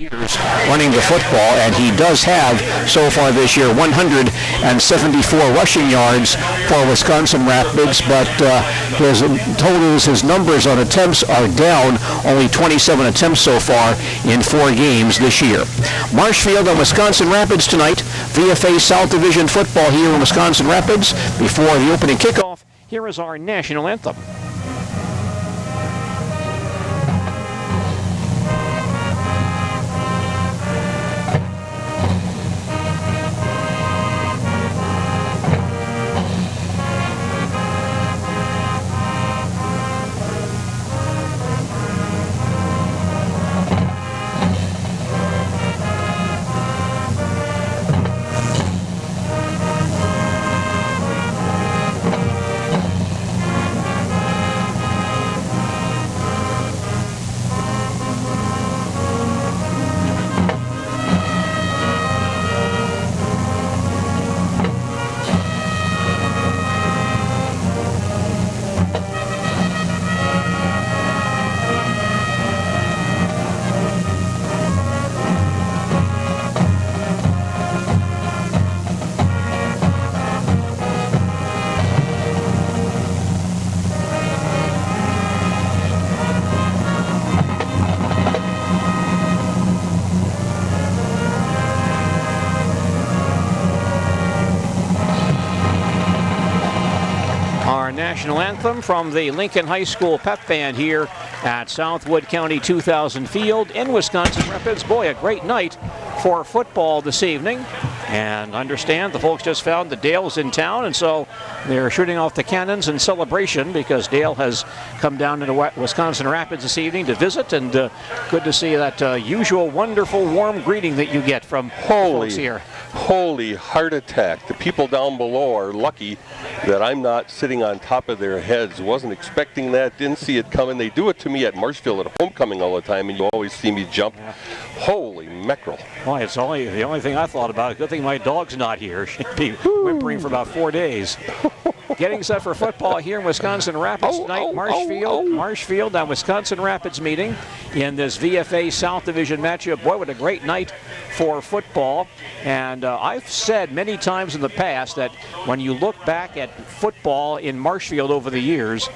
years running the football, and he does have, so far this year, 174 rushing yards for Wisconsin Rapids, but his totals, his numbers on attempts are down, only 27 attempts so far in 4 games this year. Marshfield and Wisconsin Rapids tonight, VFA South Division football here in Wisconsin Rapids. Before the opening kickoff, here is our national anthem. National anthem from the Lincoln High School pep band here at Southwood County 2000 Field in Wisconsin Rapids. Boy, a great night for football this evening. And understand the folks just found that Dale's in town, and so they're shooting off the cannons in celebration because Dale has come down into Wisconsin Rapids this evening to visit, and good to see that usual wonderful warm greeting that you get from folks here. Holy heart attack. The people down below are lucky that I'm not sitting on top of their heads. Wasn't expecting that, didn't see it coming. They do it to me at Marshfield at homecoming all the time, and you always see me jump. Yeah. Holy mackerel. Well, it's the only thing I thought about. Good thing my dog's not here. She'd be whimpering for about 4 days. Getting set for football here in Wisconsin Rapids tonight. Marshfield and Wisconsin Rapids meeting in this VFA South Division matchup. Boy, what a great night for football. And I've said many times in the past that when you look back at football in Marshfield over the years,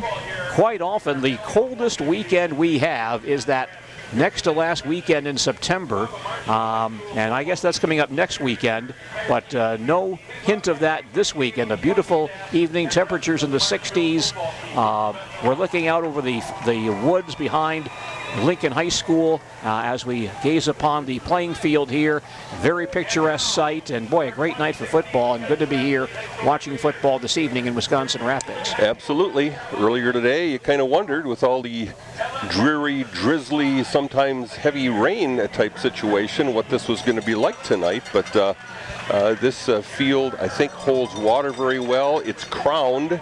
quite often the coldest weekend we have is that next to last weekend in September, and I guess that's coming up next weekend, but no hint of that this weekend. A beautiful evening, temperatures in the 60s. We're looking out over the woods behind Lincoln High School as we gaze upon the playing field here. Very picturesque sight, and boy, a great night for football, and good to be here watching football this evening in Wisconsin Rapids. Absolutely. Earlier today, you kind of wondered with all the dreary, drizzly, sometimes heavy rain type situation what this was going to be like tonight, but this field, I think, holds water very well. It's crowned,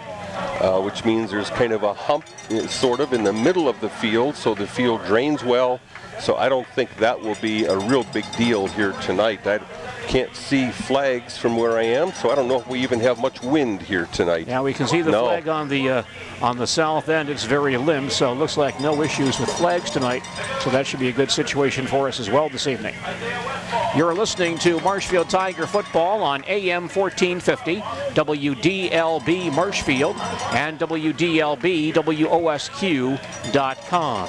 which means there's kind of a hump sort of in the middle of the field, so the field drains well. So I don't think that will be a real big deal here tonight. I can't see flags from where I am, so I don't know if we even have much wind here tonight. Yeah, we can see the flag on the south end. It's very limp, so it looks like no issues with flags tonight. So that should be a good situation for us as well this evening. You're listening to Marshfield Tiger football on AM 1450, WDLB Marshfield, and WDLB WOSQ.com.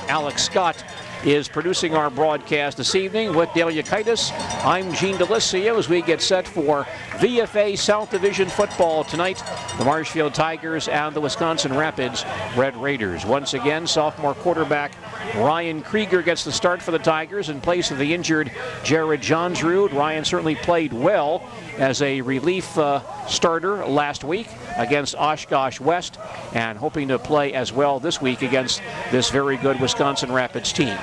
Alex Scott is producing our broadcast this evening with Dale Yukaitis. I'm Gene DeLisio as we get set for VFA South Division football tonight. The Marshfield Tigers and the Wisconsin Rapids Red Raiders. Once again, sophomore quarterback Ryan Krieger gets the start for the Tigers in place of the injured Jared Johnsrud. Ryan certainly played well as a relief starter last week against Oshkosh West, and hoping to play as well this week against this very good Wisconsin Rapids team.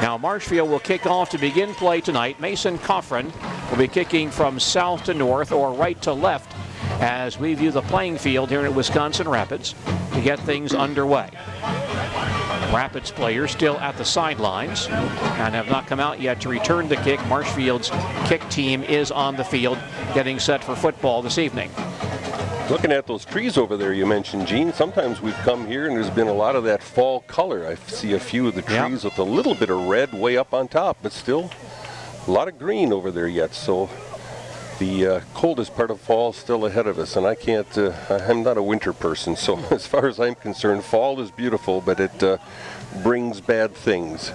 Now Marshfield will kick off to begin play tonight. Mason Coffrin will be kicking from south to north or right to left as we view the playing field here at Wisconsin Rapids to get things underway. Rapids players still at the sidelines and have not come out yet to return the kick. Marshfield's kick team is on the field getting set for football this evening. Looking at those trees over there you mentioned, Gene, sometimes we've come here and there's been a lot of that fall color. I see a few of the trees with a little bit of red way up on top, but still a lot of green over there yet, so the coldest part of fall is still ahead of us, and I'm not a winter person, so as far as I'm concerned, fall is beautiful, but it brings bad things.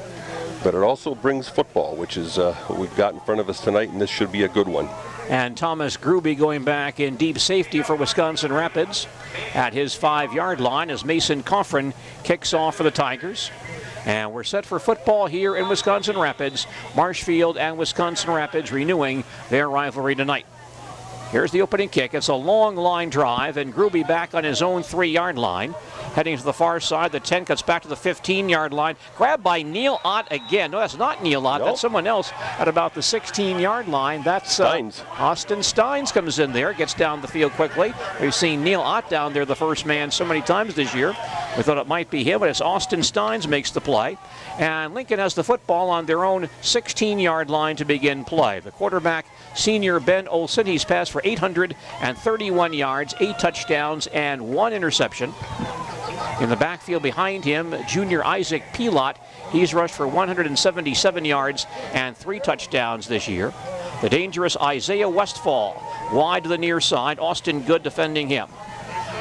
But it also brings football, which is what we've got in front of us tonight, and this should be a good one. And Thomas Gruby going back in deep safety for Wisconsin Rapids at his 5-yard line as Mason Coffrin kicks off for the Tigers. And we're set for football here in Wisconsin Rapids. Marshfield and Wisconsin Rapids renewing their rivalry tonight. Here's the opening kick. It's a long line drive, and Gruby back on his own 3-yard line. Heading to the far side, the 10 cuts back to the 15-yard line. Grabbed by Neil Ott again. No, that's not Neil Ott. Nope. That's someone else at about the 16-yard line. That's Austin Steins comes in there, gets down the field quickly. We've seen Neil Ott down there, the first man, so many times this year. We thought it might be him, but it's Austin Steins makes the play. And Lincoln has the football on their own 16-yard line to begin play. The quarterback, senior Ben Olsen, he's passed for 831 yards, 8 touchdowns, and 1 interception. In the backfield behind him, junior Isaac Pilot. He's rushed for 177 yards and 3 touchdowns this year. The dangerous Isaiah Westfall wide to the near side. Austin Good defending him.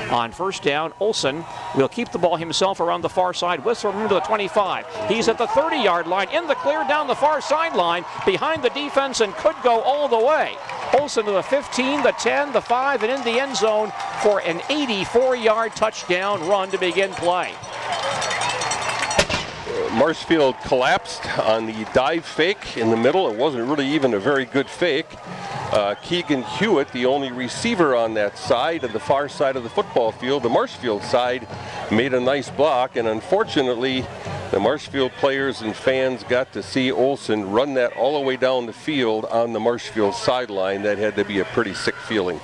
On first down, Olsen will keep the ball himself around the far side. Whistle him to the 25. He's at the 30-yard line, in the clear down the far sideline, behind the defense, and could go all the way. Olsen to the 15, the 10, the 5, and in the end zone for an 84-yard touchdown run to begin play. Marshfield collapsed on the dive fake in the middle. It wasn't really even a very good fake. Keegan Hewitt, the only receiver on that side, of the far side of the football field, the Marshfield side, made a nice block, and unfortunately the Marshfield players and fans got to see Olsen run that all the way down the field on the Marshfield sideline. That had to be a pretty sick feeling.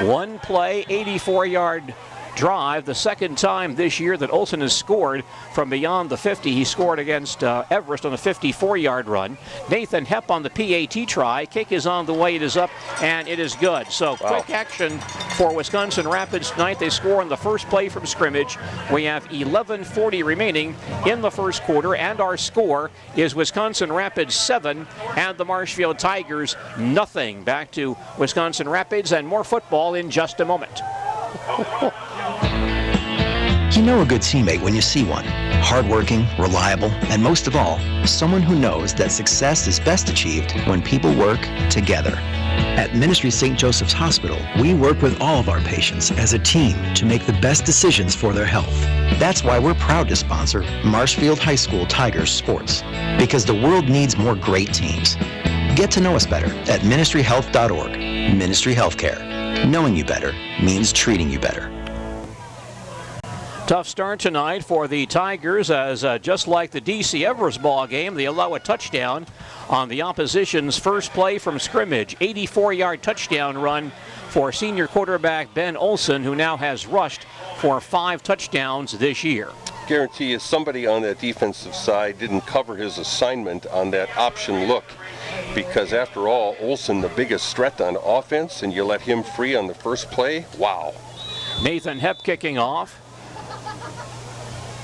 One play, 84-yard drive, the second time this year that Olsen has scored from beyond the 50. He scored against Everest on a 54-yard run. Nathan Hepp on the PAT try. Kick is on the way. It is up, and it is good. So quick action for Wisconsin Rapids tonight. They score on the first play from scrimmage. We have 11:40 remaining in the first quarter, and our score is Wisconsin Rapids 7 and the Marshfield Tigers nothing. Back to Wisconsin Rapids and more football in just a moment. You know a good teammate when you see one. Hardworking, reliable, and most of all, someone who knows that success is best achieved when people work together. At Ministry St. Joseph's Hospital, we work with all of our patients as a team to make the best decisions for their health. That's why we're proud to sponsor Marshfield High School Tigers sports, because the world needs more great teams. Get to know us better at ministryhealth.org. Ministry Healthcare. Knowing you better means treating you better. Tough start tonight for the Tigers, as just like the DC Everest ball game, they allow a touchdown on the opposition's first play from scrimmage. 84-yard touchdown run for senior quarterback Ben Olsen, who now has rushed for 5 touchdowns this year. Guarantee you somebody on that defensive side didn't cover his assignment on that option look, because after all, Olsen the biggest threat on offense, and you let him free on the first play. Wow. Nathan Hepp kicking off.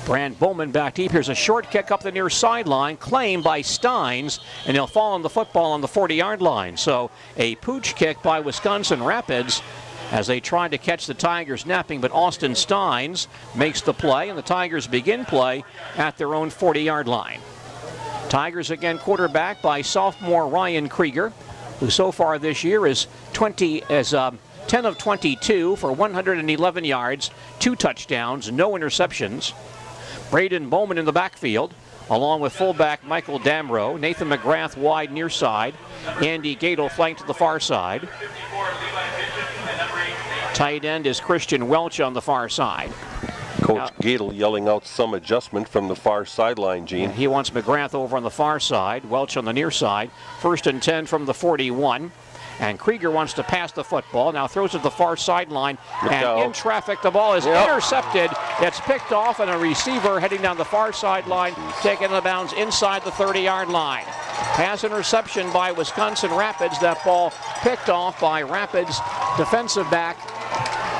Brand Bowman back deep. Here's a short kick up the near sideline, claimed by Steins, and he'll fall on the football on the 40-yard line. So a pooch kick by Wisconsin Rapids as they tried to catch the Tigers napping, but Austin Steins makes the play, and the Tigers begin play at their own 40-yard line. Tigers again quarterback by sophomore Ryan Krieger, who so far this year is 10 of 22 for 111 yards, 2 touchdowns, no interceptions. Braden Bowman in the backfield, along with fullback Michael Damrow. Nathan McGrath wide near side. Andy Gadel flanked to the far side. Tight end is Christian Welch on the far side. Coach Gadel yelling out some adjustment from the far sideline, Gene. He wants McGrath over on the far side, Welch on the near side. 1st and 10 from the 41. And Krieger wants to pass the football. Now throws it the far sideline. And in traffic, the ball is intercepted. It's picked off, and a receiver heading down the far sideline, taken out of bounds inside the 30-yard line. Pass interception by Wisconsin Rapids. That ball picked off by Rapids defensive back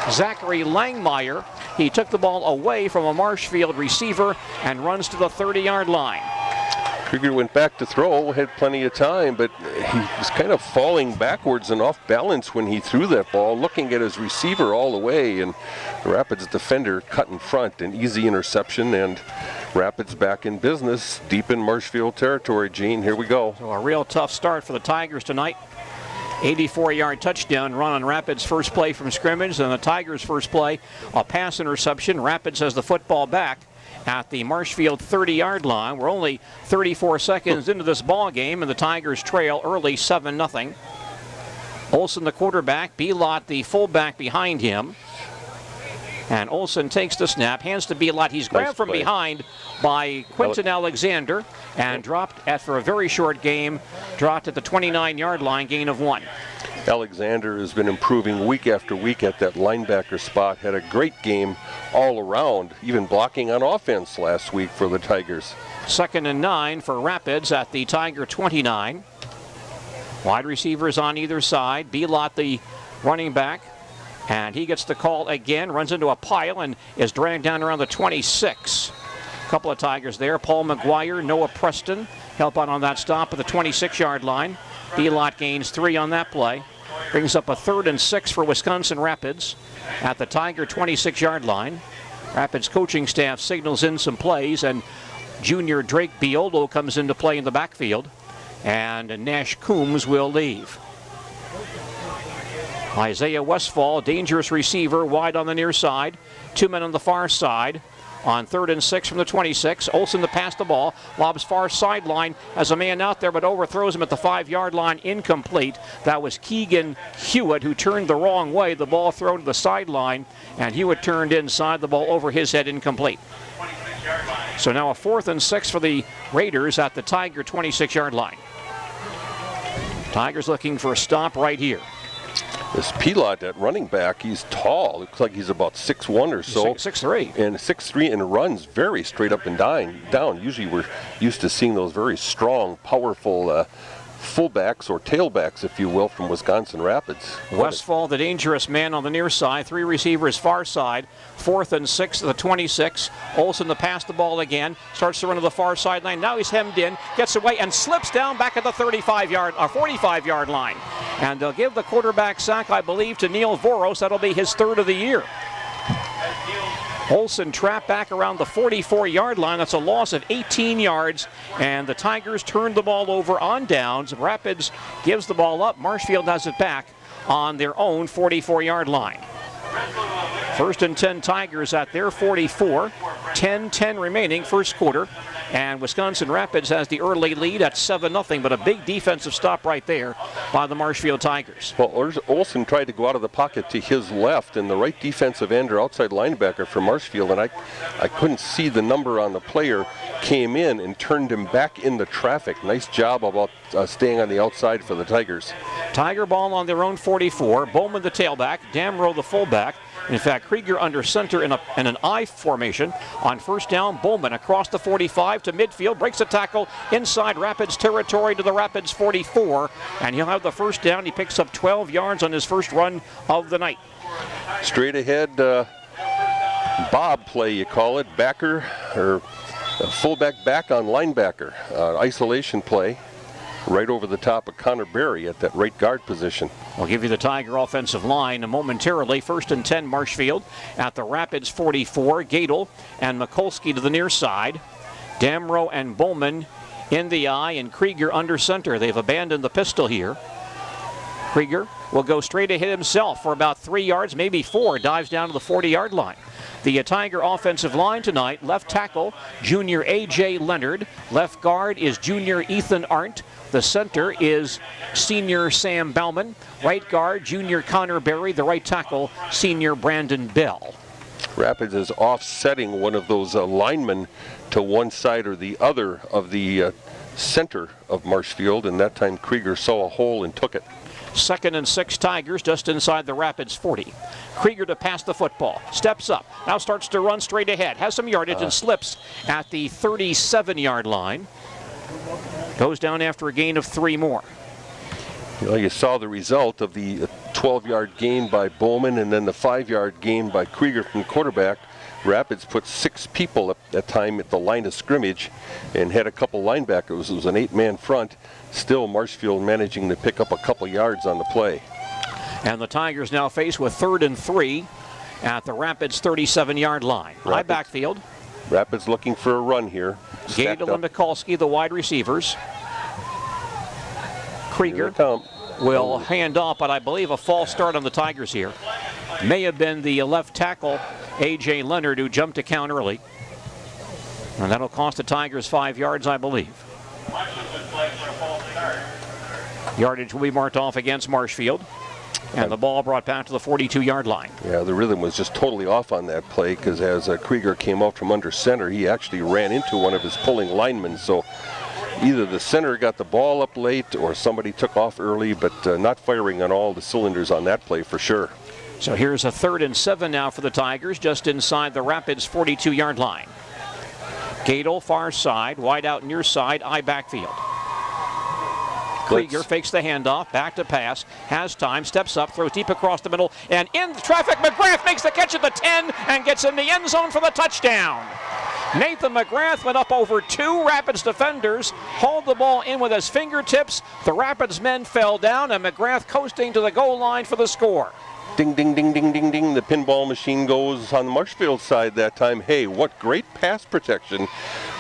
Zachary Langmeyer. He took the ball away from a Marshfield receiver and runs to the 30-yard line. Krieger went back to throw, had plenty of time, but he was kind of falling backwards and off balance when he threw that ball, looking at his receiver all the way, and the Rapids defender cut in front. An easy interception, and Rapids back in business, deep in Marshfield territory. Gene, here we go. So a real tough start for the Tigers tonight. 84-yard touchdown run on Rapids' first play from scrimmage, and the Tigers' first play, a pass interception. Rapids has the football back at the Marshfield 30-yard line. We're only 34 seconds into this ball game, and the Tigers trail early 7-0. Olsen, the quarterback, Belot, the fullback, behind him. And Olsen takes the snap, hands to Belot. He's grabbed from behind by Quinton Alexander and dropped for a very short game, dropped at the 29-yard line, gain of 1. Alexander has been improving week after week at that linebacker spot. Had a great game all around, even blocking on offense last week for the Tigers. 2nd and 9 for Rapids at the Tiger 29. Wide receivers on either side. Belot, the running back. And he gets the call again, runs into a pile and is dragged down around the 26. A couple of Tigers there. Paul McGuire, Noah Preston help out on that stop at the 26-yard line. Belot gains 3 on that play. Brings up a 3rd and 6 for Wisconsin Rapids at the Tiger 26-yard line. Rapids coaching staff signals in some plays, and junior Drake Biolo comes into play in the backfield. And Nash Coombs will leave. Isaiah Westfall, dangerous receiver, wide on the near side. 2 men on the far side. On 3rd and 6 from the 26. Olsen to pass the ball. Lobs far sideline. Has a man out there, but overthrows him at the 5-yard line. Incomplete. That was Keegan Hewitt, who turned the wrong way. The ball thrown to the sideline, and Hewitt turned inside. The ball over his head, incomplete. So now a 4th and 6 for the Raiders at the Tiger 26-yard line. Tigers looking for a stop right here. This Pelot at running back, he's tall. Looks like he's about 6'1" or so. 6'3". And 6'3", and runs very straight up and down. Usually we're used to seeing those very strong, powerful fullbacks or tailbacks, if you will, from Wisconsin Rapids. Westfall, the dangerous man on the near side. 3 receivers far side. 4th and 6 at the 26. Olsen to pass the ball again. Starts to run to the far sideline. Now he's hemmed in. Gets away and slips down back at the 45-yard line. And they'll give the quarterback sack, I believe, to Neil Voros. That'll be his 3rd of the year. Olsen trapped back around the 44-yard line. That's a loss of 18 yards, and the Tigers turned the ball over on downs. Rapids gives the ball up. Marshfield has it back on their own 44-yard line. 1st and 10 Tigers at their 44. 10-10 remaining, first quarter. And Wisconsin Rapids has the early lead at 7-0, but a big defensive stop right there by the Marshfield Tigers. Well, Olsen tried to go out of the pocket to his left, and the right defensive end or outside linebacker for Marshfield, and I couldn't see the number on the player, came in and turned him back into traffic. Nice job about staying on the outside for the Tigers. Tiger ball on their own 44. Bowman the tailback, Damrow the fullback. In fact, Krieger under center in an I formation. On 1st down, Bowman across the 45 to midfield, breaks a tackle inside Rapids territory to the Rapids 44, and he'll have the 1st down. He picks up 12 yards on his first run of the night. Straight ahead bob play, you call it, backer or fullback back on linebacker, isolation play. Right over the top of Connor Berry at that right guard position. We'll give you the Tiger offensive line momentarily. 1st and 10 Marshfield at the Rapids 44. Gadel and Mikulski to the near side. Damrow and Bowman in the I, and Krieger under center. They've abandoned the pistol here. Krieger will go straight ahead himself for about 3 yards, maybe 4. Dives down to the 40-yard line. The Tiger offensive line tonight: left tackle, junior A.J. Leonard. Left guard is junior Ethan Arndt. The center is senior Sam Bauman. Right guard, junior Connor Berry. The right tackle, senior Brandon Bell. Rapids is offsetting one of those linemen to one side or the other of the center of Marshfield, and that time Krieger saw a hole and took it. 2nd and 6 Tigers just inside the Rapids 40. Krieger to pass the football. Steps up. Now starts to run straight ahead. Has some yardage and slips at the 37-yard line. Goes down after a gain of 3 more. Well, you saw the result of the 12-yard gain by Bowman and then the 5-yard gain by Krieger from quarterback. Rapids put 6 people at that time at the line of scrimmage and had a couple linebackers. It was an 8-man front. Still, Marshfield managing to pick up a couple yards on the play. And the Tigers now faced with 3rd and 3 at the Rapids 37-yard line. High backfield. Rapids looking for a run here. Gadel and Mikulski, the wide receivers. Krieger will hand off, but I believe a false start on the Tigers here. May have been the left tackle, A.J. Leonard, who jumped to count early. And that'll cost the Tigers 5 yards, I believe. Yardage will be marked off against Marshfield. And the ball brought back to the 42-yard line. Yeah, the rhythm was just totally off on that play because as Krieger came out from under center, he actually ran into one of his pulling linemen. So either the center got the ball up late or somebody took off early, but not firing on all the cylinders on that play for sure. So here's a 3rd and 7 now for the Tigers, just inside the Rapids 42-yard line. Gadel, far side, wide out near side, I backfield. Krieger fakes the handoff, back to pass, has time, steps up, throws deep across the middle, and in the traffic, McGrath makes the catch at the 10 and gets in the end zone for the touchdown. Nathan McGrath went up over 2 Rapids defenders, hauled the ball in with his fingertips. The Rapids men fell down, and McGrath coasting to the goal line for the score. Ding, ding, ding, ding, ding, ding. The pinball machine goes on the Marshfield side that time. Hey, what great pass protection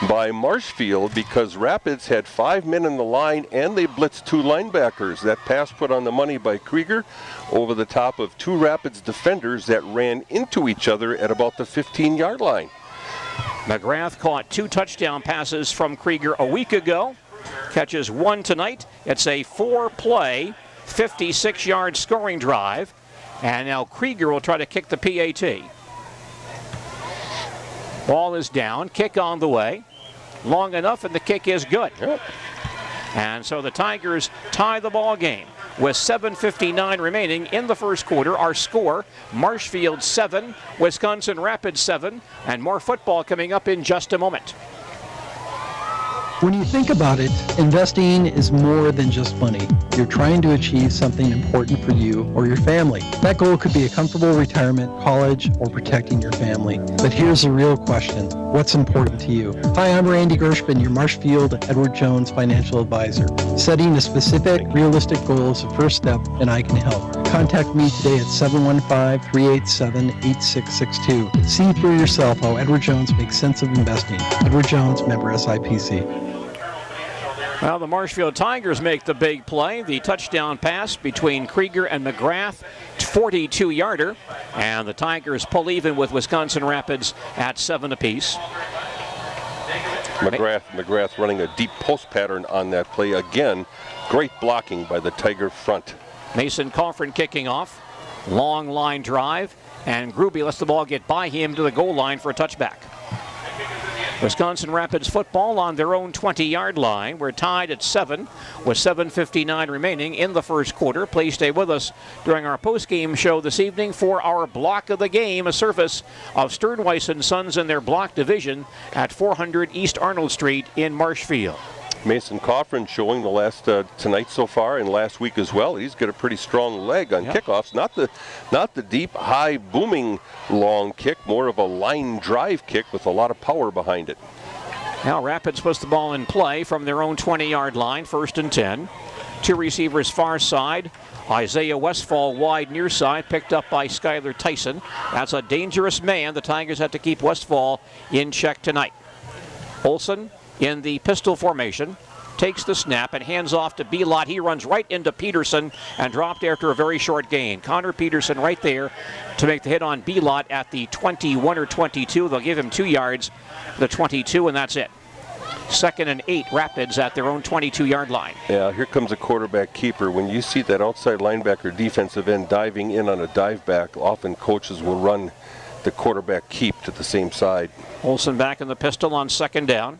by Marshfield because Rapids had 5 men in the line and they blitzed 2 linebackers. That pass put on the money by Krieger over the top of 2 Rapids defenders that ran into each other at about the 15-yard line. McGrath caught 2 touchdown passes from Krieger a week ago. Catches 1 tonight. It's a 4-play, 56-yard scoring drive. And now Krieger will try to kick the PAT. Ball is down, kick on the way. Long enough, and the kick is good. Yep. And so the Tigers tie the ball game with 7:59 remaining in the first quarter. Our score, Marshfield 7, Wisconsin Rapids 7, and more football coming up in just a moment. When you think about it, investing is more than just money. You're trying to achieve something important for you or your family. That goal could be a comfortable retirement, college, or protecting your family. But here's the real question. What's important to you? Hi, I'm Randy Gershman, your Marshfield Edward Jones financial advisor. Setting a specific, realistic goal is the first step, and I can help. Contact me today at 715-387-8662. See for yourself how Edward Jones makes sense of investing. Edward Jones, member SIPC. Well, the Marshfield Tigers make the big play. The touchdown pass between Krieger and McGrath, 42-yarder. And the Tigers pull even with Wisconsin Rapids at 7 apiece. McGrath running a deep post pattern on that play. Again, great blocking by the Tiger front. Mason Coffrin kicking off. Long line drive. And Gruby lets the ball get by him to the goal line for a touchback. Wisconsin Rapids football on their own 20-yard line. We're tied at 7 with 7:59 remaining in the first quarter. Please stay with us during our post-game show this evening for our block of the game, a service of Sternweiss & Sons in their block division at 400 East Arnold Street in Marshfield. Mason Coffrin showing the last tonight so far and last week as well. He's got a pretty strong leg on kickoffs. Not the deep, high, booming long kick, more of a line drive kick with a lot of power behind it. Now Rapids puts the ball in play from their own 20-yard line, 1st and 10. 2 receivers far side. Isaiah Westfall wide near side, picked up by Skylar Tyson. That's a dangerous man. The Tigers have to keep Westfall in check tonight. Olsen in the pistol formation, takes the snap and hands off to Belot. He runs right into Peterson and dropped after a very short gain. Connor Peterson right there to make the hit on Belot at the 21 or 22. They'll give him 2 yards, the 22, and that's it. 2nd and 8, Rapids at their own 22-yard line. Yeah, here comes a quarterback keeper. When you see that outside linebacker defensive end diving in on a dive back, often coaches will run the quarterback keep to the same side. Olsen back in the pistol on 2nd down.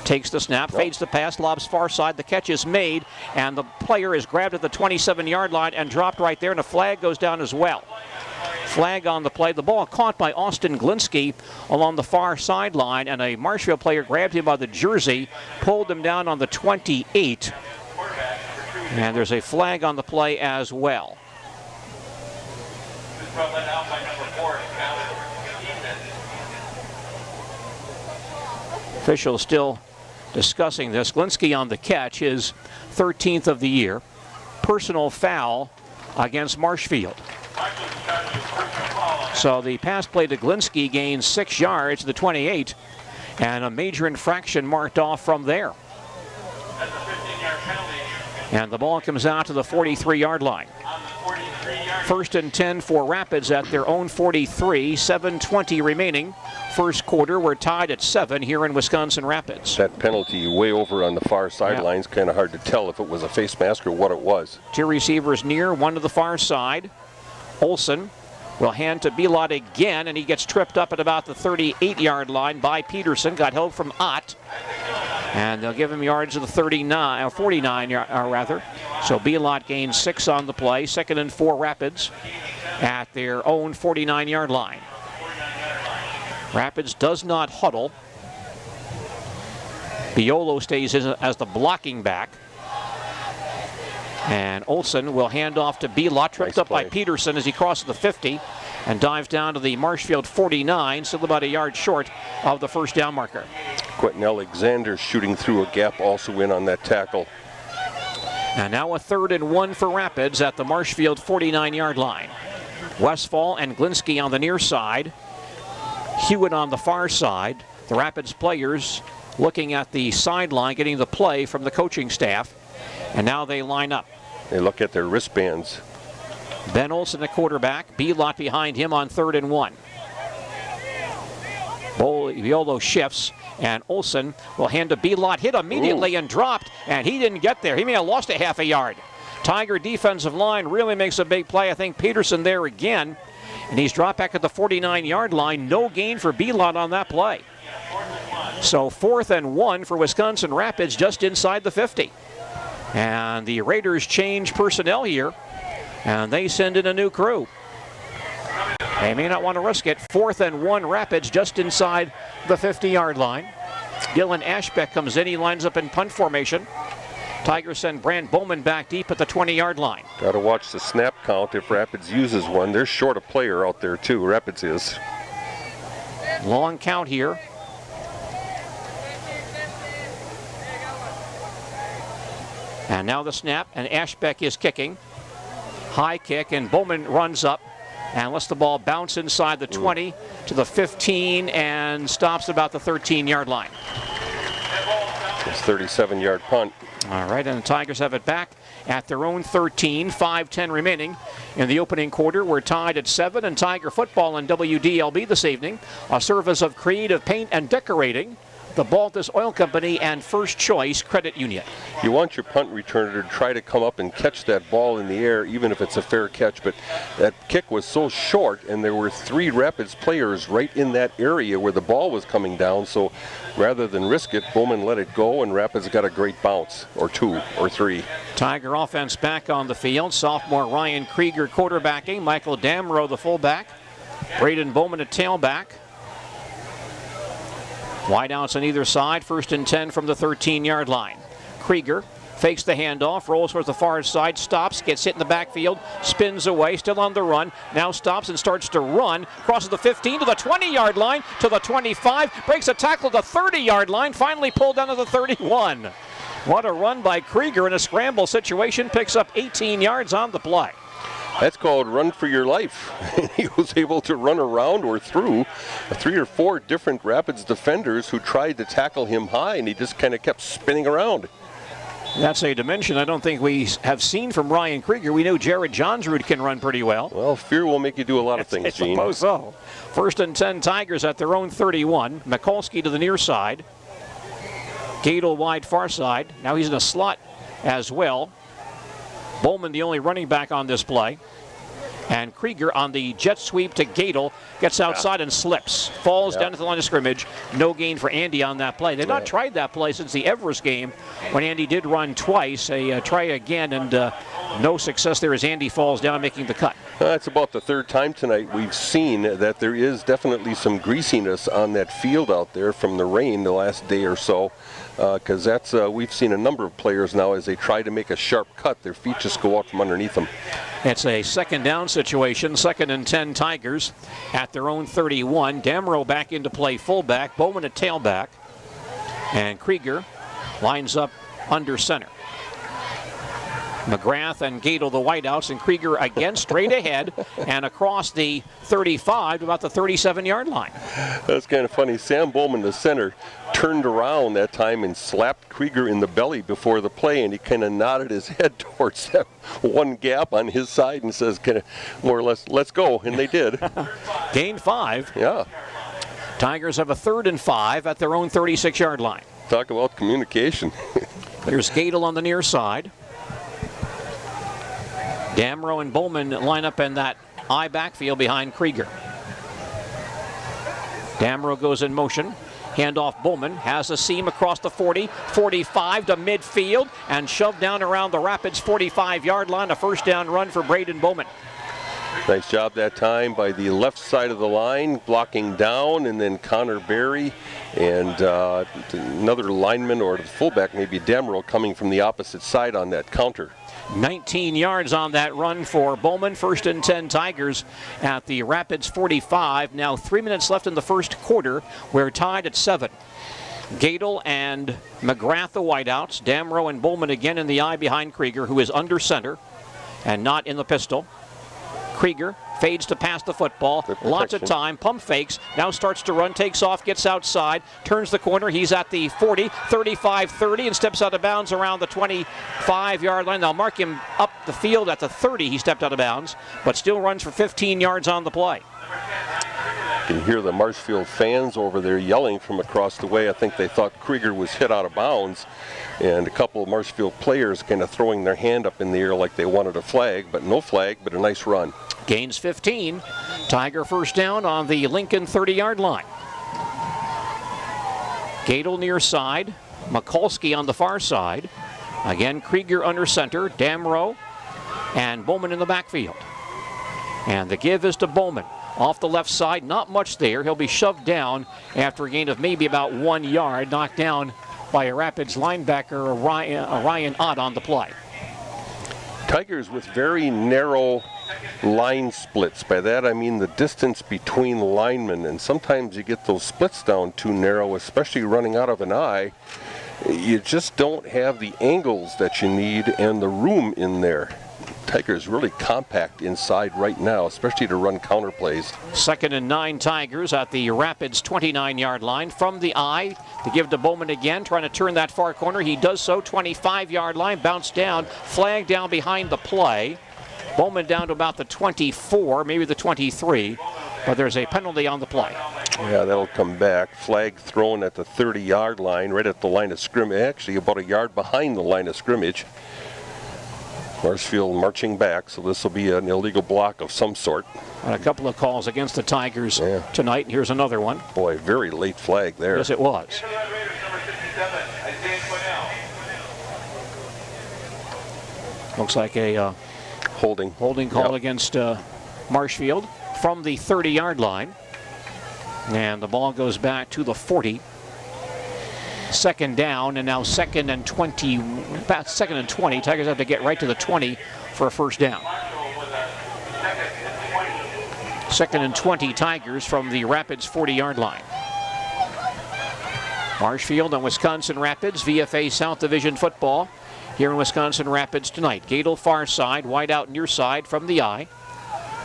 Takes the snap, fades the pass, lobs far side. The catch is made, and the player is grabbed at the 27-yard line and dropped right there, and a flag goes down as well. Flag on the play. The ball caught by Austin Glinsky along the far sideline, and a Marshfield player grabbed him by the jersey, pulled him down on the 28. And there's a flag on the play as well. Officials still discussing this. Glinsky on the catch, his 13th of the year. Personal foul against Marshfield. So the pass play to Glinsky gains 6 yards to the 28, and a major infraction marked off from there. And the ball comes out to the 43-yard line. 1st and 10 for Rapids at their own 43, 7:20 remaining. First quarter, we're tied at 7 here in Wisconsin Rapids. That penalty way over on the far sidelines, kind of hard to tell if it was a face mask or what it was. 2 receivers near, 1 to the far side. Olsen will hand to Belot again, and he gets tripped up at about the 38-yard line by Peterson. Got help from Ott. And they'll give him yards of the 39, or 49 rather. So Belot gains 6 on the play. 2nd and 4 Rapids at their own 49-yard line. Rapids does not huddle. Biolo stays in as the blocking back. And Olsen will hand off to Belot, tripped up by Peterson as he crosses the 50 and dives down to the Marshfield 49, still about a yard short of the first down marker. Quentin Alexander shooting through a gap, also in on that tackle. And now a 3rd and 1 for Rapids at the Marshfield 49-yard line. Westfall and Glinsky on the near side. Hewitt on the far side. The Rapids players looking at the sideline, getting the play from the coaching staff. And now they line up. They look at their wristbands. Ben Olsen, the quarterback. Belot behind him on 3rd and 1. Biolo shifts, and Olsen will hand to Belot. Hit immediately and dropped, and he didn't get there. He may have lost a half a yard. Tiger defensive line really makes a big play. I think Peterson there again, and he's dropped back at the 49-yard line. No gain for Belot on that play. So 4th and 1 for Wisconsin Rapids just inside the 50. And the Raiders change personnel here, and they send in a new crew. They may not want to risk it. 4th and 1 Rapids just inside the 50-yard line. Dylan Ashbeck comes in. He lines up in punt formation. Tigers send Brant Bowman back deep at the 20-yard line. Got to watch the snap count if Rapids uses one. They're short a player out there too, Rapids is. Long count here. And now the snap, and Ashbeck is kicking. High kick, and Bowman runs up and lets the ball bounce inside the 20 to the 15 and stops about the 13-yard line. It's 37-yard punt. All right, and the Tigers have it back at their own 13, 5:10 remaining in the opening quarter. We're tied at 7, and Tiger football on WDLB this evening. A service of Creative Paint and Decorating, the Baltus Oil Company, and First Choice Credit Union. You want your punt returner to try to come up and catch that ball in the air, even if it's a fair catch, but that kick was so short, and there were 3 Rapids players right in that area where the ball was coming down, so rather than risk it, Bowman let it go, and Rapids got a great bounce, or 2 or 3. Tiger offense back on the field. Sophomore Ryan Krieger quarterbacking, Michael Damrow the fullback, Braden Bowman at tailback. Wideouts on either side, 1st and 10 from the 13-yard line. Krieger fakes the handoff, rolls towards the far side, stops, gets hit in the backfield, spins away, still on the run, now stops and starts to run, crosses the 15 to the 20-yard line, to the 25, breaks a tackle to the 30-yard line, finally pulled down to the 31. What a run by Krieger in a scramble situation, picks up 18 yards on the play. That's called run for your life. He was able to run around or through 3 or 4 different Rapids defenders who tried to tackle him high, and he just kind of kept spinning around. That's a dimension I don't think we have seen from Ryan Krieger. We know Jared Johnsrud can run pretty well. Well, fear will make you do a lot of things, Gene. I suppose so. 1st and 10 Tigers at their own 31. Mikulski to the near side. Gadel wide far side. Now he's in a slot as well. Bowman the only running back on this play. And Krieger on the jet sweep to Gadel gets outside and slips. Falls down to the line of scrimmage. No gain for Andy on that play. They've not tried that play since the Everest game when Andy did run twice. A try again, and no success there as Andy falls down making the cut. That's about the 3rd time tonight we've seen that there is definitely some greasiness on that field out there from the rain the last day or so. Because that's we've seen a number of players now as they try to make a sharp cut, their feet just go out from underneath them. It's a 2nd down situation, 2nd and 10 Tigers at their own 31. Damrow back into play fullback, Bowman at tailback. And Krieger lines up under center. McGrath and Gadel the wideouts, and Krieger again straight ahead and across the 35 to about the 37-yard line. That's kind of funny. Sam Bowman, the center, turned around that time and slapped Krieger in the belly before the play, and he kind of nodded his head towards that one gap on his side and says, kind of more or less, let's go, and they did. Gain 5. Yeah. Tigers have a 3rd and 5 at their own 36-yard line. Talk about communication. There's Gadel on the near side. Damrow and Bowman line up in that I backfield behind Krieger. Damrow goes in motion. Handoff Bowman has a seam across the 40, 45 to midfield, and shoved down around the Rapids 45-yard line. A first down run for Braden Bowman. Nice job that time by the left side of the line, blocking down, and then Connor Berry and another lineman or the fullback, maybe Damrow, coming from the opposite side on that counter. 19 yards on that run for Bowman. 1st and 10 Tigers at the Rapids 45. Now 3 minutes left in the first quarter. We're tied at 7. Gadel and McGrath the wideouts. Damrow and Bowman again in the eye behind Krieger, who is under center and not in the pistol. Krieger fades to pass the football. Lots of time. Pump fakes. Now starts to run. Takes off. Gets outside. Turns the corner. He's at the 40, 35, 30, and steps out of bounds around the 25-yard line. They'll mark him up the field at the 30. He stepped out of bounds, but still runs for 15 yards on the play. You can hear the Marshfield fans over there yelling from across the way. I think they thought Krieger was hit out of bounds, and a couple of Marshfield players kind of throwing their hand up in the air like they wanted a flag, but no flag, but a nice run. Gains 15. Tiger first down on the Lincoln 30-yard line. Gadel near side. Mikulski on the far side. Again, Krieger under center. Damrow and Bowman in the backfield. And the give is to Bowman. Off the left side, not much there. He'll be shoved down after a gain of maybe about 1 yard, knocked down by a Rapids linebacker, Ryan Ott, on the play. Tigers with very narrow line splits. By that I mean the distance between linemen, and sometimes you get those splits down too narrow, especially running out of an eye. You just don't have the angles that you need and the room in there. Tigers really compact inside right now, especially to run counter plays. 2nd and 9 Tigers at the Rapids 29-yard line. From the eye to give to Bowman again, trying to turn that far corner. He does so. 25-yard line, bounce down, flag down behind the play. Bowman down to about the 24, maybe the 23, but there's a penalty on the play. Yeah, that'll come back. Flag thrown at the 30-yard line, right at the line of scrimmage, actually about a yard behind the line of scrimmage. Marshfield marching back, so this will be an illegal block of some sort. And a couple of calls against the Tigers tonight, and here's another one. Boy, very late flag there. Yes, it was. Looks like a holding call against Marshfield from the 30-yard line. And the ball goes back to the 40. 2nd down, and now 2nd and 20. About 2nd and 20. Tigers have to get right to the 20 for a first down. 2nd and 20 Tigers from the Rapids 40-yard line. Marshfield and Wisconsin Rapids, VFA South Division football here in Wisconsin Rapids tonight. Gadel far side, wide out near side from the eye.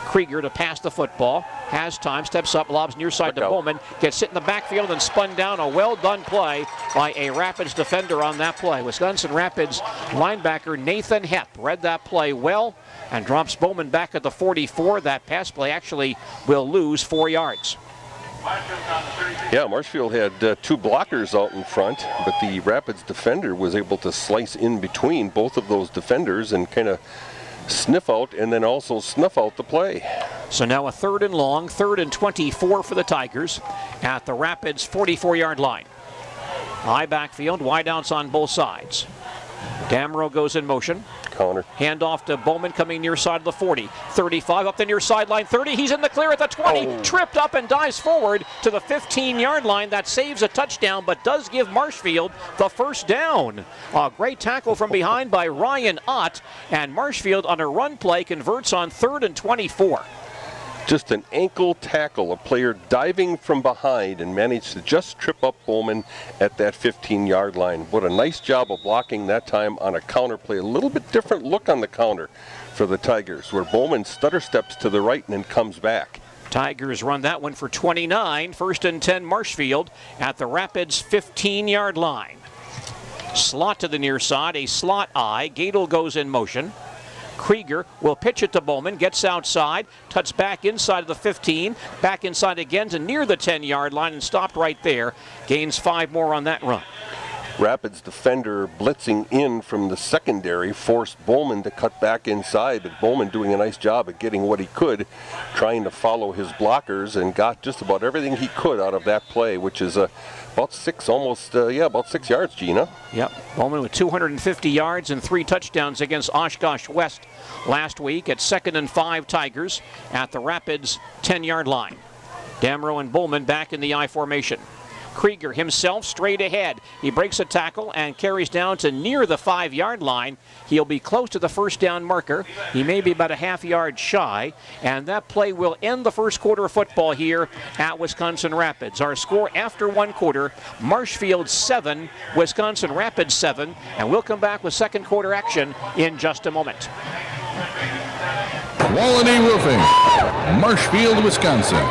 Krieger to pass the football, has time, steps up, lobs near side to Bowman, gets hit in the backfield and spun down. A well-done play by a Rapids defender on that play. Wisconsin Rapids linebacker Nathan Hepp read that play well and drops Bowman back at the 44. That pass play actually will lose 4 yards. Yeah, Marshfield had 2 blockers out in front, but the Rapids defender was able to slice in between both of those defenders and kind of sniff out and then also snuff out the play. So now a 3rd and long, 3rd and 24 for the Tigers at the Rapids 44-yard line. High backfield, wide outs on both sides. Damrow goes in motion. Counter. Handoff to Bowman coming near side of the 40. 35 up the near sideline, 30. He's in the clear at the 20. Tripped up and dives forward to the 15-yard line. That saves a touchdown, but does give Marshfield the first down. A great tackle from behind by Ryan Ott, and Marshfield on a run play converts on 3rd and 24. Just an ankle tackle, a player diving from behind and managed to just trip up Bowman at that 15-yard line. What a nice job of blocking that time on a counter play. A little bit different look on the counter for the Tigers, where Bowman stutter steps to the right and then comes back. Tigers run that one for 29. 1st and 10 Marshfield at the Rapids 15-yard line. Slot to the near side, a slot eye. Gadel goes in motion. Krieger will pitch it to Bowman, gets outside, cuts back inside of the 15, back inside again to near the 10-yard line and stopped right there. Gains 5 more on that run. Rapids defender blitzing in from the secondary forced Bowman to cut back inside, but Bowman doing a nice job of getting what he could, trying to follow his blockers, and got just about everything he could out of that play, which is about 6 yards, Gina. Yep, Bowman with 250 yards and 3 touchdowns against Oshkosh West last week at 2nd and 5 Tigers at the Rapids 10-yard line. Damrow and Bowman back in the I formation. Krieger himself straight ahead. He breaks a tackle and carries down to near the 5-yard line. He'll be close to the first down marker. He may be about a half yard shy, and that play will end the first quarter of football here at Wisconsin Rapids. Our score after 1 quarter, Marshfield 7, Wisconsin Rapids 7, and we'll come back with second quarter action in just a moment. Quality Roofing, Marshfield, Wisconsin,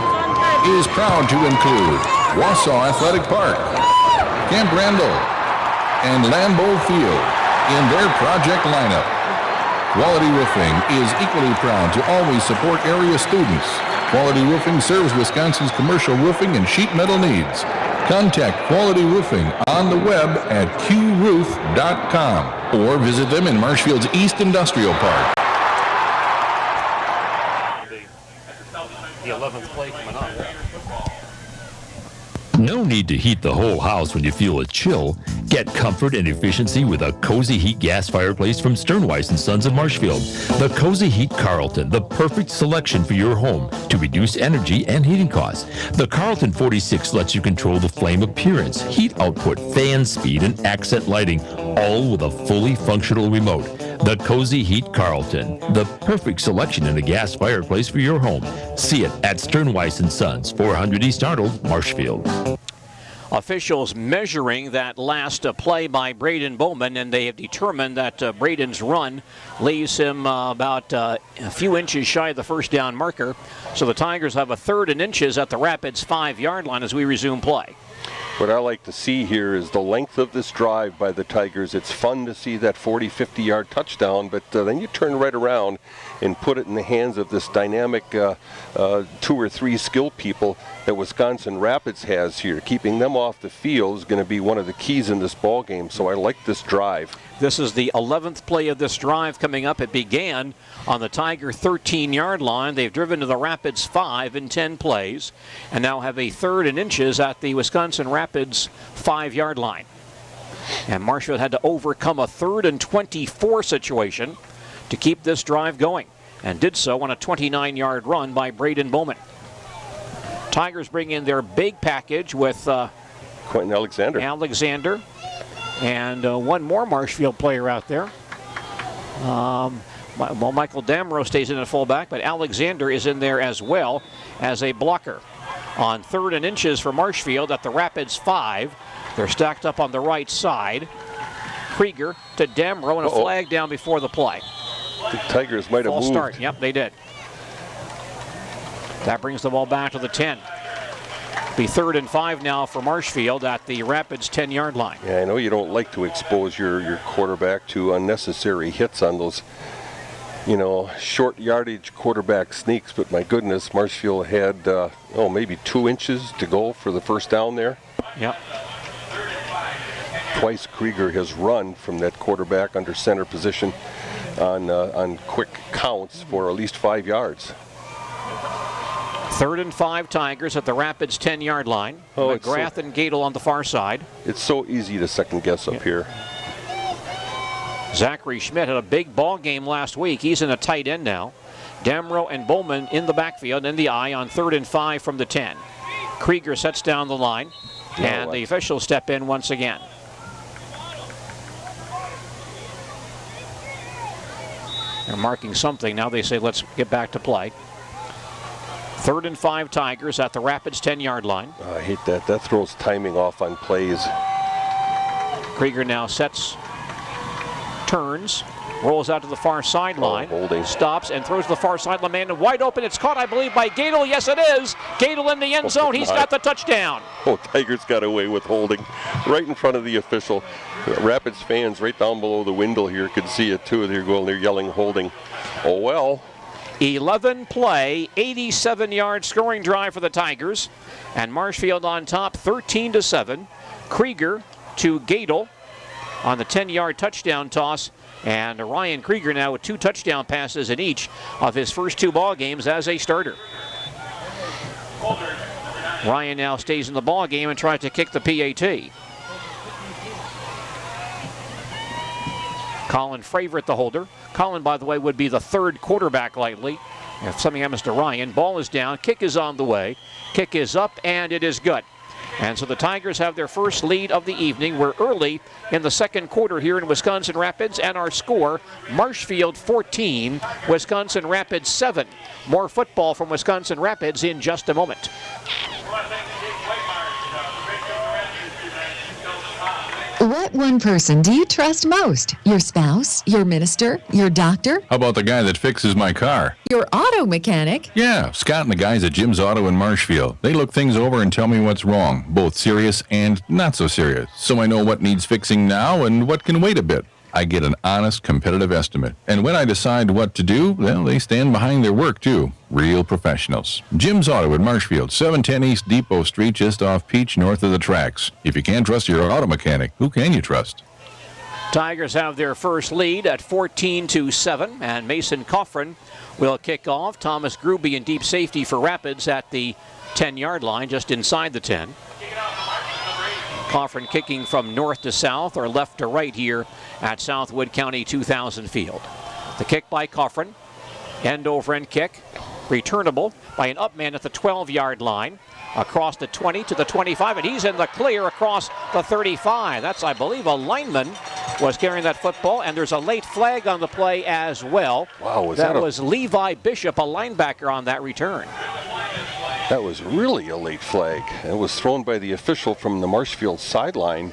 is proud to include Wausau Athletic Park, Camp Randall, and Lambeau Field in their project lineup. Quality Roofing is equally proud to always support area students. Quality Roofing serves Wisconsin's commercial roofing and sheet metal needs. Contact Quality Roofing on the web at qroof.com or visit them in Marshfield's East Industrial Park. The 11th play coming up. No need to heat the whole house when you feel a chill. Get comfort and efficiency with a Cozy Heat gas fireplace from Sternweiss & Sons of Marshfield. The Cozy Heat Carlton, the perfect selection for your home to reduce energy and heating costs. The Carlton 46 lets you control the flame appearance, heat output, fan speed, and accent lighting, all with a fully functional remote. The Cozy Heat Carlton, the perfect selection in a gas fireplace for your home. See it at Sternweiss & Sons, 400 East Arnold, Marshfield. Officials measuring that last play by Braden Bowman, and they have determined that Braden's run leaves him about a few inches shy of the first down marker. So the Tigers have a 3rd and inches at the Rapids 5-yard line as we resume play. What I like to see here is the length of this drive by the Tigers. It's fun to see that 40, 50-yard touchdown, but then you turn right around and put it in the hands of this dynamic 2 or 3 skilled people that Wisconsin Rapids has here. Keeping them off the field is going to be one of the keys in this ball game, so I like this drive. This is the 11th play of this drive coming up. It began on the Tiger 13-yard line. They've driven to the Rapids 5 in 10 plays and now have a 3rd and inches at the Wisconsin Rapids 5-yard line. And Marshfield had to overcome a 3rd and 24 situation to keep this drive going, and did so on a 29-yard run by Braden Bowman. Tigers bring in their big package with Quentin Alexander. And one more Marshfield player out there. Michael Damrow stays in at fullback, but Alexander is in there as well as a blocker. On 3rd and inches for Marshfield at the Rapids 5. They're stacked up on the right side. Krieger to Damrow, and a flag down before the play. The Tigers might have moved. Start. Yep, they did. That brings the ball back to the 10. Be 3rd and 5 now for Marshfield at the Rapids 10-yard line. Yeah, I know you don't like to expose your quarterback to unnecessary hits on those, short yardage quarterback sneaks, but my goodness, Marshfield had, maybe 2 inches to go for the first down there. Yep. Twice Krieger has run from that quarterback under center position on quick counts for at least 5 yards. 3rd and 5 Tigers at the Rapids 10-yard line. McGrath and Gadel on the far side. It's so easy to second guess up here. Zachary Schmidt had a big ball game last week. He's in a tight end now. Damrow and Bowman in the backfield in the eye on 3rd and 5 from the 10. Krieger sets down the line, and the officials step in once again. They're marking something. Now they say, let's get back to play. 3rd and 5 Tigers at the Rapids 10-yard line. I hate that. That throws timing off on plays. Krieger now sets, turns, rolls out to the far sideline, stops and throws to the far sideline. Man wide open. It's caught, I believe, by Gadel. Yes, it is. Gadel in the end zone. He's got the touchdown. Oh, Tigers got away with holding right in front of the official. Rapids fans right down below the window here could see it too. They're yelling holding. Oh well. 11-play, 87-yard scoring drive for the Tigers, and Marshfield on top, 13-7. Krieger to Gadel on the 10-yard touchdown toss, and Ryan Krieger now with 2 touchdown passes in each of his first 2 ball games as a starter. Ryan now stays in the ball game and tries to kick the PAT. Colin Favorite, the holder. Colin, by the way, would be the 3rd quarterback likely if something happens to Ryan. Ball is down, kick is on the way, kick is up, and it is good. And so the Tigers have their first lead of the evening. We're early in the 2nd quarter here in Wisconsin Rapids, and our score, Marshfield 14, Wisconsin Rapids 7. More football from Wisconsin Rapids in just a moment. What one person do you trust most? Your spouse? Your minister? Your doctor? How about the guy that fixes my car? Your auto mechanic? Yeah, Scott and the guys at Jim's Auto in Marshfield. They look things over and tell me what's wrong, both serious and not so serious, so I know what needs fixing now and what can wait a bit. I get an honest, competitive estimate. And when I decide what to do, well, they stand behind their work, too. Real professionals. Jim's Auto in Marshfield, 710 East Depot Street, just off Peach, north of the tracks. If you can't trust your auto mechanic, who can you trust? Tigers have their first lead at 14-7, and Mason Coffrin will kick off. Thomas Gruby in deep safety for Rapids at the 10-yard line, just inside the 10. Coffrin kicking from north to south or left to right here at Southwood County 2000 Field. The kick by Coffrin, end over end kick, returnable by an up man at the 12-yard line, across the 20 to the 25, and he's in the clear across the 35. That's, I believe, a lineman was carrying that football, and there's a late flag on the play as well. Wow, that was Levi Bishop, a linebacker, on that return. That was really a late flag. It was thrown by the official from the Marshfield sideline.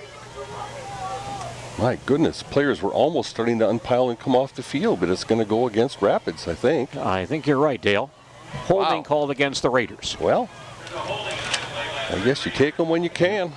My goodness, players were almost starting to unpile and come off the field, but it's going to go against Rapids, I think. I think you're right, Dale. Holding called against the Raiders. Well, I guess you take them when you can.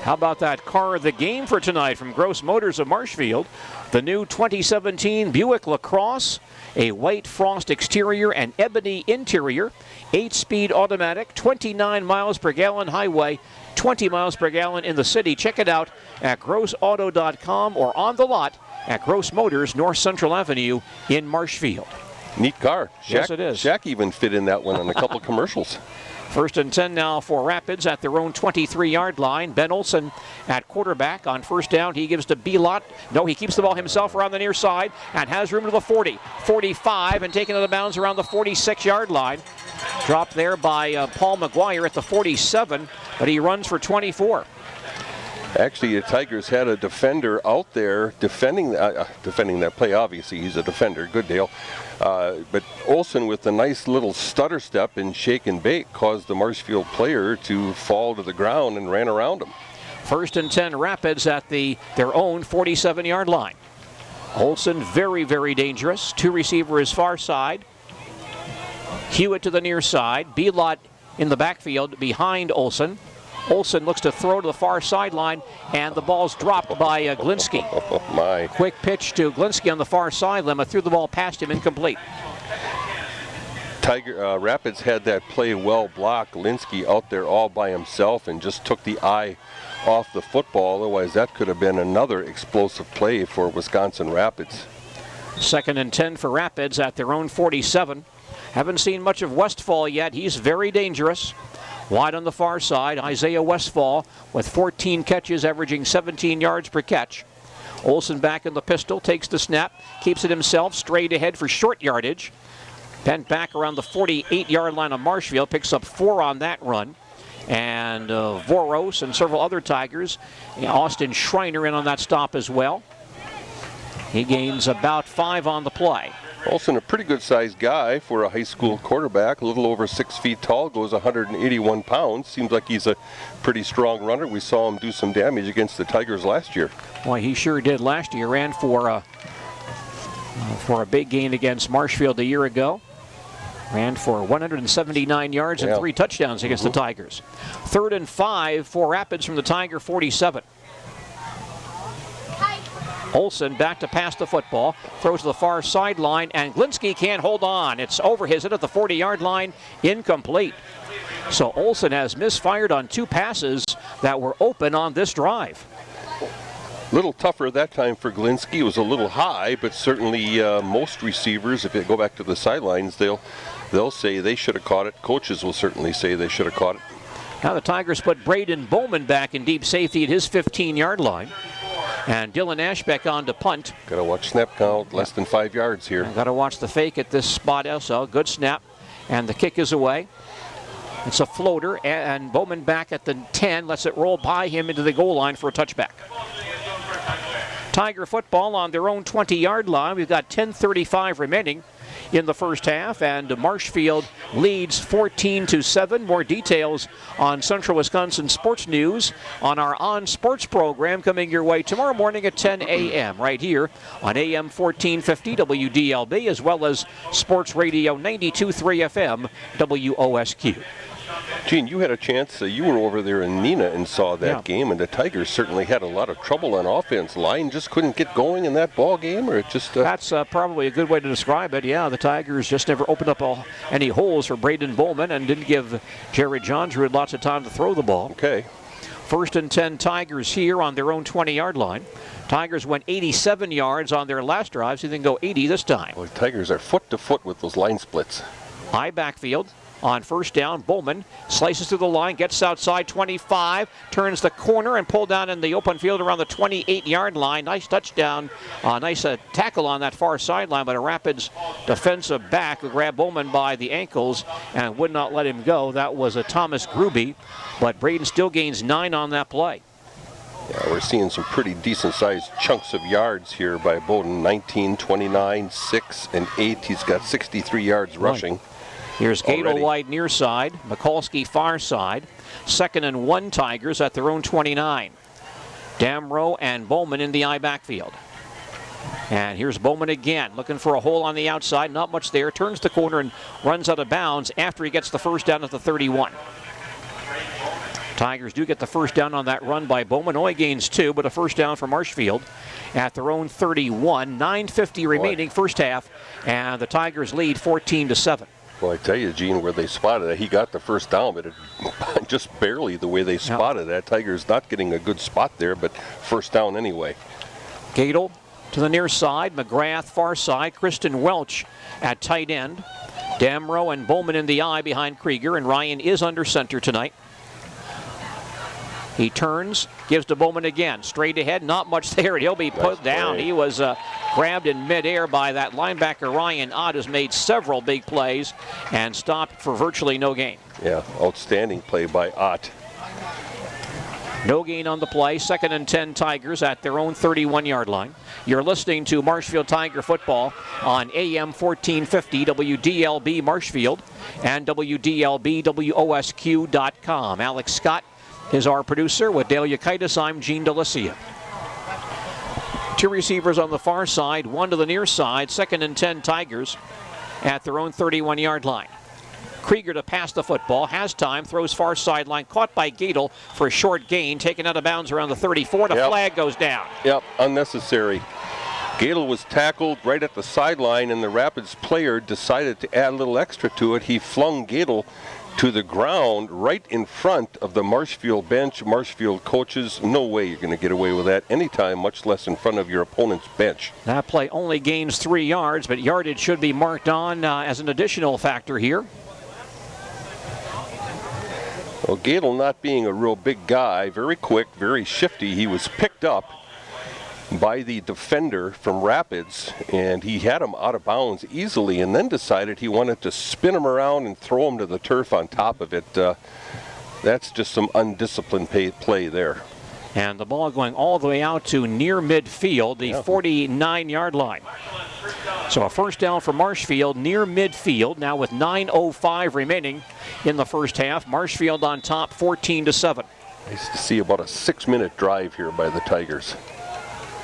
How about that car of the game for tonight from Gross Motors of Marshfield? The new 2017 Buick LaCrosse, a white frost exterior and ebony interior, 8-speed automatic, 29 miles per gallon highway, 20 miles per gallon in the city. Check it out at grossauto.com or on the lot at Gross Motors, North Central Avenue in Marshfield. Neat car. Yes, it is. Shaq even fit in that one on a couple commercials. 1st and 10 now for Rapids at their own 23-yard line. Ben Olson at quarterback on 1st down. He gives to Belot. No, he keeps the ball himself around the near side and has room to the 40, 45, and taken out of bounds around the 46-yard line. Dropped there by Paul McGuire at the 47, but he runs for 24. Actually, the Tigers had a defender out there defending that play. Obviously, he's a defender. Good deal. But Olsen, with a nice little stutter step and shake and bake, caused the Marshfield player to fall to the ground and ran around him. 1st and 10 Rapids at their own 47-yard line. Olsen very, very dangerous. 2 receivers far side. Hewitt to the near side. Belot in the backfield behind Olsen. Olsen looks to throw to the far sideline, and the ball's dropped by Glinsky. Oh, my. Quick pitch to Glinsky on the far sideline, threw the ball past him, incomplete. Rapids had that play well blocked. Glinsky out there all by himself and just took the eye off the football. Otherwise, that could have been another explosive play for Wisconsin Rapids. 2nd and 10 for Rapids at their own 47. Haven't seen much of Westfall yet. He's very dangerous. Wide on the far side, Isaiah Westfall with 14 catches, averaging 17 yards per catch. Olsen back in the pistol, takes the snap, keeps it himself, straight ahead for short yardage. Bent back around the 48-yard line of Marshfield, picks up 4 on that run. And Voros and several other Tigers. Austin Schreiner in on that stop as well. He gains about 5 on the play. Olsen, a pretty good sized guy for a high school quarterback, a little over 6 feet tall, goes 181 pounds. Seems like he's a pretty strong runner. We saw him do some damage against the Tigers last year. Well, he sure did last year. Ran for a big gain against Marshfield a year ago. Ran for 179 yards and 3 touchdowns against the Tigers. 3rd and 5 for Rapids from the Tiger 47. Olsen back to pass the football, throws to the far sideline, and Glinsky can't hold on. It's over his head at the 40-yard line, incomplete. So Olsen has misfired on 2 passes that were open on this drive. A little tougher that time for Glinsky. It was a little high, but certainly most receivers, if you go back to the sidelines, they'll say they should have caught it. Coaches will certainly say they should have caught it. Now the Tigers put Braden Bowman back in deep safety at his 15-yard line. And Dylan Ashbeck on to punt. Got to watch snap count, less than 5 yards here. Got to watch the fake at this spot also. Good snap, and the kick is away. It's a floater, and Bowman back at the 10, lets it roll by him into the goal line for a touchback. Tiger football on their own 20-yard line. We've got 10:35 remaining in the first half, and Marshfield leads 14-7. More details on Central Wisconsin Sports News on our On Sports program coming your way tomorrow morning at 10 a.m. right here on AM 1450 WDLB, as well as Sports Radio 92.3 FM WOSQ. Gene, you had a chance, you were over there in Neenah and saw that game, and the Tigers certainly had a lot of trouble on offense. Line just couldn't get going in that ball game, or it just... That's probably a good way to describe it. Yeah, the Tigers just never opened up any holes for Braden Bowman and didn't give Jared John Druid lots of time to throw the ball. Okay. 1st and 10 Tigers here on their own 20-yard line. Tigers went 87 yards on their last drive, so they can go 80 this time. Well, the Tigers are foot to foot with those line splits. High backfield. On 1st down, Bowman slices through the line, gets outside 25, turns the corner and pulled down in the open field around the 28-yard line. Nice touchdown, nice tackle on that far sideline, but a Rapids defensive back who grabbed Bowman by the ankles and would not let him go. That was a Thomas Gruby, but Braden still gains 9 on that play. Yeah, we're seeing some pretty decent-sized chunks of yards here by Bowden. 19, 29, 6, and 8. He's got 63 yards rushing. Here's Gato wide near side, Mikulski far side. 2nd and 1 Tigers at their own 29. Damrow and Bowman in the I backfield. And here's Bowman again, looking for a hole on the outside. Not much there. Turns the corner and runs out of bounds after he gets the 1st down at the 31. Tigers do get the 1st down on that run by Bowman. Only gains 2, but a 1st down for Marshfield at their own 31. 9:50 remaining first half, and the Tigers lead 14-7. Well, I tell you, Gene, where they spotted it, he got the 1st down, but it just barely the way they spotted that. Tigers not getting a good spot there, but 1st down anyway. Gadel to the near side, McGrath far side, Kristen Welch at tight end. Damrow and Bowman in the I behind Krieger, and Ryan is under center tonight. He turns, gives to Bowman again, straight ahead, not much there, and he'll be put down. He was grabbed in midair by that linebacker. Ryan Ott has made several big plays and stopped for virtually no gain. Yeah, outstanding play by Ott. No gain on the play. 2nd and 10 Tigers at their own 31-yard line. You're listening to Marshfield Tiger football on AM 1450 WDLB Marshfield and WDLBWOSQ.com. Alex Scott is our producer. With Dale Yukaitis, I'm Gene DeLissia. 2 receivers on the far side, 1 to the near side. 2nd and 10 Tigers at their own 31-yard line. Krieger to pass the football, has time, throws far sideline, caught by Gadel for a short gain, taken out of bounds around the 34. The flag goes down. Yep, unnecessary. Gadel was tackled right at the sideline, and the Rapids player decided to add a little extra to it. He flung Gadel to the ground right in front of the Marshfield bench. Marshfield coaches, no way you're going to get away with that anytime, much less in front of your opponent's bench. That play only gains 3 yards, but yardage should be marked on as an additional factor here. Well, Gadel not being a real big guy, very quick, very shifty, he was picked up by the defender from Rapids, and he had him out of bounds easily, and then decided he wanted to spin him around and throw him to the turf on top of it. That's just some undisciplined play there. And the ball going all the way out to near midfield, the 49-yard line. So a first down for Marshfield near midfield, now with 9:05 remaining in the first half. Marshfield on top 14-7. Nice to see about a 6-minute drive here by the Tigers.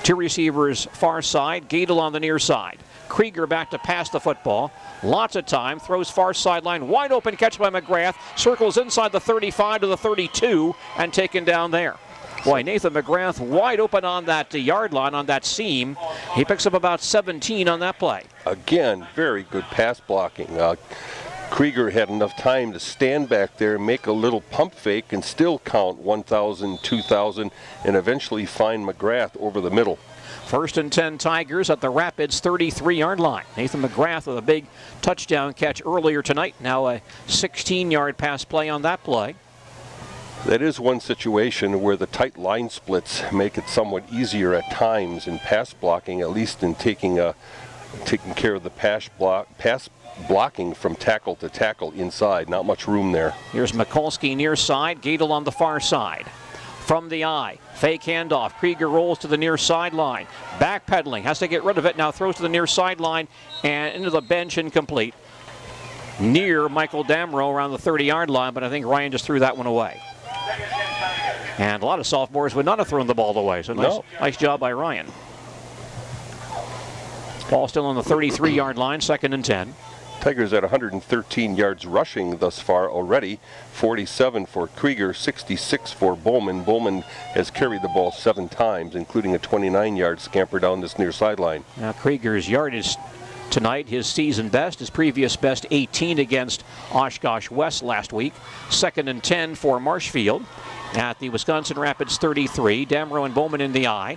Two receivers far side, Gadel on the near side. Krieger back to pass the football. Lots of time, throws far sideline, wide open catch by McGrath, circles inside the 35 to the 32 and taken down there. Boy, Nathan McGrath wide open on that yard line, on that seam. He picks up about 17 on that play. Again, very good pass blocking. Krieger had enough time to stand back there, make a little pump fake, and still count 1,000, 2,000, and eventually find McGrath over the middle. First and 10 Tigers at the Rapids 33-yard line. Nathan McGrath with a big touchdown catch earlier tonight. Now a 16-yard pass play on that play. That is one situation where the tight line splits make it somewhat easier at times in pass blocking, at least in taking care of the pass blocking from tackle to tackle inside. Not much room there. Here's Mikulski near side, Gadel on the far side. From the eye, fake handoff. Krieger rolls to the near sideline. Backpedaling, has to get rid of it. Now throws to the near sideline and into the bench, incomplete. Near Michael Damrow around the 30-yard line, but I think Ryan just threw that one away. And a lot of sophomores would not have thrown the ball away. So nice job by Ryan. Ball still on the 33-yard line, second and 10. Tigers at 113 yards rushing thus far already. 47 for Krieger, 66 for Bowman. Bowman has carried the ball 7 times, including a 29-yard scamper down this near sideline. Now Krieger's yardage tonight, his season best, his previous best 18 against Oshkosh West last week. Second and 10 for Marshfield at the Wisconsin Rapids 33. Damrow and Bowman in the eye.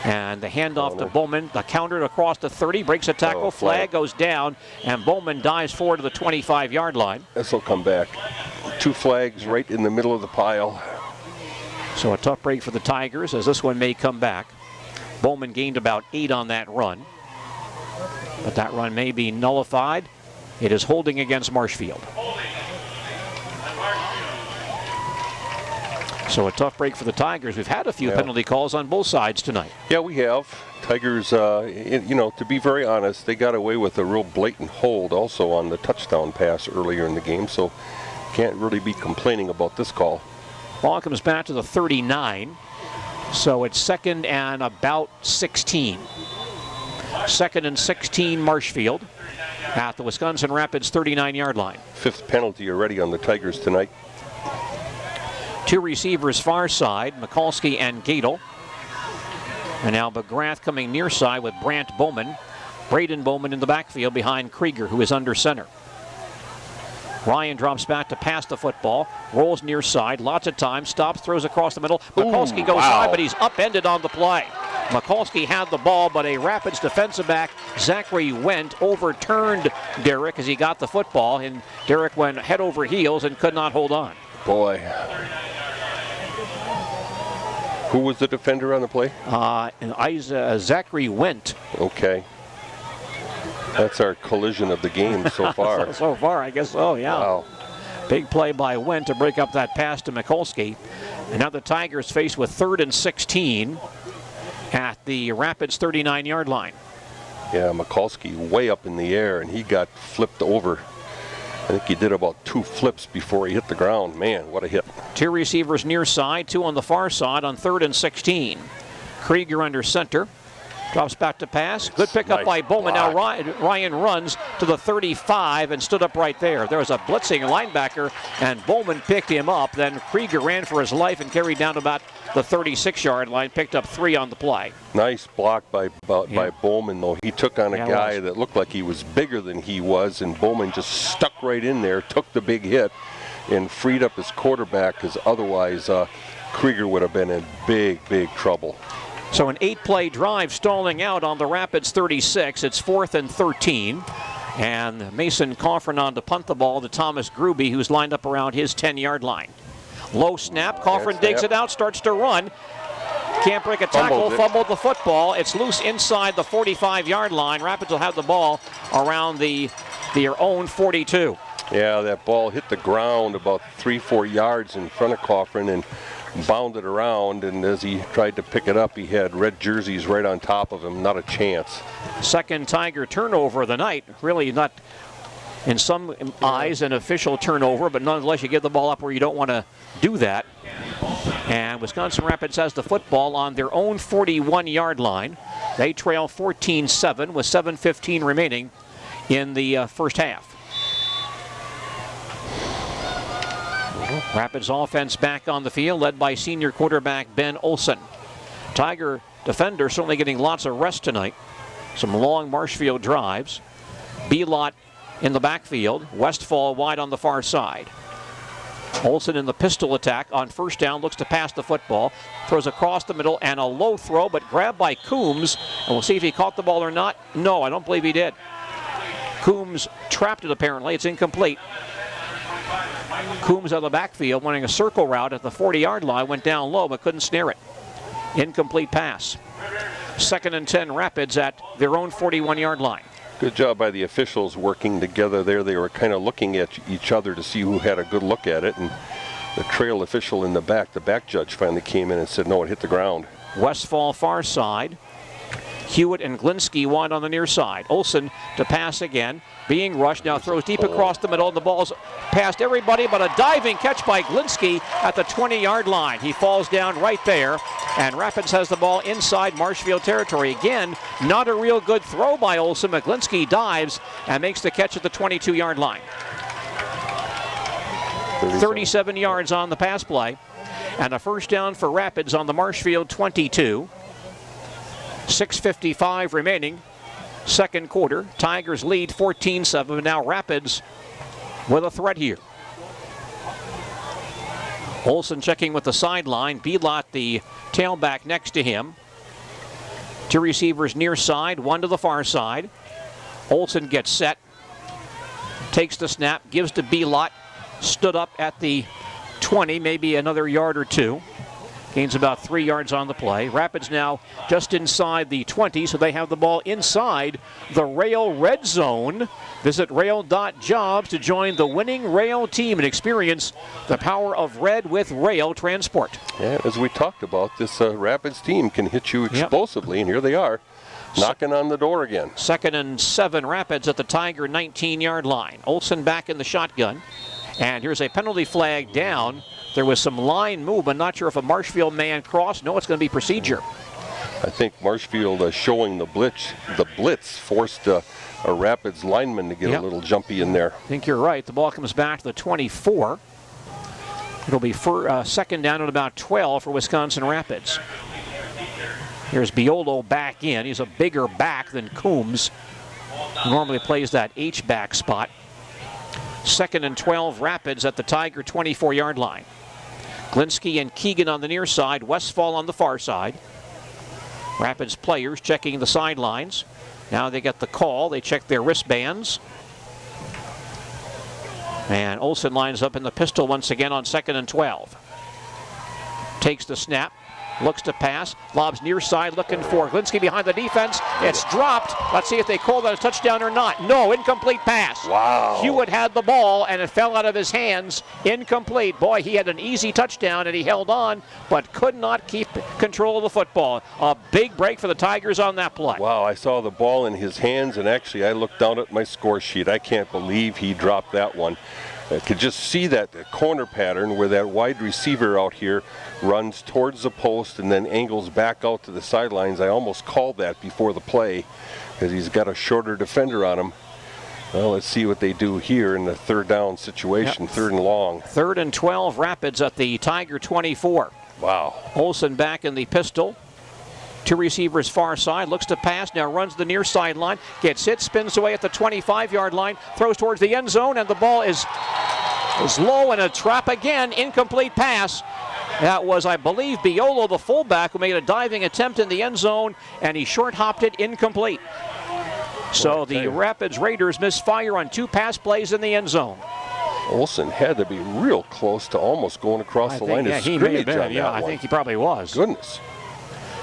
And the handoff to Bowman, the counter across the 30, breaks a tackle, flag goes down, and Bowman dives forward to the 25-yard line. This will come back. 2 flags right in the middle of the pile. So a tough break for the Tigers as this one may come back. Bowman gained about 8 on that run, but that run may be nullified. It is holding against Marshfield. So a tough break for the Tigers. We've had a few penalty calls on both sides tonight. Yeah, we have. Tigers, to be very honest, they got away with a real blatant hold also on the touchdown pass earlier in the game, so can't really be complaining about this call. Ball comes back to the 39, so it's second and about 16. Second and 16 Marshfield at the Wisconsin Rapids 39-yard line. 5th penalty already on the Tigers tonight. 2 receivers far side, Mikulski and Gadel. And now McGrath coming near side with Brant Bowman. Braden Bowman in the backfield behind Krieger, who is under center. Ryan drops back to pass the football, rolls near side, lots of time, stops, throws across the middle. Mikulski goes high, but he's upended on the play. Mikulski had the ball, but a Rapids defensive back, Zachary Wendt, overturned Derrick as he got the football, and Derrick went head over heels and could not hold on. Boy. Who was the defender on the play? Zachary Wendt. Okay. That's our collision of the game so far. So far, I guess so, yeah. Wow. Big play by Wendt to break up that pass to Mikulski. And now the Tigers faced with 3rd and 16 at the Rapids 39-yard line. Yeah, Mikulski way up in the air, and he got flipped over. I think he did about 2 flips before he hit the ground. Man, what a hit. 2 receivers near side, 2 on the far side on 3rd and 16. Krieger under center. Drops back to pass. Good pickup by Bowman. Now Ryan runs to the 35 and stood up right there. There was a blitzing linebacker, and Bowman picked him up. Then Krieger ran for his life and carried down to about the 36-yard line. Picked up 3 on the play. Nice block by Bowman, though. He took on a guy that looked like he was bigger than he was, and Bowman just stuck right in there, took the big hit, and freed up his quarterback, because otherwise Krieger would have been in big, big trouble. So an 8-play drive stalling out on the Rapids 36. It's 4th and 13. And Mason Coffrin on to punt the ball to Thomas Gruby, who's lined up around his 10-yard line. Low snap. Coffrin digs it out, starts to run. Can't break a tackle, fumbled the football. It's loose inside the 45-yard line. Rapids will have the ball around their own 42. Yeah, that ball hit the ground about 3-4 yards in front of Coffrin, and bounded around, and as he tried to pick it up, he had red jerseys right on top of him. Not a chance. Second Tiger turnover of the night. Really not, in some eyes, an official turnover, but nonetheless you give the ball up where you don't want to do that. And Wisconsin Rapids has the football on their own 41-yard line. They trail 14-7 with 7:15 remaining in the first half. Rapids offense back on the field, led by senior quarterback Ben Olsen. Tiger defender certainly getting lots of rest tonight. Some long Marshfield drives. Belot in the backfield. Westfall wide on the far side. Olsen in the pistol attack on first down, looks to pass the football, throws across the middle, and a low throw, but grabbed by Coombs. And we'll see if he caught the ball or not. No, I don't believe he did. Coombs trapped it apparently. It's incomplete. Coombs out of the backfield, running a circle route at the 40-yard line, went down low but couldn't snare it. Incomplete pass. 2nd and 10 Rapids at their own 41-yard line. Good job by the officials working together there. They were kind of looking at each other to see who had a good look at it, and the trail official in the back judge finally came in and said no, it hit the ground. Westfall far side. Hewitt and Glinsky wide on the near side. Olsen to pass again. Being rushed, now throws deep across the middle. The ball's past everybody, but a diving catch by Glinsky at the 20-yard line. He falls down right there, and Rapids has the ball inside Marshfield territory. Again, not a real good throw by Olsen, but Glinsky dives and makes the catch at the 22-yard line. 37 yards on the pass play, and a first down for Rapids on the Marshfield 22. 6:55 remaining. Second quarter. Tigers lead 14-7. Now Rapids with a threat here. Olsen checking with the sideline. Belot, the tailback, next to him. Two receivers near side, one to the far side. Olsen gets set. Takes the snap, gives to Belot. Stood up at the 20, maybe another yard or two. Gains about 3 yards on the play. Rapids now just inside the 20, so they have the ball inside the Rail red zone. Visit rail.jobs to join the winning Rail team and experience the power of red with Rail transport. Yeah, as we talked about, this Rapids team can hit you explosively, and here they are, knocking on the door again. 2nd and 7 Rapids at the Tiger 19-yard line. Olsen back in the shotgun. And here's a penalty flag down. There was some line movement. Not sure if a Marshfield man crossed. No, it's going to be procedure. I think Marshfield showing the blitz forced a Rapids lineman to get a little jumpy in there. I think you're right. The ball comes back to the 24. It'll be for second down at about 12 for Wisconsin Rapids. Here's Biolo back in. He's a bigger back than Coombs. He normally plays that H-back spot. 2nd and 12 Rapids at the Tiger 24-yard line. Glinsky and Keegan on the near side, Westfall on the far side. Rapids players checking the sidelines. Now they get the call. They check their wristbands. And Olsen lines up in the pistol once again on 2nd and 12. Takes the snap. Looks to pass, lobs near side, looking for Glinsky behind the defense. It's dropped. Let's see if they call that a touchdown or not. No, incomplete pass. Wow. Hewitt had the ball, and it fell out of his hands. Incomplete. Boy, he had an easy touchdown, and he held on, but could not keep control of the football. A big break for the Tigers on that play. Wow, I saw the ball in his hands, and actually I looked down at my score sheet. I can't believe he dropped that one. I could just see that corner pattern where that wide receiver out here runs towards the post and then angles back out to the sidelines. I almost called that before the play because he's got a shorter defender on him. Well, let's see what they do here in the third down situation, 3rd and long. 3rd and 12 Rapids at the Tiger 24. Wow. Olsen back in the pistol. Two receivers far side, looks to pass, now runs the near sideline, gets hit, spins away at the 25-yard line, throws towards the end zone, and the ball is low and a trap again. Incomplete pass. That was, I believe, Biolo, the fullback, who made a diving attempt in the end zone, and he short-hopped it incomplete. So the Rapids Raiders misfire on 2 pass plays in the end zone. Olsen had to be real close to almost going across the line of scrimmage. He may have been. On that I one. think he probably was. Goodness.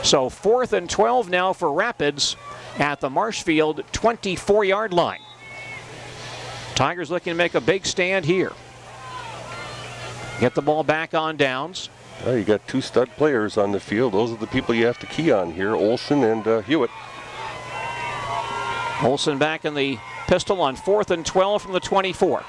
So 4th and 12 now for Rapids at the Marshfield 24-yard line. Tigers looking to make a big stand here. Get the ball back on downs. Well, you got two stud players on the field. Those are the people you have to key on here, Olsen and Hewitt. Olsen back in the pistol on 4th and 12 from the 24.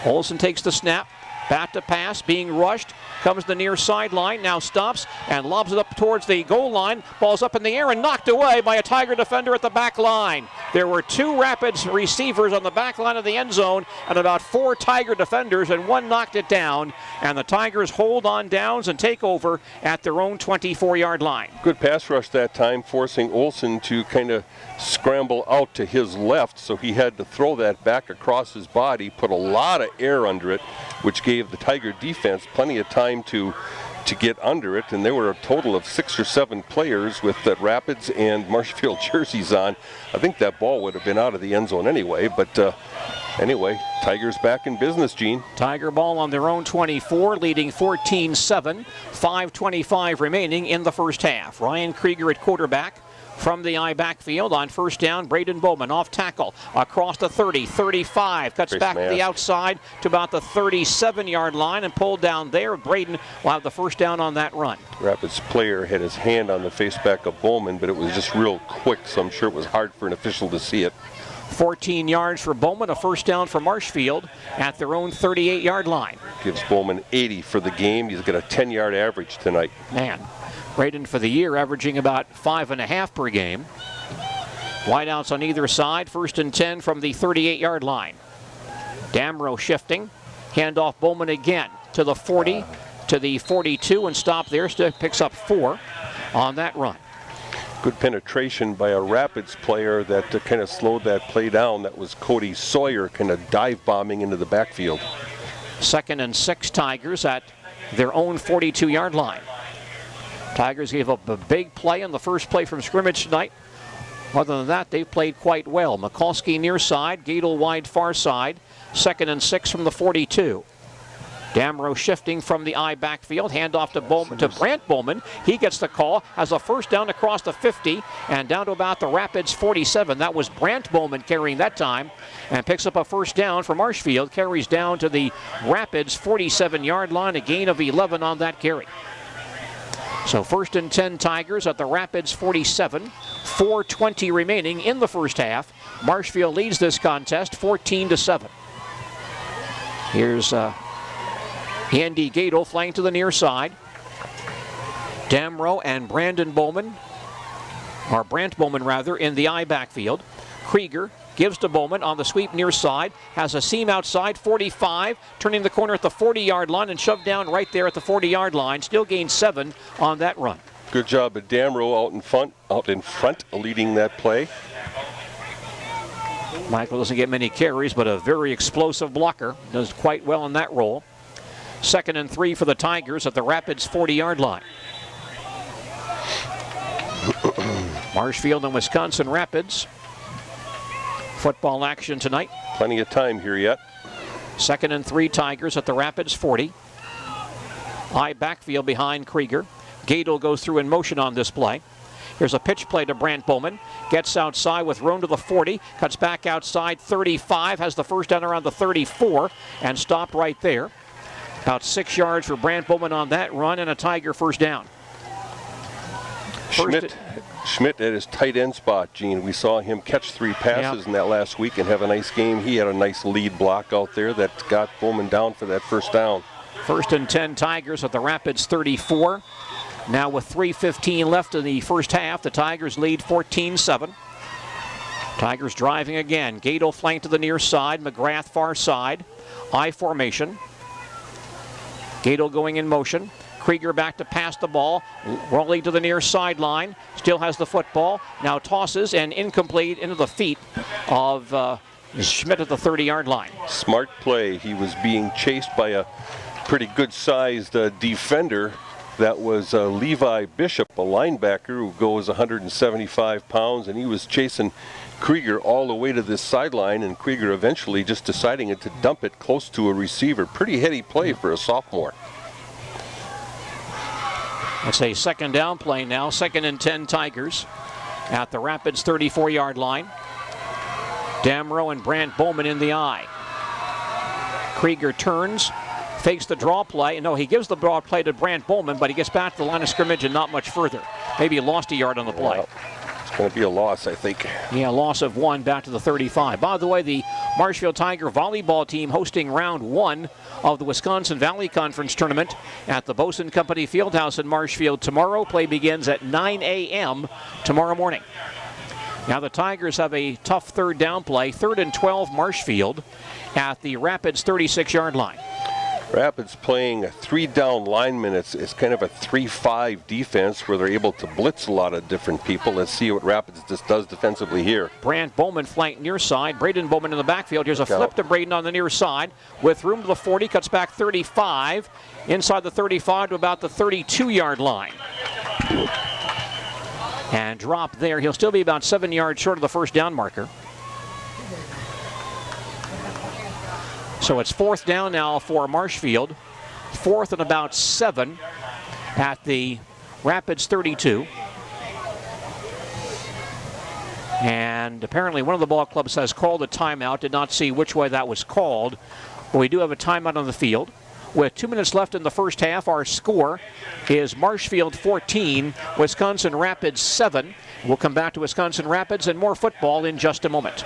Olsen takes the snap, bat to pass, being rushed, comes to the near sideline, now stops and lobs it up towards the goal line. Ball's up in the air and knocked away by a Tiger defender at the back line. There were 2 Rapids receivers on the back line of the end zone and about 4 Tiger defenders, and one knocked it down. And the Tigers hold on downs and take over at their own 24-yard line. Good pass rush that time, forcing Olsen to kind of scramble out to his left, so he had to throw that back across his body, put a lot of air under it, which gave the Tiger defense plenty of time to get under it. And there were a total of 6 or 7 players with that Rapids and Marshfield jerseys on. I think that ball would have been out of the end zone anyway, but anyway, Tigers back in business, Gene. Tiger ball on their own 24, leading 14-7, 5:25 remaining in the first half. Ryan Krieger at quarterback. From the I backfield on first down, Braden Bowman off tackle across the 30, 35, cuts back to the outside to about the 37-yard line and pulled down there. Braden will have the first down on that run. Rapids player had his hand on the faceback of Bowman, but it was just real quick, so I'm sure it was hard for an official to see it. 14 yards for Bowman, a first down for Marshfield at their own 38-yard line. Gives Bowman 80 for the game. He's got a 10-yard average tonight. Man. Braden for the year averaging about 5.5 per game. Wideouts on either side, 1st and 10 from the 38-yard line. Damrow shifting, handoff Bowman again to the 40, to the 42, and stop there. Still picks up 4 on that run. Good penetration by a Rapids player that kind of slowed that play down. That was Cody Sawyer kind of dive bombing into the backfield. 2nd and 6 Tigers at their own 42-yard line. Tigers gave up a big play in the first play from scrimmage tonight. Other than that, they've played quite well. Mikulski near side, Gadel wide far side. 2nd and 6 from the 42. Damrow shifting from the I backfield, handoff to Bowman, to Brant Bowman. He gets the call, has a first down across the 50 and down to about the Rapids 47. That was Brant Bowman carrying that time and picks up a first down for Marshfield. Carries down to the Rapids 47-yard line, a gain of 11 on that carry. So 1st and 10 Tigers at the Rapids 47, 4:20 remaining in the first half. Marshfield leads this contest 14-7. Here's Andy Gadel flanked to the near side. Damrow and Brant Bowman in the I backfield. Krieger gives to Bowman on the sweep near side, has a seam outside, 45, turning the corner at the 40-yard line and shoved down right there at the 40-yard line. Still gains 7 on that run. Good job at Damrow out in front, leading that play. Michael doesn't get many carries, but a very explosive blocker. Does quite well in that role. 2nd and 3 for the Tigers at the Rapids 40-yard line. Marshfield and Wisconsin Rapids. Football action tonight. Plenty of time here yet. 2nd and 3 Tigers at the Rapids 40. I backfield behind Krieger. Gadel goes through in motion on this play. Here's a pitch play to Brant Bowman. Gets outside with room to the 40. Cuts back outside 35. Has the first down around the 34 and stopped right there. About 6 yards for Brant Bowman on that run and a Tiger first down. Schmidt at his tight end spot, Gene. We saw him catch 3 passes in that last week and have a nice game. He had a nice lead block out there that got Bowman down for that first down. 1st and 10 Tigers at the Rapids 34. Now with 3:15 left in the first half, the Tigers lead 14-7. Tigers driving again. Gadel flanked to the near side, McGrath far side. I formation. Gadel going in motion. Krieger back to pass the ball, rolling to the near sideline. Still has the football. Now tosses and incomplete into the feet of Schmidt at the 30-yard line. Smart play. He was being chased by a pretty good-sized defender. That was Levi Bishop, a linebacker who goes 175 pounds, and he was chasing Krieger all the way to this sideline, and Krieger eventually just deciding to dump it close to a receiver. Pretty heady play for a sophomore. It's a 2nd down play now. 2nd and 10 Tigers at the Rapids 34-yard line. Damrow and Brant Bowman in the I. Krieger turns, fakes the draw play. No, he gives the draw play to Brant Bowman, but he gets back to the line of scrimmage and not much further. Maybe he lost a yard on the play. Well, it's going to be a loss, I think. Yeah, loss of 1 back to the 35. By the way, the Marshfield Tiger volleyball team hosting round 1 of the Wisconsin Valley Conference Tournament at the Boson Company Fieldhouse in Marshfield tomorrow. Play begins at 9 a.m. tomorrow morning. Now the Tigers have a tough third down play, 3rd and 12 Marshfield at the Rapids 36-yard line. Rapids playing a 3-down lineman. It's kind of a 3-5 defense where they're able to blitz a lot of different people. Let's see what Rapids just does defensively here. Brant Bowman flanked near side. Braden Bowman in the backfield. Here's a flip to Braden on the near side with room to the 40. Cuts back 35. Inside the 35 to about the 32-yard line. And drop there. He'll still be about 7 yards short of the first down marker. So it's 4th down now for Marshfield. 4th and about 7 at the Rapids 32. And apparently one of the ball clubs has called a timeout. Did not see which way that was called. But we do have a timeout on the field. With 2 minutes left in the first half, our score is Marshfield 14, Wisconsin Rapids 7. We'll come back to Wisconsin Rapids and more football in just a moment.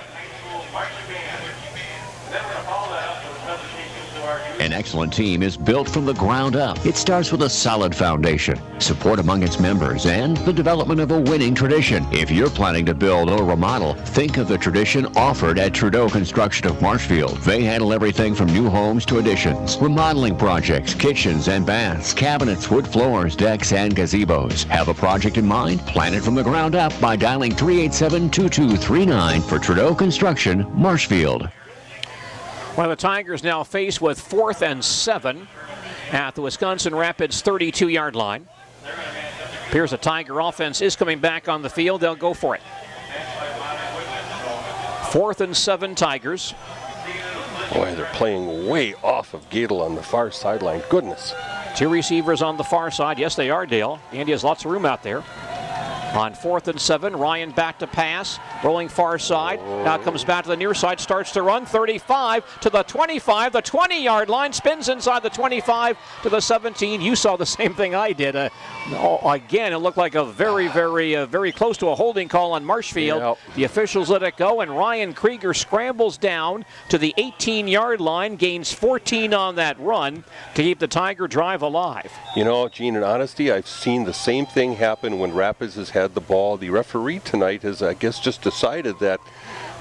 An excellent team is built from the ground up. It starts with a solid foundation, support among its members, and the development of a winning tradition. If you're planning to build or remodel, think of the tradition offered at Trudeau Construction of Marshfield. They handle everything from new homes to additions, remodeling projects, kitchens and baths, cabinets, wood floors, decks, and gazebos. Have a project in mind? Plan it from the ground up by dialing 387-2239 for Trudeau Construction, Marshfield. Well, the Tigers now faced with 4th and 7 at the Wisconsin Rapids 32-yard line. Appears the Tiger offense is coming back on the field. They'll go for it. 4th and 7 Tigers. Boy, they're playing way off of Gadel on the far sideline. Goodness. 2 receivers on the far side. Yes, they are, Dale. Andy has lots of room out there. On 4th and 7, Ryan back to pass, rolling far side. Now comes back to the near side, starts to run, 35 to the 25, the 20-yard line, spins inside the 25 to the 17. You saw the same thing I did. Again, it looked like a very close to a holding call on Marshfield. Yep. The officials let it go, and Ryan Krieger scrambles down to the 18-yard line, gains 14 on that run to keep the Tiger drive alive. You know, Gene, in honesty, I've seen the same thing happen when Rapids has had the ball. The referee tonight has, I guess, just decided that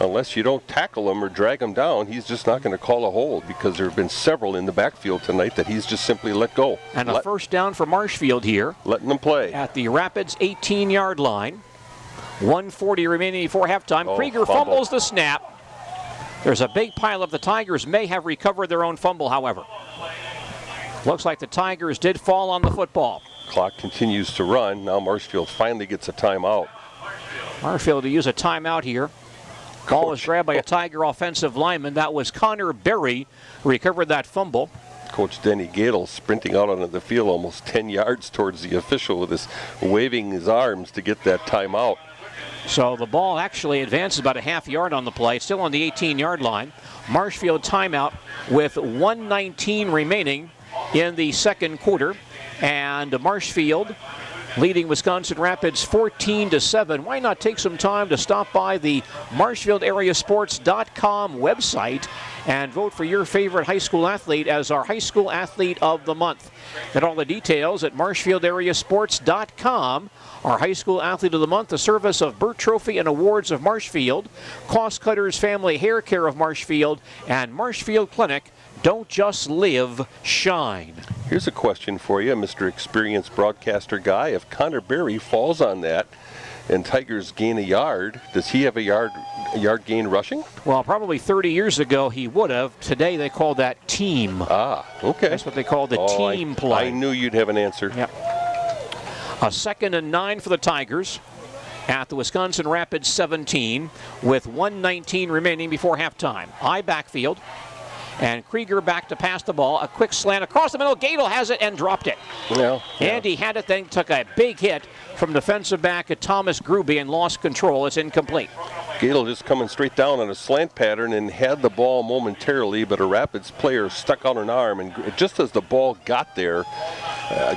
unless you don't tackle him or drag him down, he's just not going to call a hold, because there have been several in the backfield tonight that he's just simply let go. And a first down for Marshfield here. Letting them play. At the Rapids 18-yard line. 1:40 remaining before halftime. Krieger fumbles the snap. There's a big pile of the Tigers may have recovered their own fumble, however. Looks like the Tigers did fall on the football. Clock continues to run. Now Marshfield finally gets a timeout. Marshfield to use a timeout here. Ball was grabbed by a Tiger offensive lineman. That was Connor Berry who recovered that fumble. Coach Denny Gadel sprinting out onto the field almost 10 yards towards the official with his waving his arms to get that timeout. So the ball actually advances about a half yard on the play, still on the 18-yard line. Marshfield timeout with 1:19 remaining in the second quarter. And Marshfield leading Wisconsin Rapids 14-7. Why not take some time to stop by the MarshfieldAreaSports.com website and vote for your favorite high school athlete as our High School Athlete of the Month. Get all the details at MarshfieldAreaSports.com. Our High School Athlete of the Month, the service of Burt Trophy and Awards of Marshfield, Cost Cutters Family Hair Care of Marshfield, and Marshfield Clinic. Don't just live, shine. Here's a question for you, Mr. Experienced Broadcaster Guy. If Connor Berry falls on that and Tigers gain a yard, does he have a yard gain rushing? Well, probably 30 years ago he would have. Today they call that team. Ah, okay. That's what they call the team play. I knew you'd have an answer. Yep. A 2nd and 9 for the Tigers at the Wisconsin Rapids 17 with 1:19 remaining before halftime. High backfield. And Krieger back to pass the ball. A quick slant across the middle. Gadel has it and dropped it. Yeah. Andy had it, then took a big hit from defensive back at Thomas Gruby and lost control. It's incomplete. Gadel just coming straight down on a slant pattern and had the ball momentarily, but a Rapids player stuck out an arm, and just as the ball got there,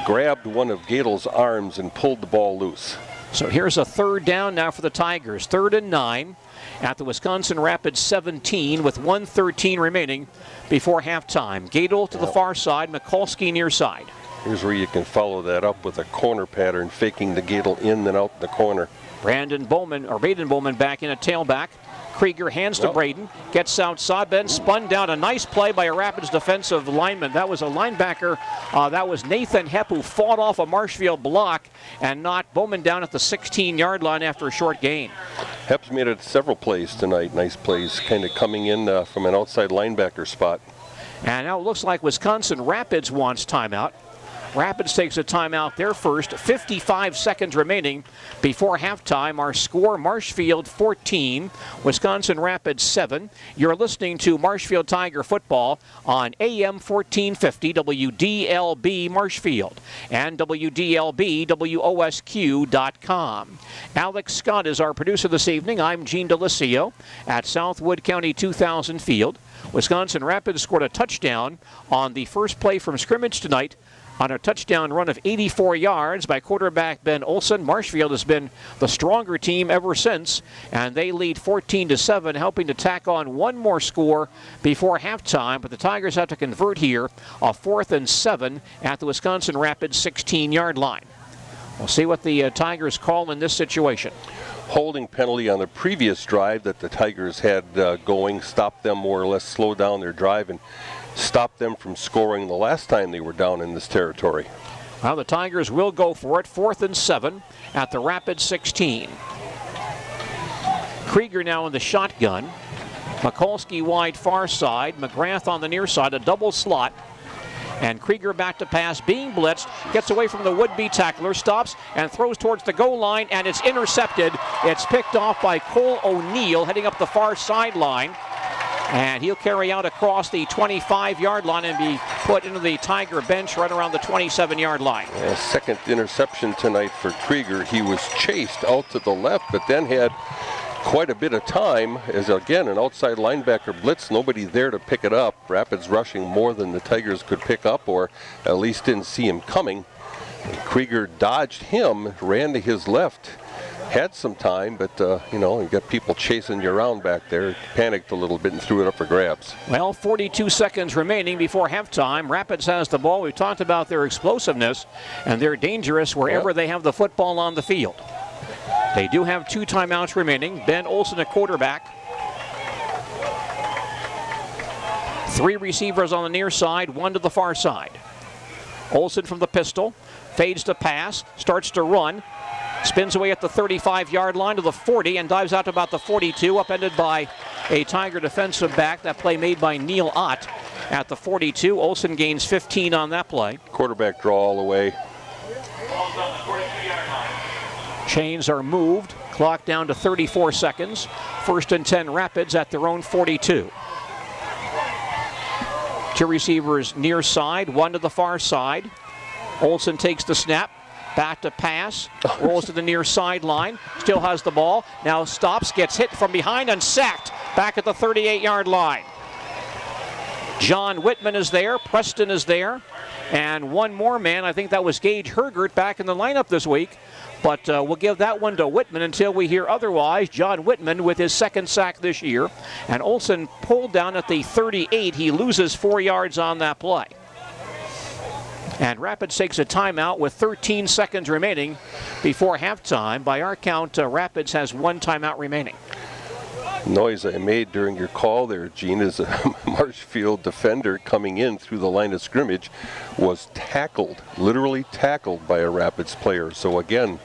grabbed one of Gadel's arms and pulled the ball loose. So here's a third down now for the Tigers. 3rd and 9 at the Wisconsin Rapids 17 with 1:13 remaining before halftime. Gadel to the far side, Mikulski near side. Here's where you can follow that up with a corner pattern, faking the Gadel in and out in the corner. Baden Bowman back in a tailback. Krieger hands to Braden, gets outside, then spun down. A nice play by a Rapids defensive lineman. That was a linebacker. That was Nathan Hepp, who fought off a Marshfield block and knocked Bowman down at the 16-yard line after a short gain. Hepp's made it several plays tonight. Nice plays, kind of coming in from an outside linebacker spot. And now it looks like Wisconsin Rapids wants timeout. Rapids takes a timeout there first. 55 seconds remaining before halftime. Our score, Marshfield 14, Wisconsin Rapids 7. You're listening to Marshfield Tiger football on AM 1450 WDLB Marshfield and WDLB-WOSQ.com. Alex Scott is our producer this evening. I'm Gene Delisio at Southwood County 2000 Field. Wisconsin Rapids scored a touchdown on the first play from scrimmage tonight on a touchdown run of 84 yards by quarterback Ben Olsen. Marshfield has been the stronger team ever since, and they lead 14-7, helping to tack on one more score before halftime. But the Tigers have to convert here, a 4th and 7 at the Wisconsin Rapids 16-yard line. We'll see what the Tigers call in this situation. Holding penalty on the previous drive that the Tigers had going, stopped them more or less, slowed down their drive, and stopped them from scoring the last time they were down in this territory. Well, the Tigers will go for it. 4th and 7 at the Rapids 16. Krieger now in the shotgun. Mikulski wide far side. McGrath on the near side, a double slot. And Krieger back to pass, being blitzed, gets away from the would-be tackler, stops and throws towards the goal line, and it's intercepted. It's picked off by Cole O'Neill heading up the far sideline. And he'll carry out across the 25-yard line and be put into the Tiger bench right around the 27-yard line. Second interception tonight for Krieger. He was chased out to the left, but then had quite a bit of time as, again, an outside linebacker blitz. Nobody there to pick it up. Rapids rushing more than the Tigers could pick up, or at least didn't see him coming. And Krieger dodged him, ran to his left. Had some time, but, you got people chasing you around back there. Panicked a little bit and threw it up for grabs. Well, 42 seconds remaining before halftime. Rapids has the ball. We've talked about their explosiveness, and they're dangerous wherever they have the football on the field. They do have 2 timeouts remaining. Ben Olsen at quarterback. 3 receivers on the near side, 1 to the far side. Olsen from the pistol, fades to pass, starts to run. Spins away at the 35-yard line to the 40 and dives out to about the 42, upended by a Tiger defensive back. That play made by Neil Ott at the 42. Olsen gains 15 on that play. Quarterback draw all the way. Chains are moved. Clock down to 34 seconds. 1st and 10 Rapids at their own 42. 2 receivers near side, 1 to the far side. Olsen takes the snap. Back to pass, rolls to the near sideline, still has the ball, now stops, gets hit from behind and sacked back at the 38-yard line. John Whitman is there, Preston is there, and one more man, I think that was Gage Hergert back in the lineup this week, but we'll give that one to Whitman until we hear otherwise. John Whitman with his 2nd sack this year, and Olsen pulled down at the 38. He loses 4 yards on that play. And Rapids takes a timeout with 13 seconds remaining before halftime. By our count, Rapids has 1 timeout remaining. Noise I made during your call there, Gene, is a Marshfield defender coming in through the line of scrimmage was tackled, literally tackled by a Rapids player. So again,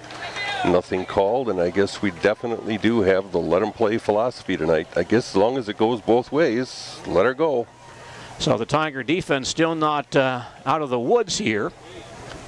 nothing called, and I guess we definitely do have the let them play philosophy tonight. I guess as long as it goes both ways, let her go. So the Tiger defense still not out of the woods here.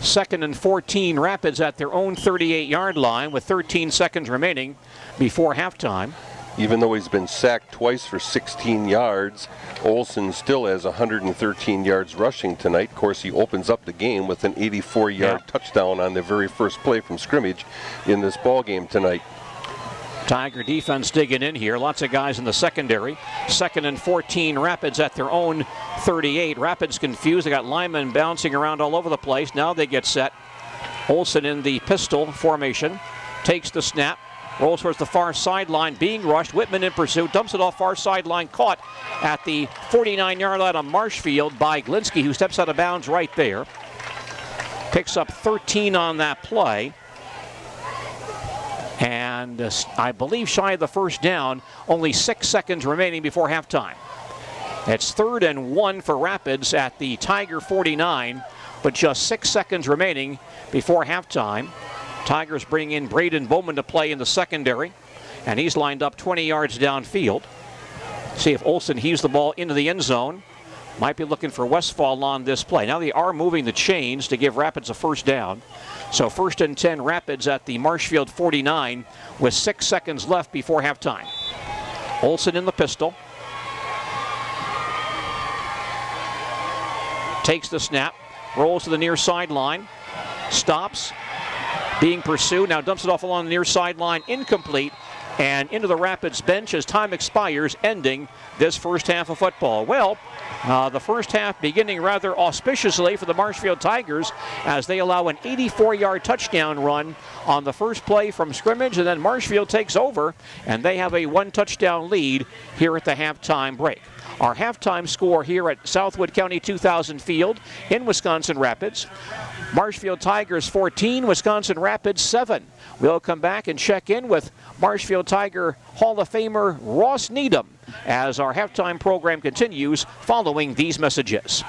2nd and 14, Rapids at their own 38-yard line with 13 seconds remaining before halftime. even though he's been sacked twice for 16 yards, Olsen still has 113 yards rushing tonight. Of course, he opens up the game with an 84-yard touchdown on the very first play from scrimmage in this ball game tonight. Tiger defense digging in here. Lots of guys in the secondary. 2nd and 14, Rapids at their own 38. Rapids confused. They got linemen bouncing around all over the place. Now they get set. Olsen in the pistol formation. Takes the snap. Rolls towards the far sideline, being rushed. Whitman in pursuit, dumps it off far sideline, caught at the 49-yard line on Marshfield by Glinsky, who steps out of bounds right there. Picks up 13 on that play. And I believe shy of the first down, only 6 seconds remaining before halftime. It's 3rd and 1 for Rapids at the Tiger 49, but just 6 seconds remaining before halftime. Tigers bring in Braden Bowman to play in the secondary, and he's lined up 20 yards downfield. See if Olsen heaves the ball into the end zone. Might be looking for Westfall on this play. Now they are moving the chains to give Rapids a first down. So 1st and 10, Rapids at the Marshfield 49 with 6 seconds left before halftime. Olsen in the pistol. Takes the snap, rolls to the near sideline, stops, being pursued, now dumps it off along the near sideline, incomplete, and into the Rapids bench as time expires, ending this first half of football. Well, the first half beginning rather auspiciously for the Marshfield Tigers as they allow an 84-yard touchdown run on the first play from scrimmage, and then Marshfield takes over, and they have a 1-touchdown lead here at the halftime break. Our halftime score here at Southwood County 2000 Field in Wisconsin Rapids. Marshfield Tigers 14, Wisconsin Rapids 7. We'll come back and check in with Marshfield Tiger Hall of Famer Ross Needham as our halftime program continues following these messages.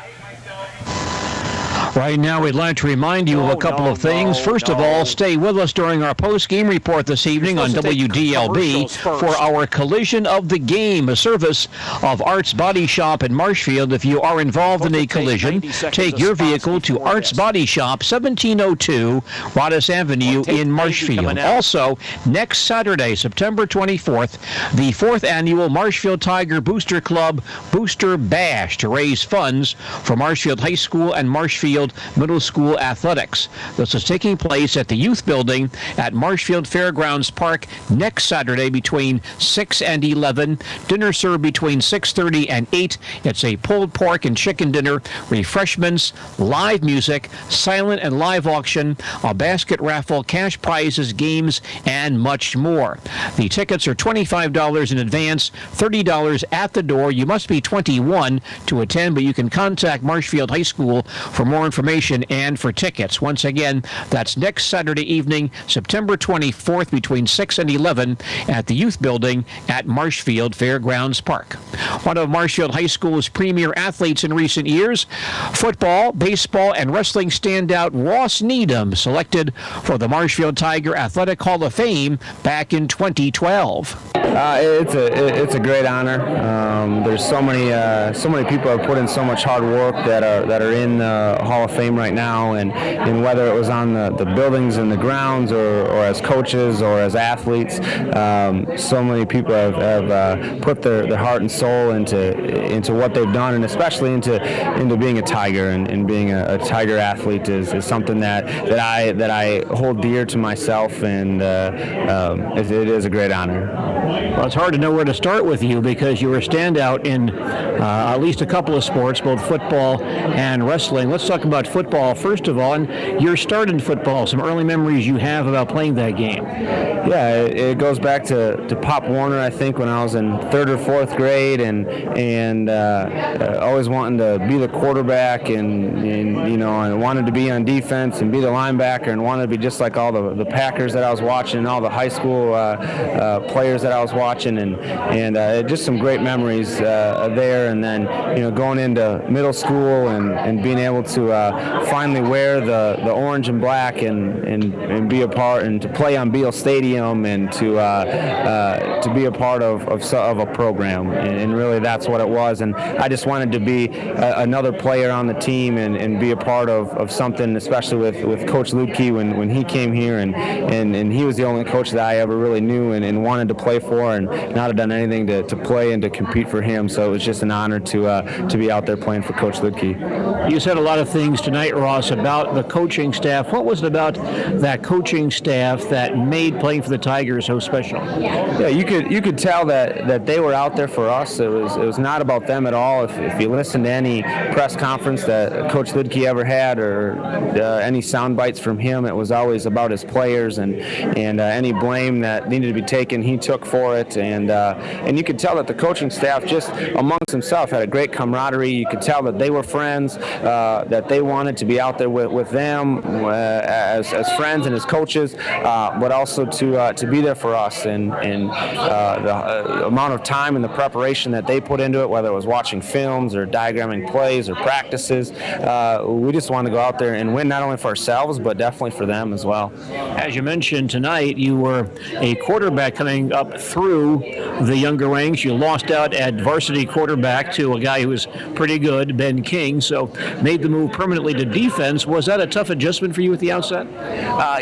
Right now, we'd like to remind you of a couple of things. First of all, stay with us during our post-game report this evening on WDLB for our Collision of the Game, a service of Arts Body Shop in Marshfield. If you are involved in a collision, take your vehicle to Arts Body Shop, 1702 Rodis Avenue in Marshfield. Also, next Saturday, September 24th, the 4th annual Marshfield Tiger Booster Club Booster Bash to raise funds for Marshfield High School and Marshfield Middle School athletics. This is taking place at the Youth Building at Marshfield Fairgrounds Park next Saturday between 6 and 11. Dinner served between 6:30 and 8. It's a pulled pork and chicken dinner, refreshments, live music, silent and live auction, a basket raffle, cash prizes, games, and much more. The tickets are $25 in advance, $30 at the door. You must be 21 to attend, but you can contact Marshfield High School for more information and for tickets. Once again, that's next Saturday evening, September 24th, between 6 and 11 at the Youth Building at Marshfield Fairgrounds Park. One of Marshfield High School's premier athletes in recent years, football, baseball, and wrestling standout Ross Needham, selected for the Marshfield Tiger Athletic Hall of Fame back in 2012. It's a great honor. There's so many people have put in so much hard work that are in the Hall of Fame right now, and whether it was on the buildings and the grounds or as coaches or as athletes, so many people have put their heart and soul into what they've done, and especially into being a Tiger and being a Tiger athlete is something that I hold dear to myself, and it is a great honor. Well, it's hard to know where to start with you because you were a standout in at least a couple of sports, both football and wrestling. Let's talk about football first of all, and your start in football, some early memories you have about playing that game. Yeah, it goes back to Pop Warner, I think, when I was in 3rd or 4th grade, and always wanting to be the quarterback, and you know, I wanted to be on defense and be the linebacker, and wanted to be just like all the Packers that I was watching, and all the high school players that I was watching, and just some great memories there. And then, you know, going into middle school and being able to finally wear the orange and black and be a part, and to play on Beale Stadium, and to be a part of a program, and really that's what it was. And I just wanted to be another player on the team and be a part of something, especially with Coach Lubke when he came here, and he was the only coach that I ever really knew and wanted to play for and not have done anything to play and to compete for him. So it was just an honor to be out there playing for Coach Ludke. You said a lot of things tonight, Ross, about the coaching staff. What was it about that coaching staff that made playing for the Tigers so special? Yeah, you could tell that they were out there for us. It was not about them at all. If you listen to any press conference that Coach Ludke ever had or any sound bites from him, it was always about his players and any blame that needed to be taken, he took for it. And you could tell that the coaching staff just amongst himself had a great camaraderie. You could tell that they were friends, that they wanted to be out there with them as friends and as coaches, but also to be there for us. And the amount of time and the preparation that they put into it, whether it was watching films or diagramming plays or practices, we just wanted to go out there and win, not only for ourselves, but definitely for them as well. As you mentioned tonight, you were a quarterback coming up through the younger ranks. You lost out at varsity quarterback to a guy who was pretty good, Ben King, so made the move permanently to defense. Was that a tough adjustment for you at the outset?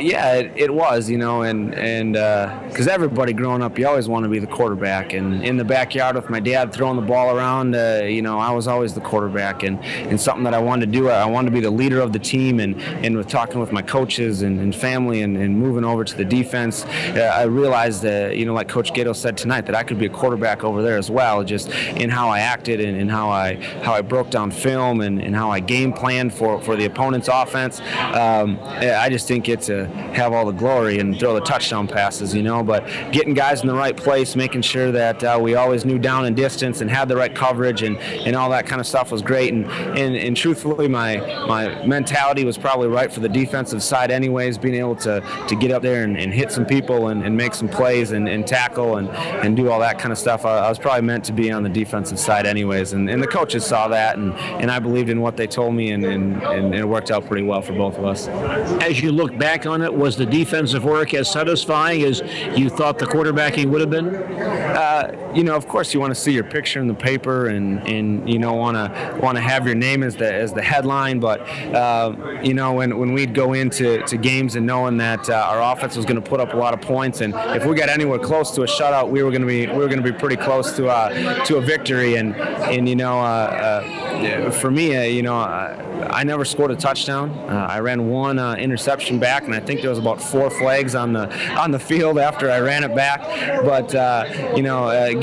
Yeah, it was, and because everybody growing up, you always want to be the quarterback. And in the backyard with my dad throwing the ball around, I was always the quarterback. And something that I wanted to do, I wanted to be the leader of the team. And with talking with my coaches and family and moving over to the defense, I realized that, like Coach Gato said tonight, that I could be a quarterback over there as well, just in how I acted and how I broke down film and how I game planned for the opponent's offense. I just didn't get to have all the glory and throw the touchdown passes, but getting guys in the right place, making sure that we always knew down and distance and had the right coverage and all that kind of stuff was great. And truthfully, my mentality was probably right for the defensive side anyways, being able to get up there and hit some people and make some plays and tackle and do all that kind of stuff. I was probably meant to be on the defensive side anyways, and the coaches saw that, and I believed in what they told me, and it worked out pretty well for both of us. As you look back on it, was the defensive work as satisfying as you thought the quarterbacking would have been? Of course you want to see your picture in the paper and want to have your name as the headline, but when we'd go into games and knowing that our offense was going to put up a lot of points, and if we got anywhere close to a shutout, we were going to be pretty close to a victory. And for me, I never scored a touchdown. I ran one interception back, and I think there was about 4 flags on the field after I ran it back. But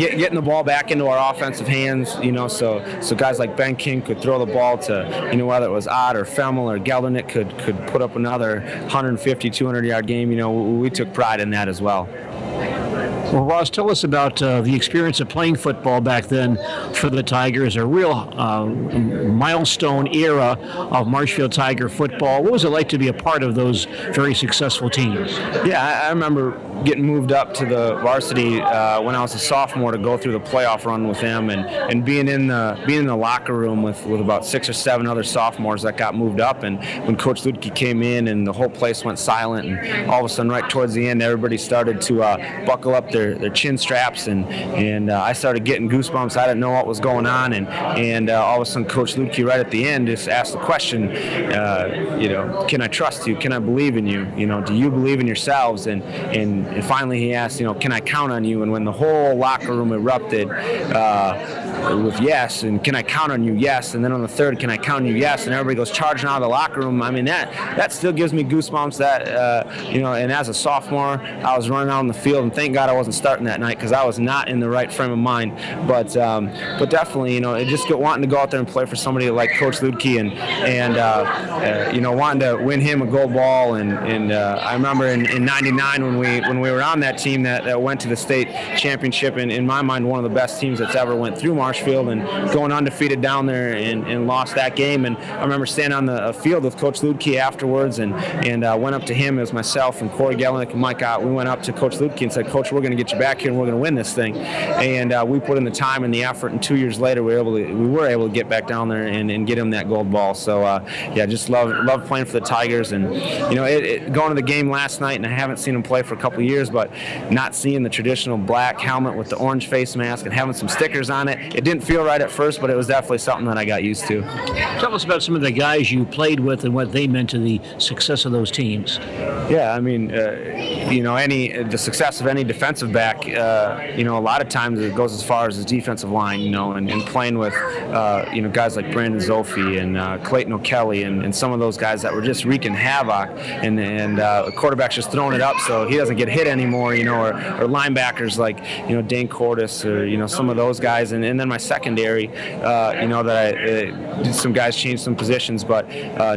getting the ball back into our offensive hands, so guys like Ben King could throw the ball to, whether it was Ott or Femmel or Geldernick could put up another 150, 200-yard game. We took pride in that as well. Well, Ross, tell us about the experience of playing football back then for the Tigers, a real milestone era of Marshfield Tiger football. What was it like to be a part of those very successful teams? Yeah, I remember getting moved up to the varsity when I was a sophomore to go through the playoff run with them, and being in the locker room with about 6 or 7 other sophomores that got moved up. And when Coach Ludke came in, and the whole place went silent, and all of a sudden, right towards the end, everybody started to buckle up their chin straps, and I started getting goosebumps. I didn't know what was going on, and all of a sudden, Coach Ludke right at the end just asked the question, can I trust you? Can I believe in you? Do you believe in yourselves? And finally he asked, can I count on you? And when the whole locker room erupted with yes, and can I count on you? Yes. And then on the third, can I count on you? Yes. And everybody goes charging out of the locker room. I mean, that still gives me goosebumps. That and as a sophomore, I was running out on the field, and thank God I wasn't starting that night because I was not in the right frame of mind. But definitely, it just wanting to go out there and play for somebody like Coach Ludke and wanting to win him a gold ball. And I remember in '99 when we were on that team that went to the state championship, and in my mind, one of the best teams that's ever went through Marshfield, and going undefeated down there and lost that game. And I remember standing on the field with Coach Ludke afterwards, and went up to him. It was myself and Corey Gelnick and Mike Ott. We went up to Coach Ludke and said, Coach, we're going to get you back here and we're going to win this thing. And we put in the time and the effort, and 2 years later we were able to get back down there and get him that gold ball. So just love playing for the Tigers. And going to the game last night, and I haven't seen him play for a couple of years, but not seeing the traditional black helmet with the orange face mask and having some stickers on it didn't feel right at first, but it was definitely something that I got used to. Tell us about some of the guys you played with and what they meant to the success of those teams. Yeah, I mean, the success of any defensive back, a lot of times it goes as far as his defensive line, and playing with, guys like Brandon Zophi and Clayton O'Kelly and some of those guys that were just wreaking havoc, and the quarterback's just throwing it up so he doesn't get hit anymore, or linebackers like, Dane Cordes or, some of those guys, and then my secondary, that some guys changed some positions, but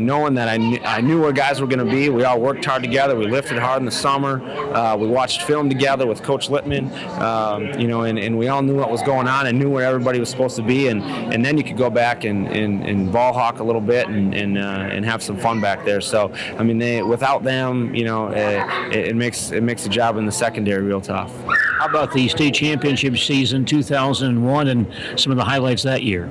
knowing that I knew where guys were going to be, we all worked hard together, we lifted hard in the summer, we watched film together with Coach Littman, and we all knew what was going on and knew where everybody was supposed to be, and then you could go back and ball hawk a little bit and have some fun back there. So, I mean, without them, it makes the job in the secondary real tough. How about the state championship season 2001 and some of the highlights that year?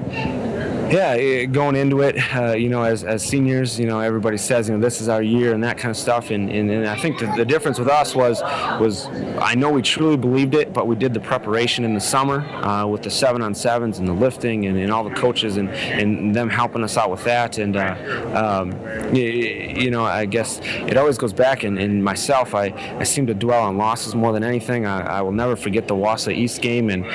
Yeah, going into it, as seniors, everybody says, this is our year and that kind of stuff. And I think the difference with us was I know we truly believed it, but we did the preparation in the summer with the 7-on-7s and the lifting and all the coaches and them helping us out with that. And, I guess it always goes back. And myself, I seem to dwell on losses more than anything. I will never forget the Wausau East game and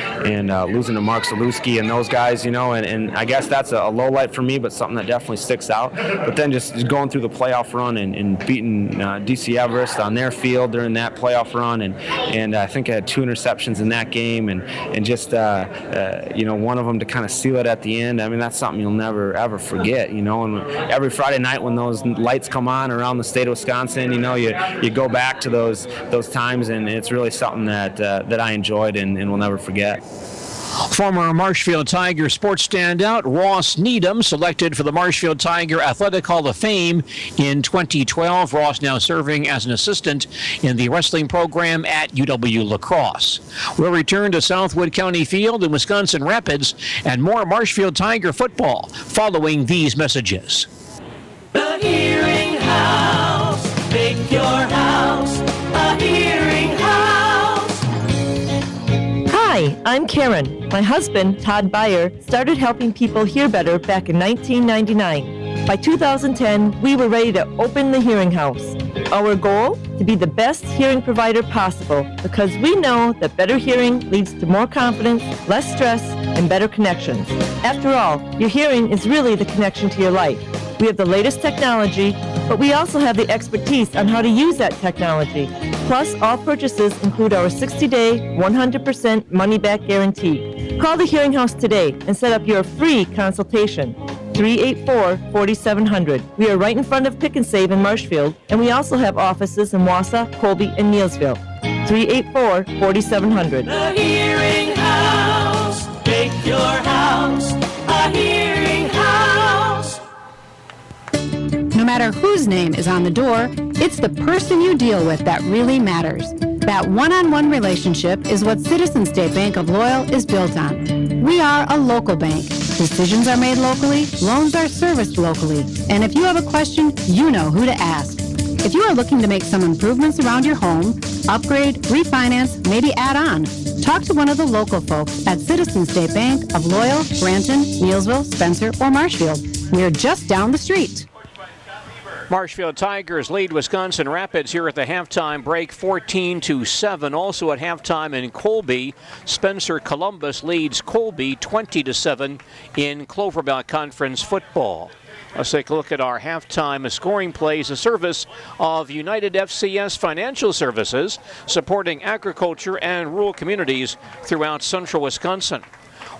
losing to Mark Zalewski and those guys, and I guess that's a low light for me, but something that definitely sticks out. But then just going through the playoff run and beating DC Everest on their field during that playoff run, and I think I had 2 interceptions in that game, and just one of them to kind of seal it at the end. I mean, that's something you'll never ever forget. And every Friday night when those lights come on around the state of Wisconsin, you go back to those times, and it's really something that I enjoyed and will never forget. Former Marshfield Tiger sports standout Ross Needham selected for the Marshfield Tiger Athletic Hall of Fame in 2012. Ross now serving as an assistant in the wrestling program at UW La Crosse. We'll return to Southwood County Field in Wisconsin Rapids and more Marshfield Tiger football following these messages. The Hearing House, make your house a hearing house. Hi, I'm Karen. My husband, Todd Beyer, started helping people hear better back in 1999. By 2010, we were ready to open the Hearing House. Our goal? To be the best hearing provider possible, because we know that better hearing leads to more confidence, less stress, and better connections. After all, your hearing is really the connection to your life. We have the latest technology, but we also have the expertise on how to use that technology. Plus, all purchases include our 60-day, 100% money-back guarantee. Call the Hearing House today and set up your free consultation. 384-4700. We are right in front of Pick and Save in Marshfield, and we also have offices in Wausau, Colby, and Neilsville. 384-4700. The Hearing House, make your house a hearing house. No matter whose name is on the door, it's the person you deal with that really matters. That one-on-one relationship is what Citizens State Bank of Loyal is built on. We are a local bank. Decisions are made locally, loans are serviced locally, and if you have a question, you know who to ask. If you are looking to make some improvements around your home, upgrade, refinance, maybe add on, talk to one of the local folks at Citizens State Bank of Loyal, Granton, Neilsville, Spencer, or Marshfield. We're just down the street. Marshfield Tigers lead Wisconsin Rapids here at the halftime break 14-7. Also at halftime in Colby, Spencer Columbus leads Colby 20-7 in Clover Belt Conference football. Let's take a look at our halftime scoring plays, a service of United FCS Financial Services, supporting agriculture and rural communities throughout central Wisconsin.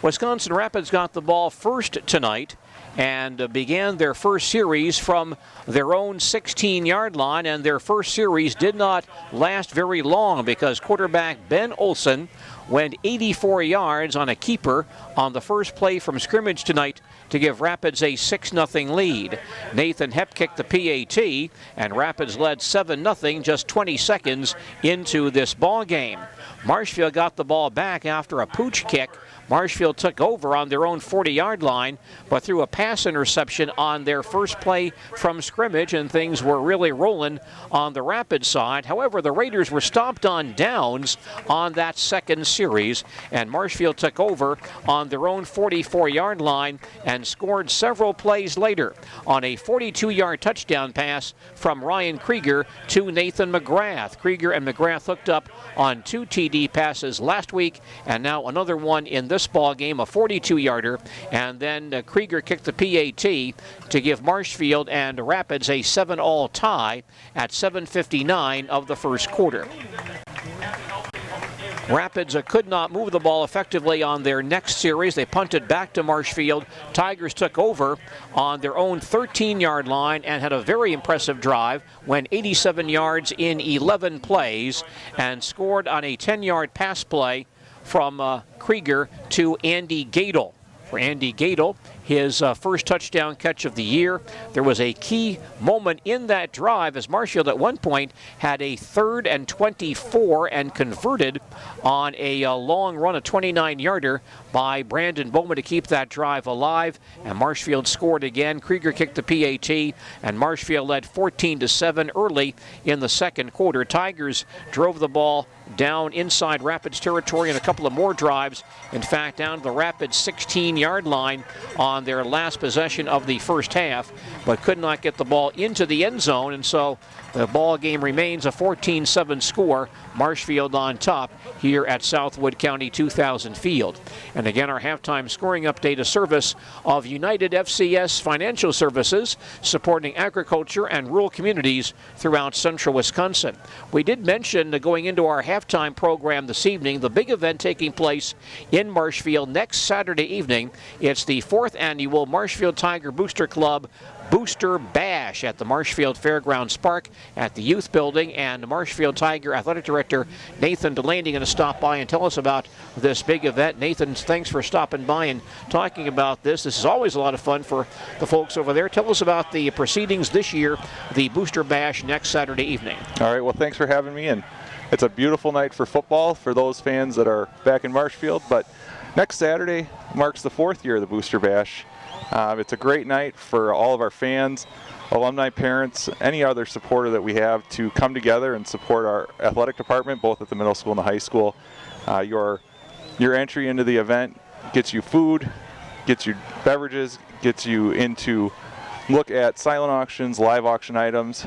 Wisconsin Rapids got the ball first tonight and began their first series from their own 16-yard line, and their first series did not last very long because quarterback Ben Olson went 84 yards on a keeper on the first play from scrimmage tonight to give Rapids a 6-0 lead. Nathan Hepp kicked the PAT, and Rapids led 7-0 just 20 seconds into this ball game. Marshfield got the ball back after a pooch kick Marshfield took over on their own 40-yard line, but threw a pass interception on their first play from scrimmage, and things were really rolling on the Rapid side. However, the Raiders were stopped on downs on that second series, and Marshfield took over on their own 44-yard line and scored several plays later on a 42-yard touchdown pass from Ryan Krieger to Nathan McGrath. Krieger and McGrath hooked up on 2 TD passes last week, and now another one in this ball game, a 42-yarder, and then Krieger kicked the PAT to give Marshfield and Rapids a 7-all tie at 7:59 of the first quarter. Rapids could not move the ball effectively on their next series. They punted back to Marshfield. Tigers took over on their own 13-yard line and had a very impressive drive, went 87 yards in 11 plays, and scored on a 10-yard pass play from Krieger to Andy Gadel. For Andy Gadel, his first touchdown catch of the year. There was a key moment in that drive as Marshfield at one point had a 3rd and 24 and converted on a long run, a 29-yarder by Brandon Bowman to keep that drive alive, and Marshfield scored again. Krieger kicked the PAT, and Marshfield led 14-7 early in the second quarter. Tigers drove the ball down inside Rapids territory in a couple of more drives. In fact, down to the Rapids 16-yard line on their last possession of the first half, but could not get the ball into the end zone, and so the ball game remains a 14-7 score. Marshfield on top here at Southwood County 2000 Field. And again, our halftime scoring update, a service of United FCS Financial Services, supporting agriculture and rural communities throughout central Wisconsin. We did mention going into our halftime program this evening, the big event taking place in Marshfield next Saturday evening. It's the 4th annual Marshfield Tiger Booster Club Booster Bash at the Marshfield Fairgrounds Park at the Youth Building, and Marshfield Tiger Athletic Director Nathan Delaney going to stop by and tell us about this big event. Nathan, thanks for stopping by and talking about this. This is always a lot of fun for the folks over there. Tell us about the proceedings this year, the Booster Bash next Saturday evening. All right, well, thanks for having me, and it's a beautiful night for football for those fans that are back in Marshfield, but next Saturday marks the 4th year of the Booster Bash. It's a great night for all of our fans, alumni, parents, any other supporter that we have to come together and support our athletic department, both at the middle school and the high school. Your entry into the event gets you food, gets you beverages, gets you into look at silent auctions, live auction items.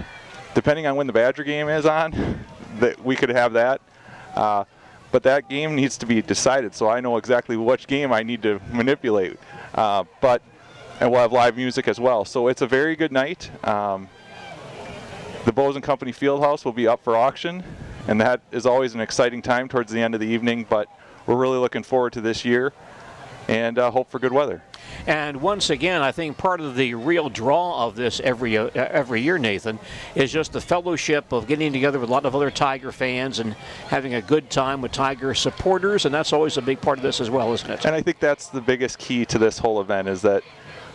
Depending on when the Badger game is on, that we could have that. But that game needs to be decided, so I know exactly which game I need to manipulate. And we'll have live music as well. So it's a very good night. The Bose & Company Fieldhouse will be up for auction, and that is always an exciting time towards the end of the evening, but we're really looking forward to this year and hope for good weather. And once again, I think part of the real draw of this every year, Nathan, is just the fellowship of getting together with a lot of other Tiger fans and having a good time with Tiger supporters, and that's always a big part of this as well, isn't it? And I think that's the biggest key to this whole event, is that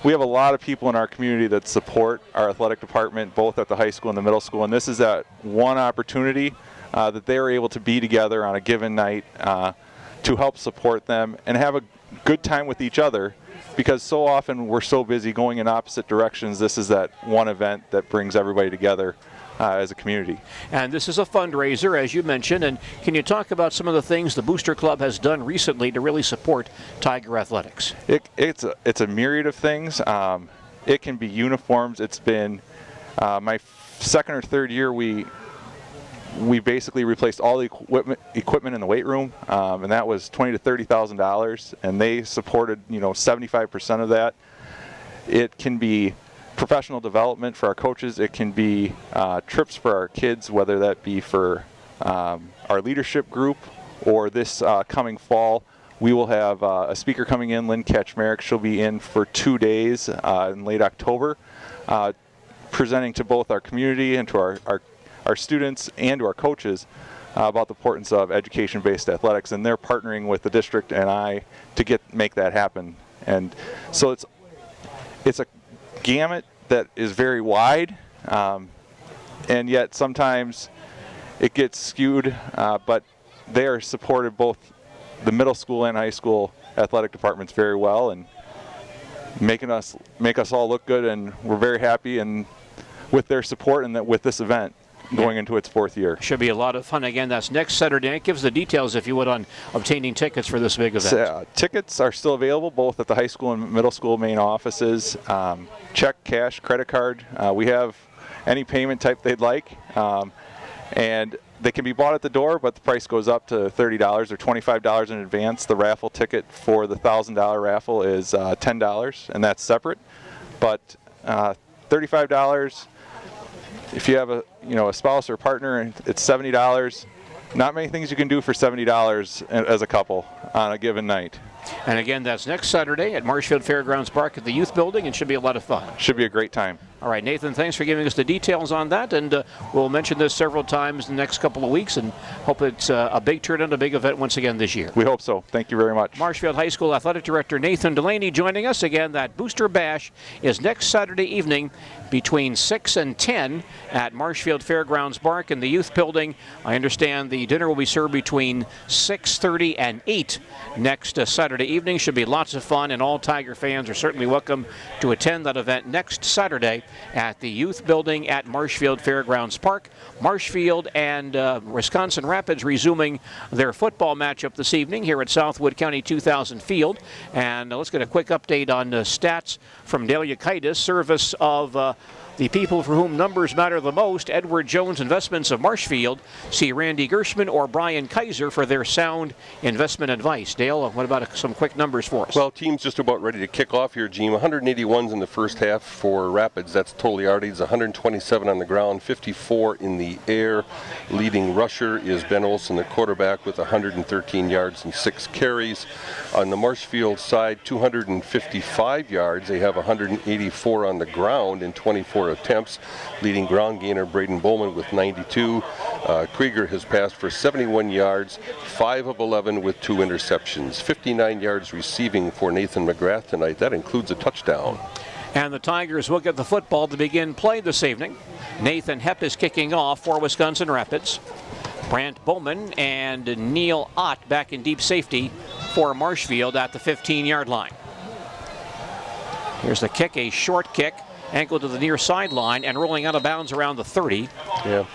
we have a lot of people in our community that support our athletic department, both at the high school and the middle school, and this is that one opportunity that they are able to be together on a given night to help support them and have a good time with each other, because so often we're so busy going in opposite directions. This is that one event that brings everybody together as a community. And this is a fundraiser, as you mentioned, and can you talk about some of the things the Booster Club has done recently to really support Tiger athletics? It's a myriad of things. It can be uniforms. It's been my second or third year we basically replaced all the equipment in the weight room, and that was $20,000 to $30,000, and they supported 75% of that. It can be professional development for our coaches. It can be trips for our kids, whether that be for our leadership group or this coming fall. We will have a speaker coming in, Lynn Kaczmarek. She'll be in for 2 days in late October, presenting to both our community and to our students and to our coaches about the importance of education-based athletics, and they're partnering with the district and I to make that happen. And so it's a gamut that is very wide, and yet sometimes it gets skewed, but they are supported, both the middle school and high school, athletic departments very well and make us all look good, and we're very happy and with their support and with this event going into its 4th year. Should be a lot of fun. Again, that's next Saturday. Give us the details, if you would, on obtaining tickets for this big event. Tickets are still available both at the high school and middle school main offices. Check, cash, credit card. We have any payment type they'd like. And they can be bought at the door, but the price goes up to $30 or $25 in advance. The raffle ticket for the $1,000 raffle is $10, and that's separate. But $35, if you have a spouse or partner, it's $70. Not many things you can do for $70 as a couple on a given night. And again, that's next Saturday at Marshfield Fairgrounds Park at the Youth Building, and should be a lot of fun. Should be a great time. All right, Nathan, thanks for giving us the details on that, and we'll mention this several times in the next couple of weeks, and hope it's a big turnout, a big event once again this year. We hope so. Thank you very much. Marshfield High School Athletic Director Nathan Delaney joining us. Again, that Booster Bash is next Saturday evening between 6 and 10 at Marshfield Fairgrounds Park in the Youth Building. I understand the dinner will be served between 6:30 and 8 next Saturday evening. Should be lots of fun, and all Tiger fans are certainly welcome to attend that event next Saturday at the Youth Building at Marshfield Fairgrounds Park. Marshfield and Wisconsin Rapids resuming their football matchup this evening here at Southwood County 2000 Field. And let's get a quick update on stats from Dale Yukaitis, service of the people for whom numbers matter the most, Edward Jones Investments of Marshfield. See Randy Gershman or Brian Kaiser for their sound investment advice. Dale, what about some quick numbers for us? Well, team's just about ready to kick off here, Gene. 181s in the first half for Rapids. That's total yardage. 127 on the ground, 54 in the air. Leading rusher is Ben Olson, the quarterback, with 113 yards and 6 carries. On the Marshfield side, 255 yards. They have 184 on the ground in 24 attempts. Leading ground gainer Braden Bowman with 92. Krieger has passed for 71 yards, 5 of 11 with 2 interceptions. 59 yards receiving for Nathan McGrath tonight. That includes a touchdown. And the Tigers will get the football to begin play this evening. Nathan Hepp is kicking off for Wisconsin Rapids. Brant Bowman and Neil Ott back in deep safety for Marshfield at the 15-yard line. Here's the kick, a short kick, ankle to the near sideline and rolling out of bounds around the 30. Yeah.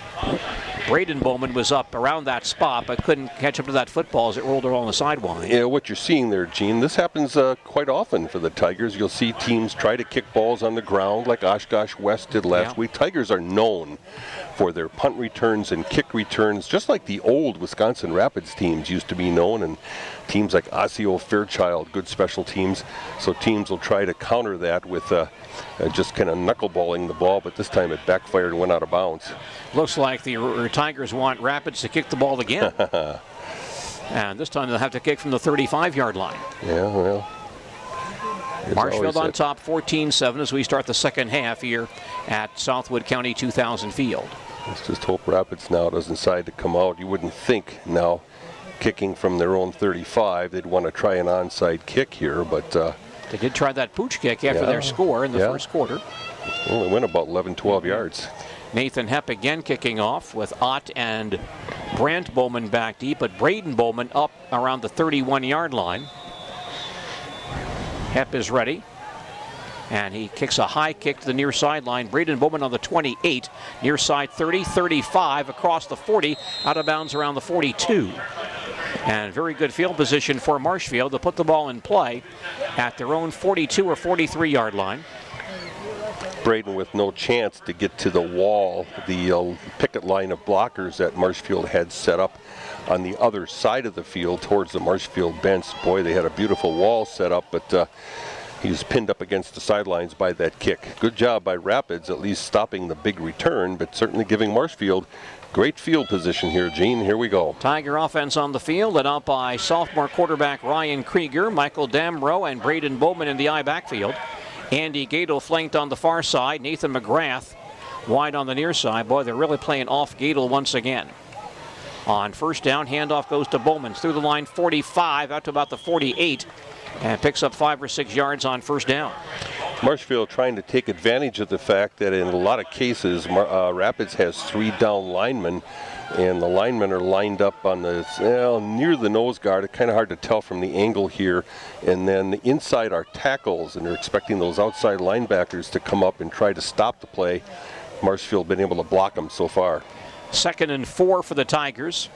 Braden Bowman was up around that spot, but couldn't catch up to that football as it rolled along the sideline. Yeah, what you're seeing there, Gene, this happens quite often for the Tigers. You'll see teams try to kick balls on the ground like Oshkosh West did last week. Tigers are known for their punt returns and kick returns, just like the old Wisconsin Rapids teams used to be known, and teams like Osseo Fairchild, good special teams. So teams will try to counter that with just kind of knuckleballing the ball, but this time it backfired and went out of bounds. Looks like the Tigers want Rapids to kick the ball again. And this time they'll have to kick from the 35-yard line. Yeah, well. Marshfield on top, 14-7 as we start the second half here at Southwood County 2000 Field. Let's just hope Rapids now doesn't decide to come out. You wouldn't think now, kicking from their own 35, they'd want to try an onside kick here, but... they did try that pooch kick after their score in the first quarter. Well, they went about 11, 12 yards. Nathan Hepp again kicking off with Ott and Brant Bowman back deep, but Braden Bowman up around the 31-yard line. Hepp is ready, and he kicks a high kick to the near sideline. Braden Bowman on the 28, near side 30, 35, across the 40, out of bounds around the 42. And very good field position for Marshfield to put the ball in play at their own 42 or 43-yard line. Braden with no chance to get to the wall, the picket line of blockers that Marshfield had set up on the other side of the field towards the Marshfield bench. Boy, they had a beautiful wall set up, but he was pinned up against the sidelines by that kick. Good job by Rapids, at least stopping the big return, but certainly giving Marshfield great field position here, Gene. Here we go. Tiger offense on the field, led out by sophomore quarterback Ryan Krieger, Michael Damrow, and Braden Bowman in the I backfield. Andy Gadel flanked on the far side. Nathan McGrath wide on the near side. Boy, they're really playing off Gadel once again. On first down, handoff goes to Bowman. Through the line, 45, out to about the 48, and picks up 5 or 6 yards on first down. Marshfield trying to take advantage of the fact that in a lot of cases, Rapids has 3 down linemen and the linemen are lined up on the near the nose guard. It's kind of hard to tell from the angle here. And then inside are tackles, and they're expecting those outside linebackers to come up and try to stop the play. Marshfield been able to block them so far. 2nd and 4 for the Tigers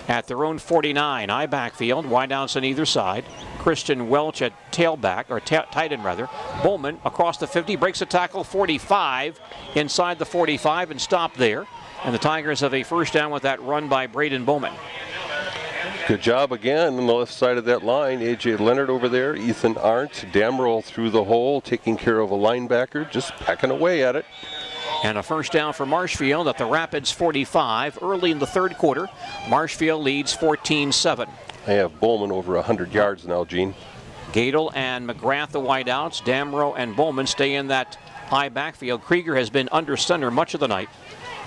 at their own 49. I backfield, wideouts on either side. Christian Welch at tailback, or tight end rather. Bowman across the 50, breaks a tackle, 45, inside the 45 and stopped there. And the Tigers have a first down with that run by Braden Bowman. Good job again on the left side of that line. A.J. Leonard over there, Ethan Arndt, Damrell through the hole, taking care of a linebacker, just pecking away at it. And a first down for Marshfield at the Rapids 45 early in the third quarter. Marshfield leads 14-7. I have Bowman over 100 yards now, Gene. Gadel and McGrath, the wideouts. Damrell and Bowman stay in that high backfield. Krieger has been under center much of the night.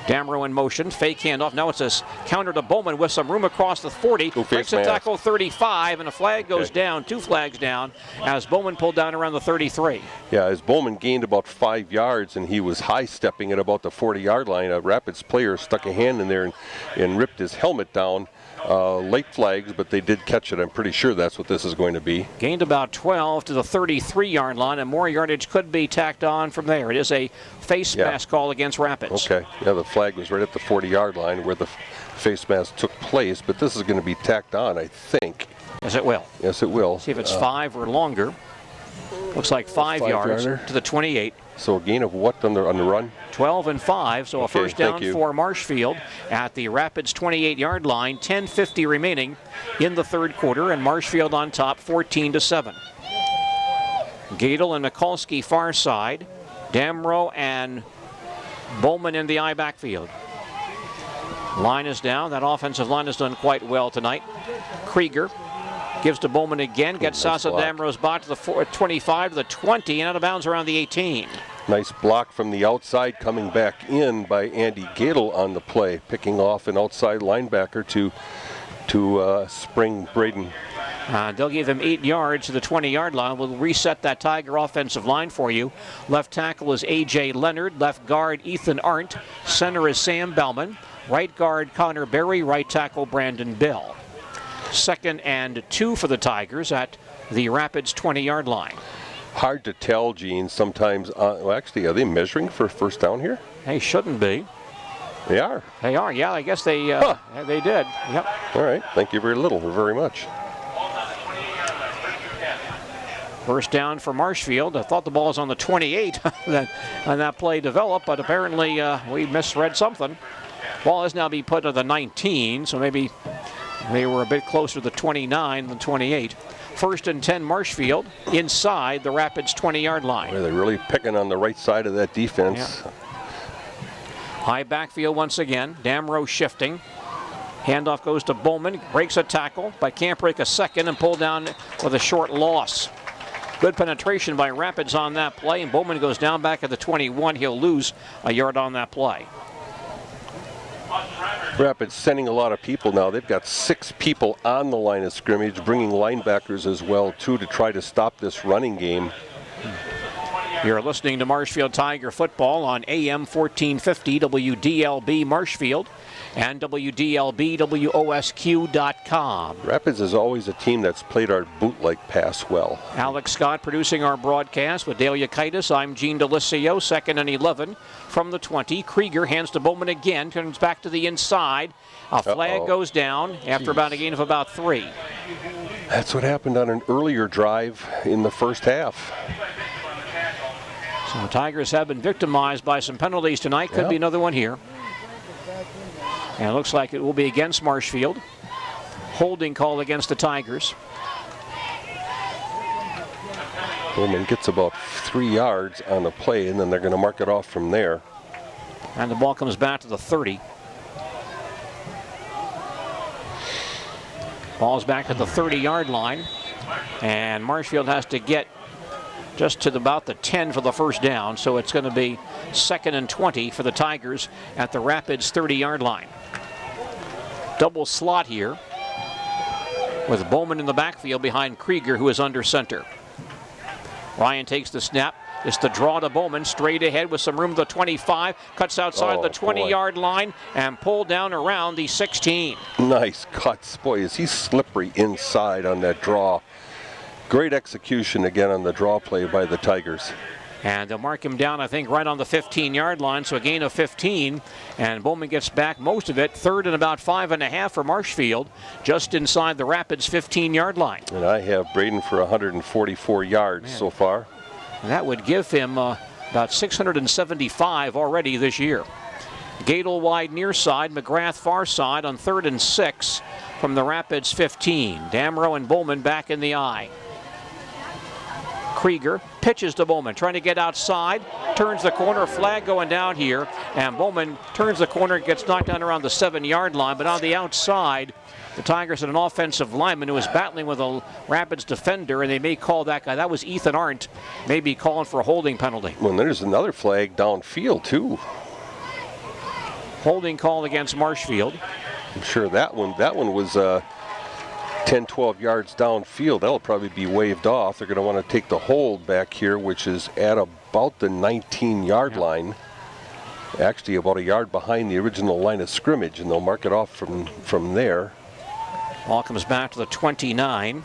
Damrell in motion, fake handoff. Now it's a counter to Bowman with some room across the 40. Breaks a tackle 35, and a flag goes down, 2 flags down, as Bowman pulled down around the 33. Yeah, as Bowman gained about 5 yards, and he was high-stepping at about the 40-yard line. A Rapids player stuck a hand in there and ripped his helmet down. Late flags, but they did catch it. I'm pretty sure that's what this is going to be. Gained about 12 to the 33-yard line, and more yardage could be tacked on from there. It is a face mask call against Rapids. Okay, yeah, the flag was right at the 40-yard line where the face mask took place, but this is going to be tacked on, I think. Yes, it will. Yes, it will. See if it's 5 or longer. Looks like 5 yards to the 28. So a gain of what on the run? 12 and 5, so a first down for Marshfield at the Rapids 28-yard line. 10:50 remaining in the third quarter, and Marshfield on top 14-7. Gadel and Mikulski far side. Damrell and Bowman in the I backfield. Line is down. That offensive line has done quite well tonight. Krieger gives to Bowman again, gets Sasa Damrell's bot to the 25 to the 20, and out of bounds around the 18. Nice block from the outside coming back in by Andy Gadel on the play, picking off an outside linebacker to spring Braden. They'll give him 8 yards to the 20-yard line. We'll reset that Tiger offensive line for you. Left tackle is A.J. Leonard. Left guard Ethan Arndt. Center is Sam Bellman. Right guard Connor Berry. Right tackle Brandon Bill. 2nd and 2 for the Tigers at the Rapids 20-yard line. Hard to tell, Gene, sometimes. Well, actually, are they measuring for first down here? They shouldn't be. They are. They are, yeah, I guess they did. Yep. All right, thank you very much. First down for Marshfield. I thought the ball was on the 28 and that play developed, but apparently we misread something. Ball is now being put to the 19, so maybe they were a bit closer to the 29 than 28. 1st and 10 Marshfield inside the Rapids 20-yard line. Boy, they're really picking on the right side of that defense. Yeah. High backfield once again. Damrell shifting. Handoff goes to Bowman. Breaks a tackle, but can't break a second and pull down with a short loss. Good penetration by Rapids on that play, and Bowman goes down back at the 21. He'll lose a yard on that play. Rapids sending a lot of people now. They've got 6 people on the line of scrimmage, bringing linebackers as well, too, to try to stop this running game. You're listening to Marshfield Tiger football on AM 1450 WDLB Marshfield and WDLB-WOSQ.com. Rapids is always a team that's played our bootleg pass well. Alex Scott producing our broadcast with Dale Yukaitis. I'm Gene Delisio, 2nd and 11 from the 20. Krieger hands to Bowman again, turns back to the inside. A flag goes down after about a gain of about 3. That's what happened on an earlier drive in the first half. So the Tigers have been victimized by some penalties tonight. Could be another one here. And it looks like it will be against Marshfield. Holding call against the Tigers. Bowman gets about 3 yards on the play, and then they're going to mark it off from there. And the ball comes back to the 30. Ball's back at the 30-yard line. And Marshfield has to get just to about the 10 for the first down. So it's going to be 2nd and 20 for the Tigers at the Rapids 30-yard line. Double slot here with Bowman in the backfield behind Krieger, who is under center. Ryan takes the snap, It's the draw to Bowman, straight ahead with some room to the 25, cuts outside the 20-yard line and pulled down around the 16. Nice cuts. Boy, is he slippery inside on that draw. Great execution again on the draw play by the Tigers. And they'll mark him down, I think, right on the 15-yard line, so a gain of 15. And Bowman gets back most of it. Third and about 5.5 for Marshfield, just inside the Rapids' 15-yard line. And I have Braden for 144 yards so far. And that would give him about 675 already this year. Gadel wide near side, McGrath far side on 3rd and 6 from the Rapids' 15. Damrow and Bowman back in the eye. Krieger pitches to Bowman, trying to get outside, turns the corner, flag going down here, and Bowman turns the corner, gets knocked down around the 7-yard line, but on the outside, the Tigers had an offensive lineman who was battling with a Rapids defender, and they may call that guy, that was Ethan Arndt, maybe calling for a holding penalty. Well, there's another flag downfield, too. Holding call against Marshfield. I'm sure that one was 10, 12 yards downfield. That'll probably be waved off. They're going to want to take the hold back here, which is at about the 19-yard line. Actually, about a yard behind the original line of scrimmage, and they'll mark it off from there. Ball comes back to the 29.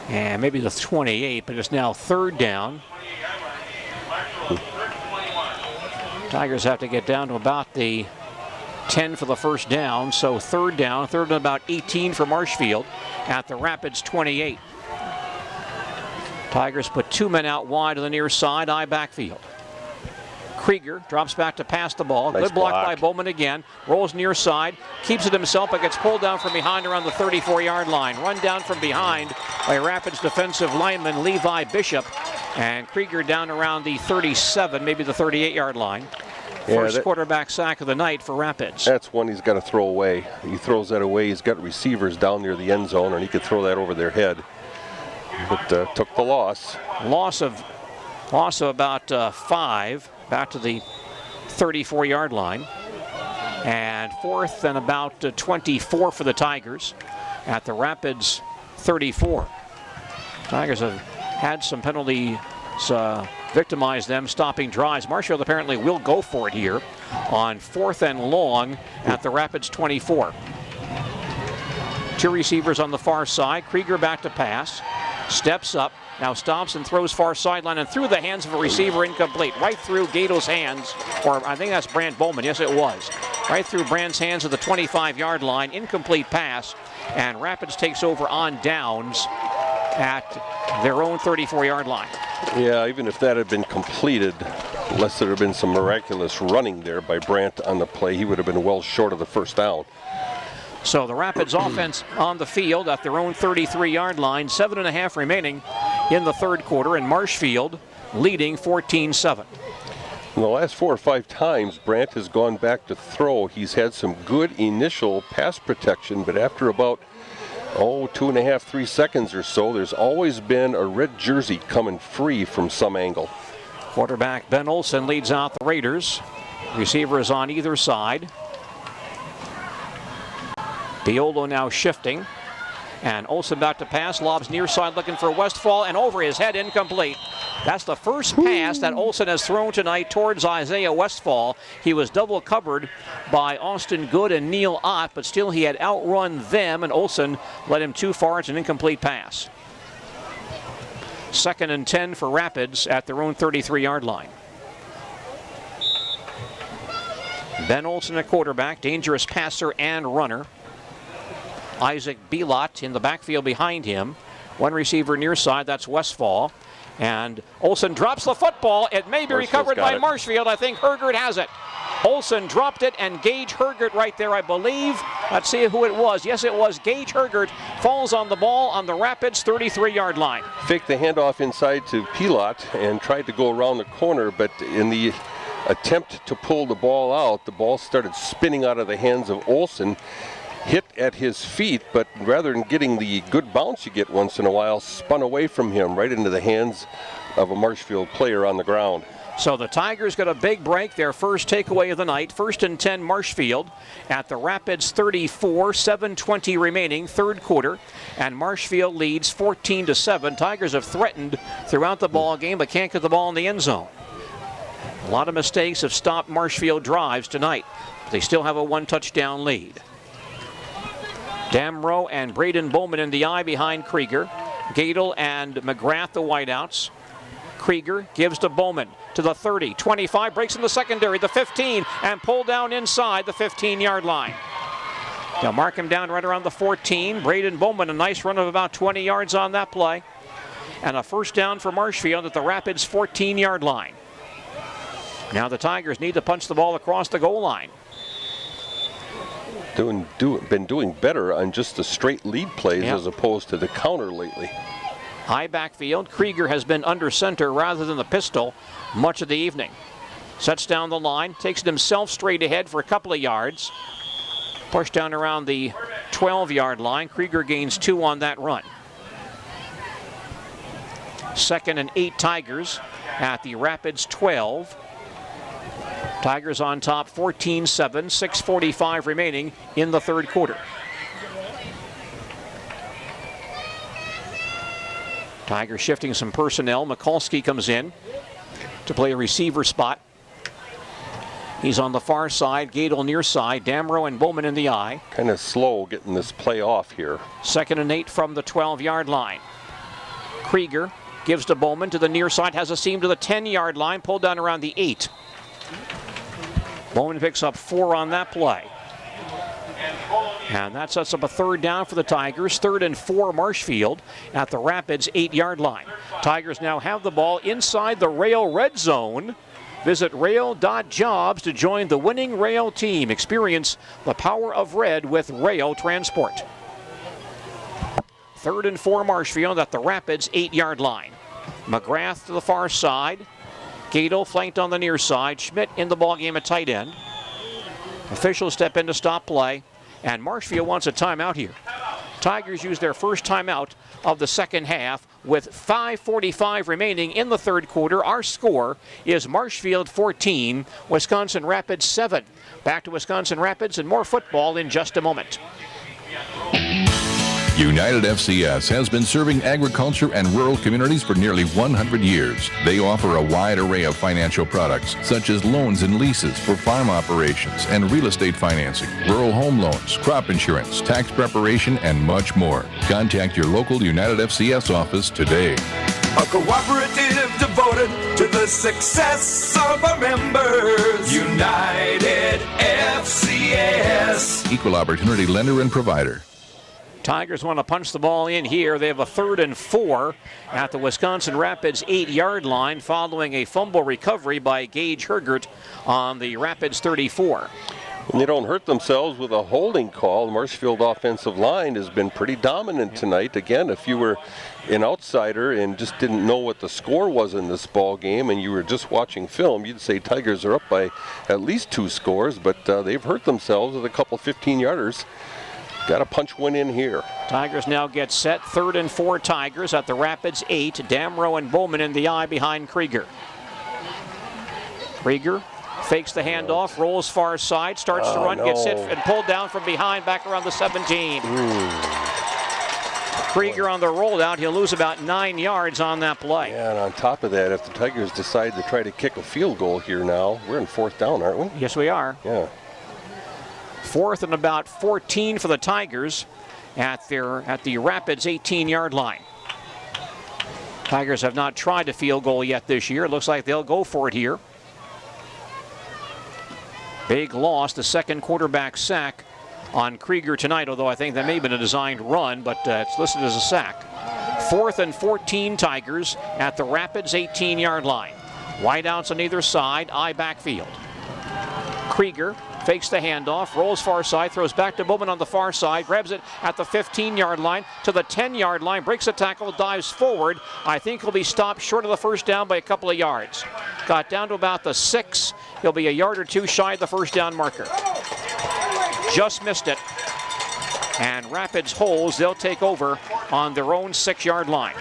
And maybe the 28, but it's now 3rd down. Tigers have to get down to about the 10 for the first down, so 3rd down, 3rd and about 18 for Marshfield at the Rapids 28. Tigers put 2 men out wide on the near side, eye backfield. Krieger drops back to pass the ball. Nice Good block by Bowman again. Rolls near side, keeps it himself, but gets pulled down from behind around the 34-yard line. Run down from behind by Rapids defensive lineman Levi Bishop. And Krieger down around the 37, maybe the 38-yard line. First quarterback sack of the night for Rapids. That's one he's got to throw away. He throws that away. He's got receivers down near the end zone, and he could throw that over their head. But took the loss. Loss of about 5, back to the 34-yard line. And 4th and about 24 for the Tigers at the Rapids 34. Tigers have had some penalties victimize them, stopping drives. Marshfield apparently will go for it here on 4th and long at the Rapids 24. 2 receivers on the far side. Krieger back to pass. Steps up. Now stops and throws far sideline and through the hands of a receiver, incomplete. Right through Gadel's hands, or I think that's Brand Bowman. Yes, it was. Right through Brand's hands at the 25-yard line. Incomplete pass. And Rapids takes over on downs at their own 34-yard line. Yeah, even if that had been completed, unless there had been some miraculous running there by Brandt on the play, he would have been well short of the first down. So the Rapids offense on the field at their own 33-yard line, 7.5 remaining in the 3rd quarter, and Marshfield leading 14-7. In the last 4 or 5 times Brandt has gone back to throw, he's had some good initial pass protection, but after about 2.5, 3 seconds or so, there's always been a red jersey coming free from some angle. Quarterback Ben Olsen leads out the Raiders. Receivers on either side. Piolo now shifting. And Olsen back to pass, lobs near side looking for Westfall, and over his head, incomplete. That's the first pass that Olsen has thrown tonight towards Isaiah Westfall. He was double covered by Austin Good and Neil Ott, but still he had outrun them, and Olsen led him too far. It's an incomplete pass. 2nd and 10 for Rapids at their own 33-yard line. Ben Olsen at quarterback, dangerous passer and runner. Isaac Belot in the backfield behind him. 1 receiver near side, that's Westfall. And Olsen drops the football. It may be recovered by Marshfield. I think Hergert has it. Olsen dropped it, and Gage Hergert right there, I believe. Let's see who it was. Yes, it was Gage Hergert. Falls on the ball on the Rapids 33-yard line. Faked the handoff inside to Pelot and tried to go around the corner, but in the attempt to pull the ball out, the ball started spinning out of the hands of Olsen. Hit at his feet, but rather than getting the good bounce you get once in a while, spun away from him right into the hands of a Marshfield player on the ground. So the Tigers got a big break, their first takeaway of the night. 1st and 10 Marshfield at the Rapids 34, 7:20 remaining, third quarter. And Marshfield leads 14-7. Tigers have threatened throughout the ball game, but can't get the ball in the end zone. A lot of mistakes have stopped Marshfield drives tonight. They still have a 1-touchdown lead. Damrow and Braden Bowman in the eye behind Krieger. Gadel and McGrath, the wideouts. Krieger gives to Bowman to the 30, 25, breaks in the secondary, the 15, and pulled down inside the 15-yard line. They'll mark him down right around the 14. Braden Bowman, a nice run of about 20 yards on that play. And a first down for Marshfield at the Rapids 14-yard line. Now the Tigers need to punch the ball across the goal line. Been doing better on just the straight lead plays as opposed to the counter lately. High backfield. Krieger has been under center rather than the pistol much of the evening. Sets down the line, takes it himself straight ahead for a couple of yards. Pushed down around the 12-yard line. Krieger gains 2 on that run. 2nd and 8 Tigers at the Rapids 12. Tigers on top 14-7, 6:45 remaining in the third quarter. Tigers shifting some personnel. Mikulski comes in to play a receiver spot. He's on the far side, Gadel near side, Damrow and Bowman in the eye. Kind of slow getting this play off here. 2nd and 8 from the 12-yard line. Krieger gives to Bowman to the near side, has a seam to the 10-yard line, pulled down around the 8. Bowman picks up 4 on that play. And that sets up a third down for the Tigers. 3rd and 4 Marshfield at the Rapids 8-yard line. Tigers now have the ball inside the Rail red zone. Visit rail.jobs to join the winning Rail team. Experience the power of red with Rail Transport. 3rd and 4 Marshfield at the Rapids 8-yard line. McGrath to the far side. Gadel flanked on the near side. Schmidt in the ballgame at tight end. Officials step in to stop play. And Marshfield wants a timeout here. Tigers use their first timeout of the second half with 5:45 remaining in the third quarter. Our score is Marshfield 14, Wisconsin Rapids 7. Back to Wisconsin Rapids and more football in just a moment. United FCS has been serving agriculture and rural communities for nearly 100 years. They offer a wide array of financial products, such as loans and leases for farm operations and real estate financing, rural home loans, crop insurance, tax preparation, and much more. Contact your local United FCS office today. A cooperative devoted to the success of our members. United FCS. Equal opportunity lender and provider. Tigers want to punch the ball in here. They have a 3rd and 4 at the Wisconsin Rapids 8-yard line following a fumble recovery by Gage Hergert on the Rapids 34. And they don't hurt themselves with a holding call. The Marshfield offensive line has been pretty dominant tonight. Again, if you were an outsider and just didn't know what the score was in this ball game and you were just watching film, you'd say Tigers are up by at least 2 scores, but they've hurt themselves with a couple 15-yarders. Got to punch one in here. Tigers now get set. 3rd and 4 Tigers at the Rapids 8. Damrow and Bowman in the eye behind Krieger. Krieger fakes the handoff, rolls far side, starts to run, gets hit and pulled down from behind back around the 17. Krieger on the rollout. He'll lose about 9 yards on that play. Yeah, and on top of that, if the Tigers decide to try to kick a field goal here now, we're in 4th down, aren't we? Yes, we are. Yeah. 4th and about 14 for the Tigers at the Rapids 18-yard line. Tigers have not tried a field goal yet this year. It looks like they'll go for it here. Big loss, the 2nd quarterback sack on Krieger tonight, although I think that may have been a designed run, but it's listed as a sack. 4th and 14 Tigers at the Rapids 18-yard line. Wideouts on either side, eye backfield. Krieger fakes the handoff, rolls far side, throws back to Bowman on the far side, grabs it at the 15-yard line to the 10-yard line, breaks a tackle, dives forward. I think he'll be stopped short of the first down by a couple of yards. Got down to about the 6. He'll be a yard or 2 shy of the first down marker. Just missed it. And Rapids holds. They'll take over on their own 6-yard line.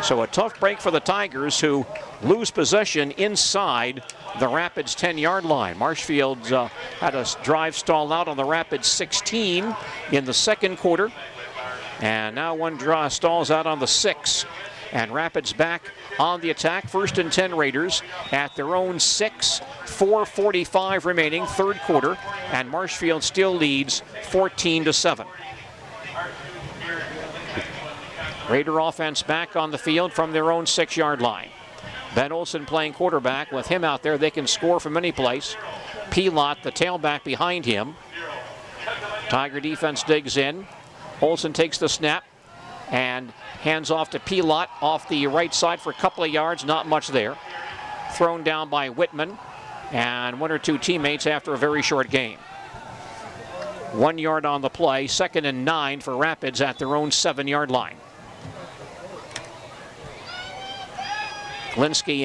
So a tough break for the Tigers, who lose possession inside the Rapids 10-yard line. Marshfield had a drive stall out on the Rapids 16 in the second quarter. And now one draw stalls out on the 6. And Rapids back on the attack. 1st and 10 Raiders at their own 6. 4:45 remaining, third quarter. And Marshfield still leads 14-7. Raider offense back on the field from their own 6-yard line. Ben Olsen playing quarterback. With him out there, they can score from any place. Pilot, the tailback, behind him. Tiger defense digs in. Olsen takes the snap and hands off to Pilot off the right side for a couple of yards. Not much there. Thrown down by Whitman and one or two teammates after a very short gain. 1 yard on the play. 2nd and 9 for Rapids at their own 7-yard line. Linsky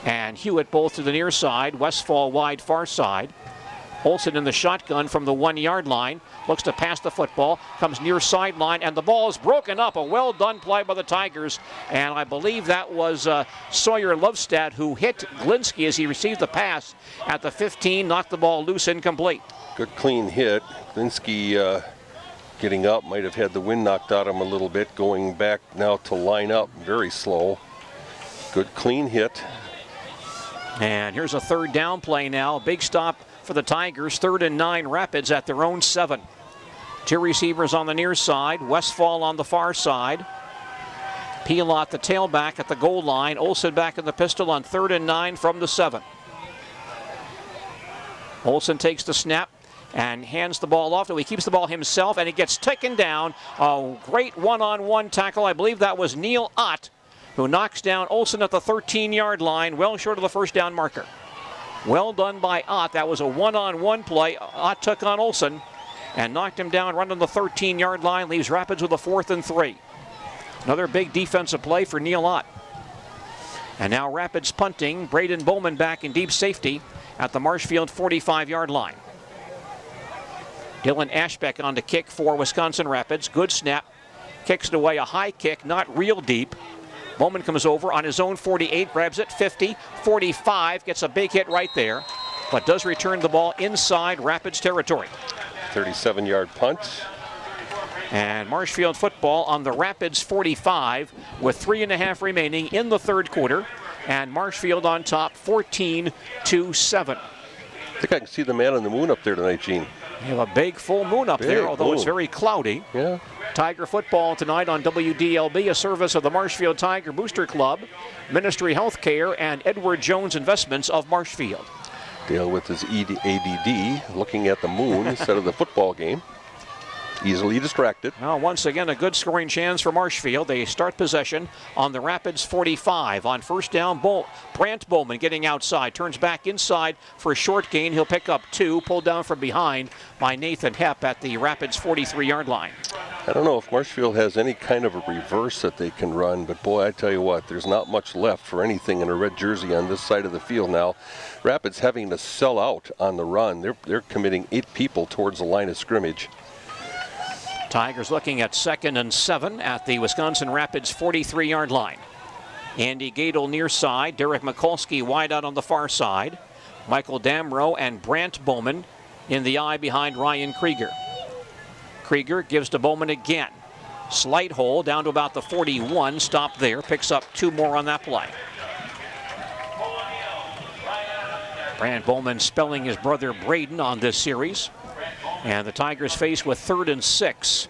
and Hewitt both to the near side. Westfall wide far side. Olsen in the shotgun from the 1-yard line. Looks to pass the football. Comes near sideline, and the ball is broken up. A well-done play by the Tigers. And I believe that was Sawyer Lovestad who hit Linsky as he received the pass at the 15. Knocked the ball loose, incomplete. Good clean hit. Linsky getting up. Might have had the wind knocked out of him a little bit. Going back now to line up. Very slow. Good clean hit. And here's a third down play now. Big stop for the Tigers. 3rd and 9 Rapids at their own 7. 2 receivers on the near side. Westfall on the far side. Pilot, the tailback, at the goal line. Olsen back in the pistol on 3rd and 9 from the 7. Olsen takes the snap and hands the ball off. He keeps the ball himself, and he gets taken down. A great one-on-one tackle. I believe that was Neil Ott, who knocks down Olsen at the 13-yard line, well short of the first down marker. Well done by Ott. That was a one-on-one play. Ott took on Olsen and knocked him down right on the 13-yard line, leaves Rapids with a 4th and 3. Another big defensive play for Neil Ott. And now Rapids punting. Braden Bowman back in deep safety at the Marshfield 45-yard line. Dylan Ashbeck on to kick for Wisconsin Rapids. Good snap. Kicks it away, a high kick, not real deep. Bowman comes over on his own 48, grabs it, 50, 45, gets a big hit right there, but does return the ball inside Rapids territory. 37-yard punt. And Marshfield football on the Rapids 45 with 3.5 remaining in the third quarter. And Marshfield on top, 14-7. I think I can see the man on the moon up there tonight, Gene. You have a big full moon up there, although it's very cloudy. Yeah. Tiger football tonight on WDLB, a service of the Marshfield Tiger Booster Club, Ministry Healthcare, and Edward Jones Investments of Marshfield. Dale with his ADD, looking at the moon instead of the football game. Easily distracted. Now, once again, a good scoring chance for Marshfield. They start possession on the Rapids 45. On first down, Brant Bowman getting outside. Turns back inside for a short gain. He'll pick up 2. Pulled down from behind by Nathan Hepp at the Rapids 43-yard line. I don't know if Marshfield has any kind of a reverse that they can run, but boy, I tell you what, there's not much left for anything in a red jersey on this side of the field now. Rapids having to sell out on the run. They're committing 8 people towards the line of scrimmage. Tigers looking at 2nd and 7 at the Wisconsin Rapids 43-yard line. Andy Gadel near side. Derek Mikulski wide out on the far side. Michael Damrow and Brant Bowman in the eye behind Ryan Krieger. Krieger gives to Bowman again. Slight hole down to about the 41. Stop there. Picks up 2 more on that play. Brant Bowman spelling his brother Braden on this series. And the Tigers face with 3rd and 6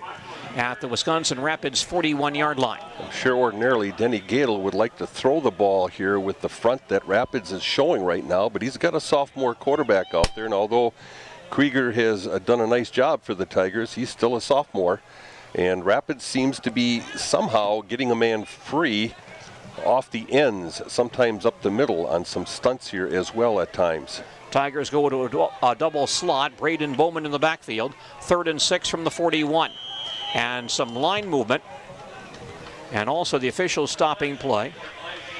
at the Wisconsin Rapids 41-yard line. I'm sure ordinarily Denny Gadel would like to throw the ball here with the front that Rapids is showing right now, but he's got a sophomore quarterback out there, and although Krieger has done a nice job for the Tigers, he's still a sophomore, and Rapids seems to be somehow getting a man free off the ends, sometimes up the middle on some stunts here as well at times. Tigers go to a double slot. Braden Bowman in the backfield. 3rd and 6 from the 41. And some line movement. And also the officials stopping play.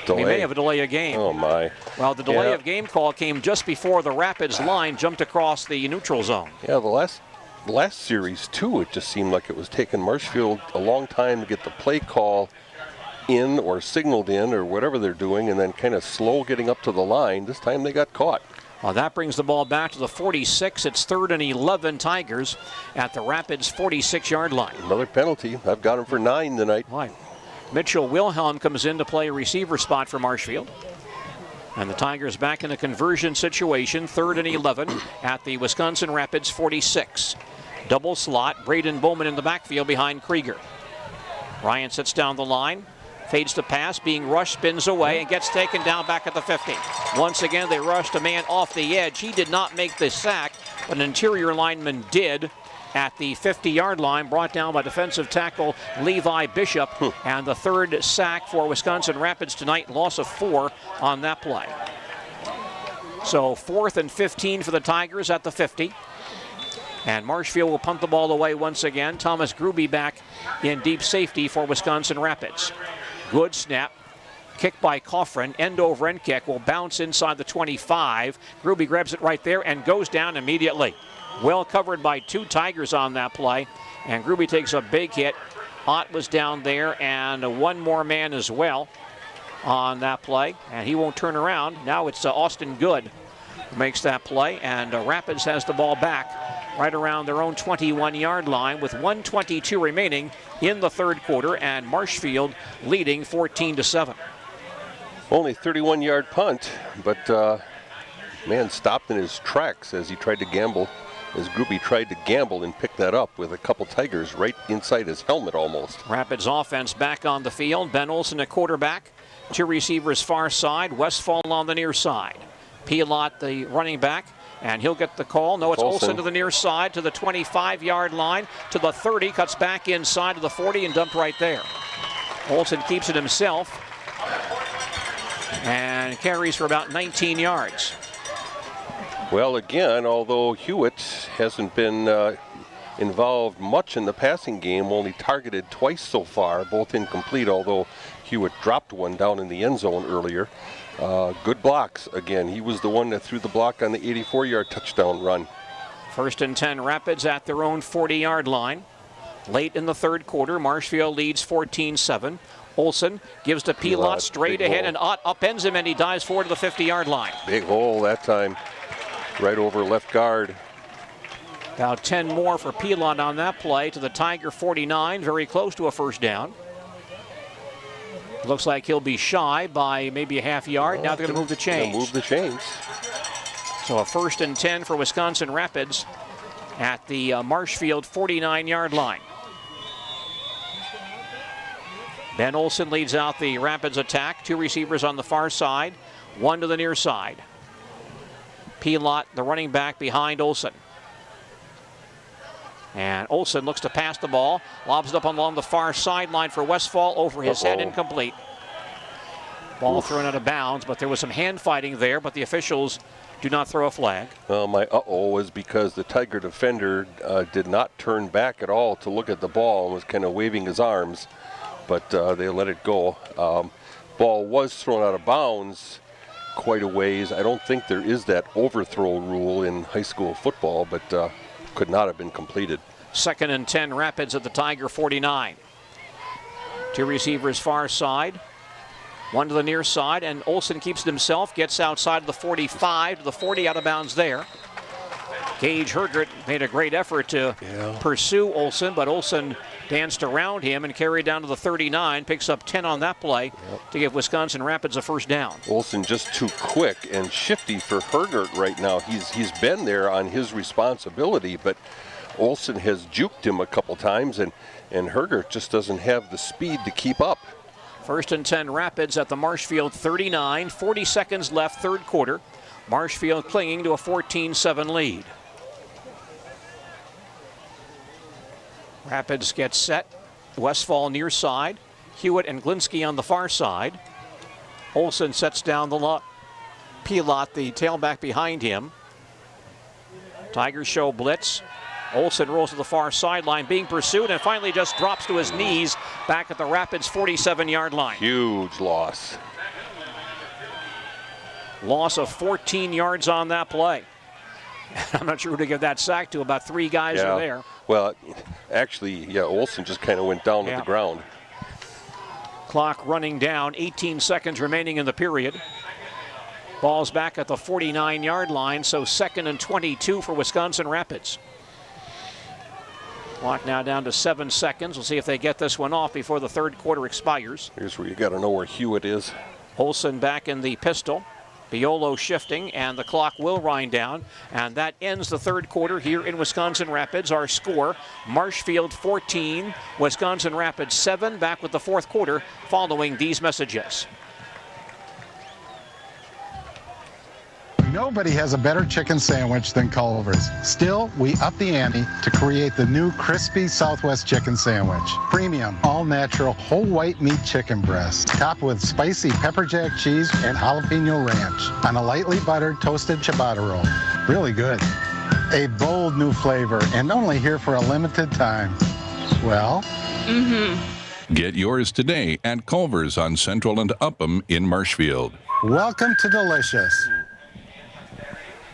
Delay. We may have a delay of game. Oh, my. Well, the delay of game call came just before the Rapids line jumped across the neutral zone. Yeah, the last series, too, it just seemed like it was taking Marshfield a long time to get the play call in or signaled in or whatever they're doing, and then kind of slow getting up to the line. This time they got caught. Well, that brings the ball back to the 46. It's 3rd and 11 Tigers at the Rapids 46-yard line. Another penalty. I've got him for 9 tonight. Right. Mitchell Wilhelm comes in to play a receiver spot for Marshfield. And the Tigers back in a conversion situation, 3rd and 11 at the Wisconsin Rapids 46. Double slot, Braden Bowman in the backfield behind Krieger. Ryan sits down the line. Fades to pass, being rushed, spins away, and gets taken down back at the 50. Once again, they rushed a man off the edge. He did not make the sack, but an interior lineman did at the 50-yard line, brought down by defensive tackle Levi Bishop. And the 3rd sack for Wisconsin Rapids tonight, loss of 4 on that play. So 4th and 15 for the Tigers at the 50. And Marshfield will punt the ball away once again. Thomas Gruby back in deep safety for Wisconsin Rapids. Good snap. Kick by Coffrin. End over end kick will bounce inside the 25. Gruby grabs it right there and goes down immediately. Well covered by 2 Tigers on that play. And Gruby takes a big hit. Ott was down there and one more man as well on that play. And he won't turn around. Now it's Austin Good who makes that play. And Rapids has the ball back right around their own 21-yard line with 1:22 remaining in the 3rd quarter, and Marshfield leading 14-7. Only 31-yard punt, but man stopped in his tracks as he tried to gamble, as Gruby tried to gamble and pick that up with a couple Tigers right inside his helmet almost. Rapids offense back on the field. Ben Olsen at quarterback. 2 receivers far side. Westfall on the near side. Pielot the running back. And he'll get the call. No, it's Olsen to the near side, to the 25-yard line, to the 30, cuts back inside to the 40 and dumped right there. Olsen keeps it himself and carries for about 19 yards. Well, again, although Hewitt hasn't been involved much in the passing game, only targeted twice so far, both incomplete, although Hewitt dropped one down in the end zone earlier. Good blocks again. He was the one that threw the block on the 84-yard touchdown run. 1st and 10 Rapids at their own 40-yard line. Late in the 3rd quarter, Marshfield leads 14-7. Olsen gives to Pielot straight ahead, and Ott upends him, and he dives forward to the 50-yard line. Big hole that time, right over left guard. About 10 more for Pielot on that play to the Tiger 49, very close to a first down. Looks like he'll be shy by maybe a half yard. Now they're going to move the chains. Move the chains. So a 1st and 10 for Wisconsin Rapids at the Marshfield 49-yard line. Ben Olsen leads out the Rapids attack. 2 receivers on the far side, 1 to the near side. Pielot, the running back, behind Olsen. And Olsen looks to pass the ball, lobs it up along the far sideline for Westfall, over his head, incomplete. Ball thrown out of bounds, but there was some hand fighting there, but the officials do not throw a flag. Well, my was because the Tiger defender did not turn back at all to look at the ball and was kind of waving his arms, but they let it go. Ball was thrown out of bounds quite a ways. I don't think there is that overthrow rule in high school football, but could not have been completed. 2nd and 10 Rapids at the Tiger 49. 2 receivers far side, 1 to the near side, and Olsen keeps it himself, gets outside of the 45 to the 40, out of bounds there. Gage Hergert made a great effort to pursue Olsen, but Olsen danced around him and carried down to the 39, picks up 10 on that play to give Wisconsin Rapids a first down. Olsen just too quick and shifty for Hergert right now. He's been there on his responsibility, but Olsen has juked him a couple times, and Hergert just doesn't have the speed to keep up. 1st and 10 Rapids at the Marshfield 39, 40 seconds left, 3rd quarter. Marshfield clinging to a 14-7 lead. Rapids get set. Westfall near side. Hewitt and Glinsky on the far side. Olsen sets down the lot. Pielot, the tailback, behind him. Tigers show blitz. Olsen rolls to the far sideline, being pursued, and finally just drops to his knees back at the Rapids 47-yard line. Huge loss. Loss of 14 yards on that play. I'm not sure who to give that sack to. About 3 guys are there. Well, actually, Olsen just kind of went down to the ground. Clock running down, 18 seconds remaining in the period. Ball's back at the 49-yard line, so 2nd and 22 for Wisconsin Rapids. Clock now down to 7 seconds. We'll see if they get this one off before the third quarter expires. Here's where you got to know where Hewitt is. Olsen back in the pistol. Biolo shifting, and the clock will wind down. And that ends the third quarter here in Wisconsin Rapids. Our score, Marshfield 14, Wisconsin Rapids 7. Back with the fourth quarter following these messages. Nobody has a better chicken sandwich than Culver's. Still, we up the ante to create the new crispy Southwest chicken sandwich. Premium, all-natural, whole white meat chicken breast, topped with spicy pepper jack cheese and jalapeno ranch on a lightly buttered toasted ciabatta roll. Really good. A bold new flavor and only here for a limited time. Well? Get yours today at Culver's on Central and Upham in Marshfield. Welcome to Delicious.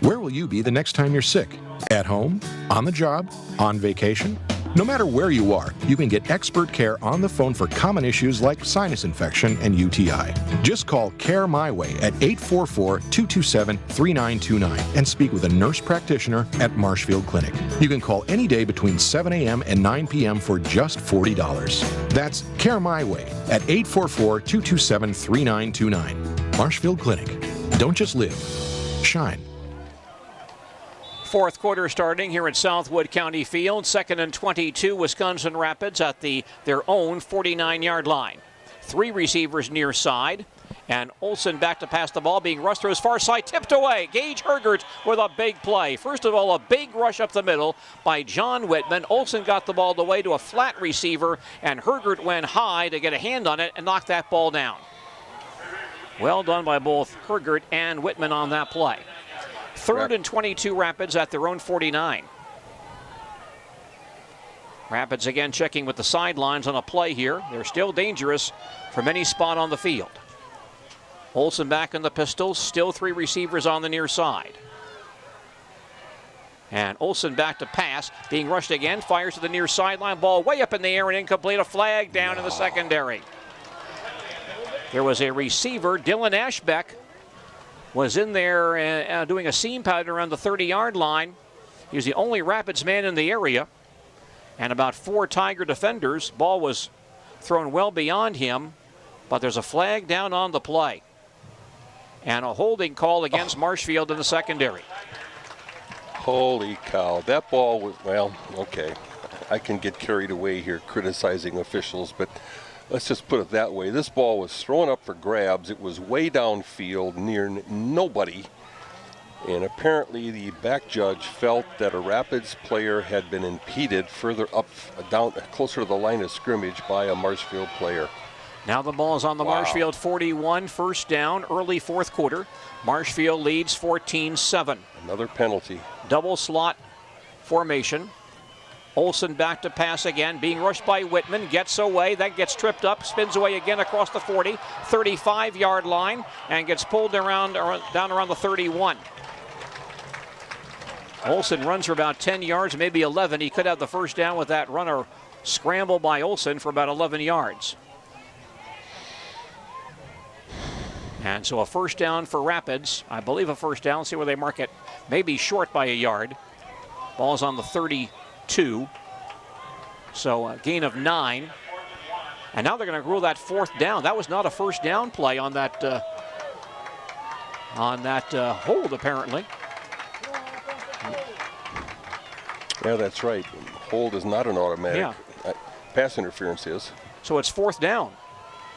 Where will you be the next time you're sick? At home? On the job? On vacation? No matter where you are, you can get expert care on the phone for common issues like sinus infection and UTI. Just call Care My Way at 844-227-3929 and speak with a nurse practitioner at Marshfield Clinic. You can call any day between 7 a.m. and 9 p.m. for just $40. That's Care My Way at 844-227-3929. Marshfield Clinic. Don't just live. Shine. Fourth quarter starting here at Southwood County Field. 2nd and 22, Wisconsin Rapids at their own 49-yard line. 3 receivers near side. And Olsen back to pass the ball, being rushed through his far side, tipped away. Gage Hergert with a big play. First of all, a big rush up the middle by John Whitman. Olsen got the ball away to a flat receiver, and Hergert went high to get a hand on it and knock that ball down. Well done by both Hergert and Whitman on that play. 3rd and 22 Rapids at their own 49. Rapids again checking with the sidelines on a play here. They're still dangerous from any spot on the field. Olsen back in the pistol, still 3 receivers on the near side. And Olsen back to pass, being rushed again, fires to the near sideline, ball way up in the air and incomplete, a flag down in the secondary. There was a receiver, Dylan Ashbeck, was in there doing a seam pattern around the 30-yard line. He was the only Rapids man in the area, and about 4 Tiger defenders. Ball was thrown well beyond him, but there's a flag down on the play. And a holding call against Marshfield in the secondary. Holy cow, that ball was, well, okay. I can get carried away here criticizing officials, but let's just put it that way. This ball was thrown up for grabs. It was way downfield near nobody. And apparently the back judge felt that a Rapids player had been impeded further up, down, closer to the line of scrimmage by a Marshfield player. Now the ball is on the Marshfield 41, first down, early fourth quarter. Marshfield leads 14-7. Another penalty. Double slot formation. Olsen back to pass again, being rushed by Whitman, gets away, that gets tripped up, spins away again across the 40, 35-yard line, and gets pulled down around the 31. Olsen runs for about 10 yards, maybe 11. He could have the first down with that runner scramble by Olsen for about 11 yards. And so a first down for Rapids. I believe a first down. See where they mark it. Maybe short by a yard. Ball's on the 32. So a gain of 9. And now they're going to rule that fourth down. That was not a first down play on that hold, apparently. Yeah, that's right. Hold is not an automatic. Yeah. Pass interference is. So it's fourth down.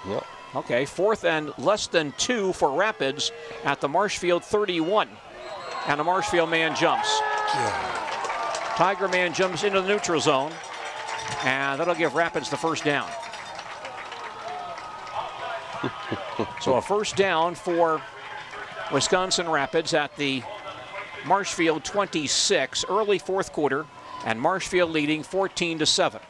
Yep. Okay, 4th and less than 2 for Rapids at the Marshfield 31. And a Marshfield man jumps. Tiger man jumps into the neutral zone. And that'll give Rapids the first down. So a first down for Wisconsin Rapids at the Marshfield 26, early fourth quarter, and Marshfield leading 14-7.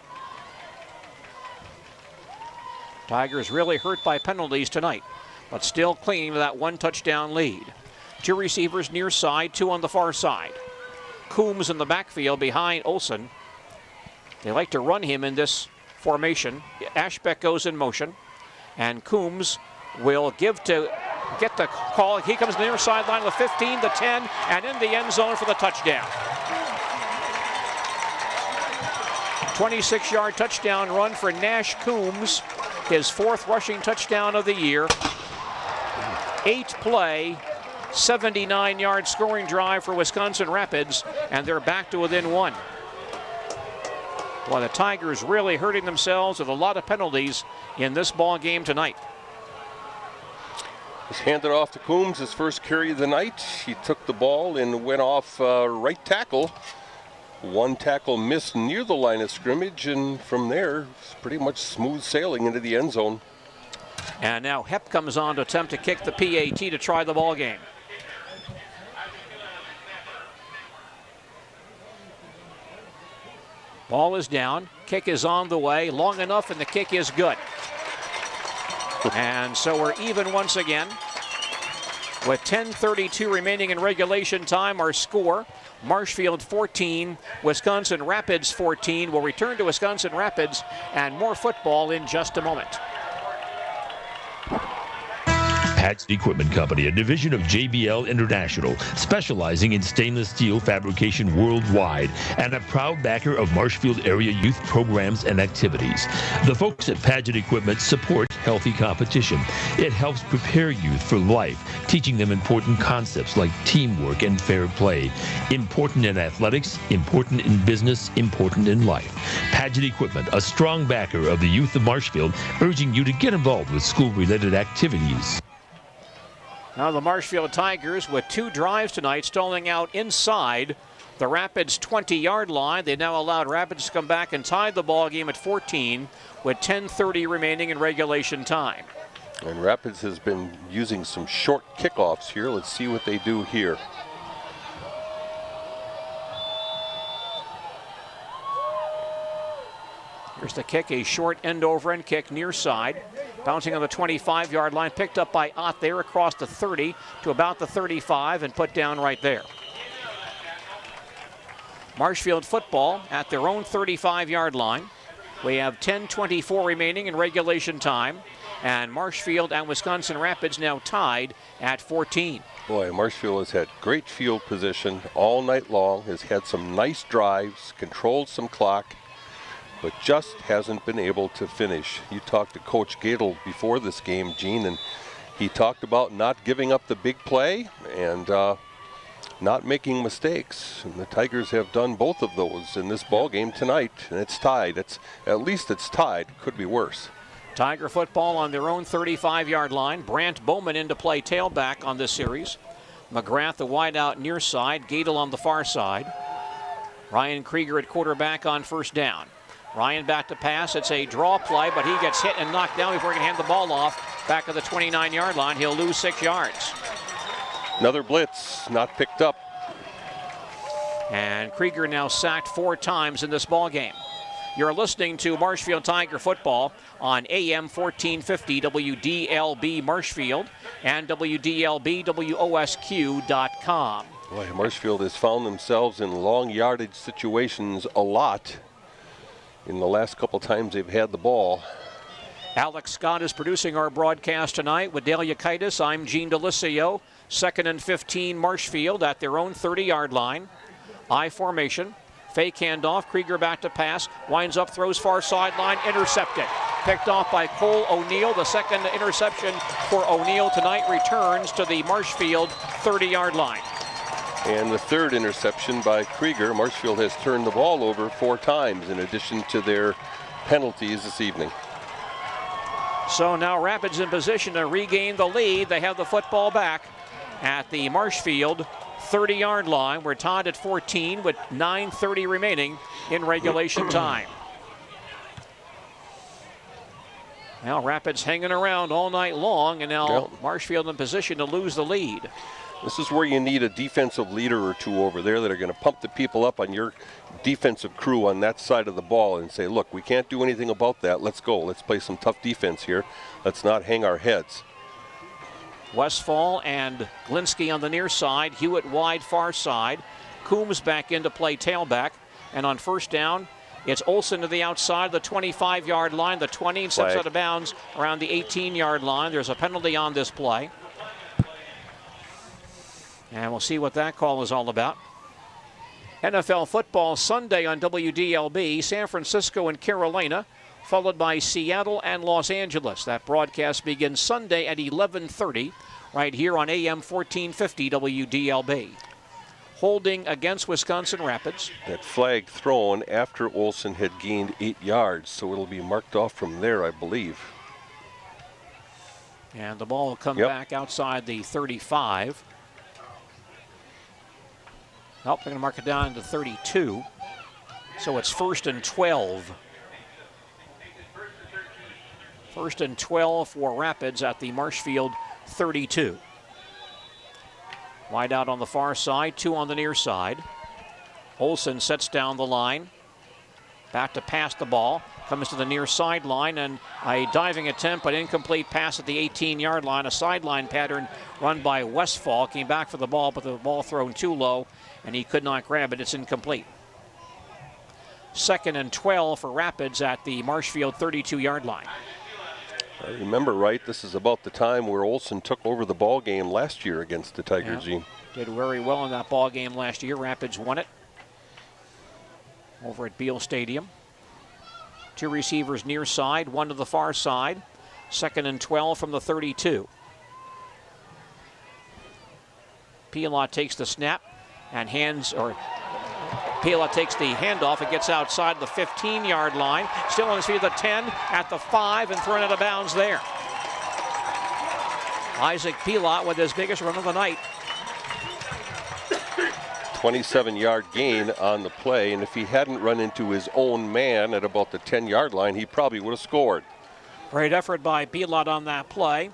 Tigers really hurt by penalties tonight, but still clinging to that 1 touchdown lead. 2 receivers near side, 2 on the far side. Coombs in the backfield behind Olsen. They like to run him in this formation. Ashbeck goes in motion. And Coombs will get the call. He comes to the near sideline of the 15, the 10, and in the end zone for the touchdown. 26-yard touchdown run for Nash Coombs, his 4th rushing touchdown of the year. 8-play, 79-yard scoring drive for Wisconsin Rapids, and they're back to within 1. Well, the Tigers really hurting themselves with a lot of penalties in this ball game tonight. Just handed off to Coombs, his first carry of the night. He took the ball and went off right tackle. One tackle missed near the line of scrimmage, and from there, it's pretty much smooth sailing into the end zone. And now Hepp comes on to attempt to kick the PAT to try the ball game. Ball is down, kick is on the way, long enough, and the kick is good. And so we're even once again. With 10:32 remaining in regulation time, our score, Marshfield 14, Wisconsin Rapids 14. We'll return to Wisconsin Rapids and more football in just a moment. Paget Equipment Company, a division of JBL International, specializing in stainless steel fabrication worldwide, and a proud backer of Marshfield area youth programs and activities. The folks at Paget Equipment support healthy competition. It helps prepare youth for life, teaching them important concepts like teamwork and fair play. Important in athletics, important in business, important in life. Paget Equipment, a strong backer of the youth of Marshfield, urging you to get involved with school-related activities. Now the Marshfield Tigers with 2 drives tonight, stalling out inside the Rapids 20-yard line. They now allowed Rapids to come back and tie the ball game at 14 with 10:30 remaining in regulation time. And Rapids has been using some short kickoffs here. Let's see what they do here. Here's the kick, a short end-over-end kick near side. Bouncing on the 25-yard line, picked up by Ott there across the 30 to about the 35 and put down right there. Marshfield football at their own 35-yard line. We have 10:24 remaining in regulation time, and Marshfield and Wisconsin Rapids now tied at 14. Boy, Marshfield has had great field position all night long, has had some nice drives, controlled some clock, but just hasn't been able to finish. You talked to Coach Gadel before this game, Gene, and he talked about not giving up the big play and not making mistakes. And the Tigers have done both of those in this ball game tonight, and it's tied. At least it's tied. Could be worse. Tiger football on their own 35-yard line. Brant Bowman in to play tailback on this series. McGrath the wide out near side. Gadel on the far side. Ryan Krieger at quarterback on first down. Ryan back to pass. It's a draw play, but he gets hit and knocked down before he can hand the ball off. Back at the 29-yard line. He'll lose 6 yards. Another blitz, not picked up. And Krieger now sacked 4 times in this ball game. You're listening to Marshfield Tiger football on AM 1450 WDLB Marshfield and WDLB-WOSQ.com. Boy, Marshfield has found themselves in long yardage situations a lot in the last couple times they've had the ball. Alex Scott is producing our broadcast tonight with Dale Yukaitis. I'm Gene DeLisio. 2nd and 15 Marshfield at their own 30-yard line. I formation. Fake handoff. Krieger back to pass. Winds up, throws far sideline. Intercepted. Picked off by Cole O'Neill. The second interception for O'Neill tonight returns to the Marshfield 30-yard line. And the 3rd interception by Krieger. Marshfield has turned the ball over 4 times in addition to their penalties this evening. So now Rapids in position to regain the lead. They have the football back at the Marshfield 30-yard line. We're tied at 14 with 9:30 remaining in regulation time. Now Rapids hanging around all night long, and now Marshfield in position to lose the lead. This is where you need a defensive leader or two over there that are going to pump the people up on your defensive crew on that side of the ball and say, look, we can't do anything about that. Let's go. Let's play some tough defense here. Let's not hang our heads. Westfall and Glinsky on the near side. Hewitt wide far side. Coombs back in to play tailback. And on first down, It's Olson to the outside, the 25-yard line, the 20, and steps out of bounds around the 18-yard line. There's a penalty on this play. And we'll see what that call is all about. NFL football Sunday on WDLB, San Francisco and Carolina, followed by Seattle and Los Angeles. That broadcast begins Sunday at 11:30 right here on AM 1450 WDLB. Holding against Wisconsin Rapids. That flag thrown after Olson had gained 8 yards, so it'll be marked off from there, I believe. And the ball will come back outside the 35. Oh, they're going to mark it down to 32. So it's 1st and 12. 1st and 12 for Rapids at the Marshfield 32. Wide out on the far side, 2 on the near side. Olson sets down the line. Back to pass the ball. Comes to the near sideline, and a diving attempt, but incomplete pass at the 18-yard line. A sideline pattern run by Westfall. Came back for the ball, but the ball thrown too low, and he could not grab it. It's incomplete. 2nd and 12 for Rapids at the Marshfield 32-yard line. I remember right, this is about the time where Olson took over the ball game last year against the Tiger Gene. Did very well in that ball game last year. Rapids won it over at Beal Stadium. 2 receivers near side, 1 to the far side. 2nd and 12 from the 32. Pialot takes the snap and Pialot takes the handoff. It gets outside the 15-yard line. Still on his feet at the 10, at the 5, and thrown out of bounds there. Isaac Pialot with his biggest run of the night. 27-yard gain on the play, and if he hadn't run into his own man at about the 10-yard line, he probably would have scored. Great effort by Pialot on that play.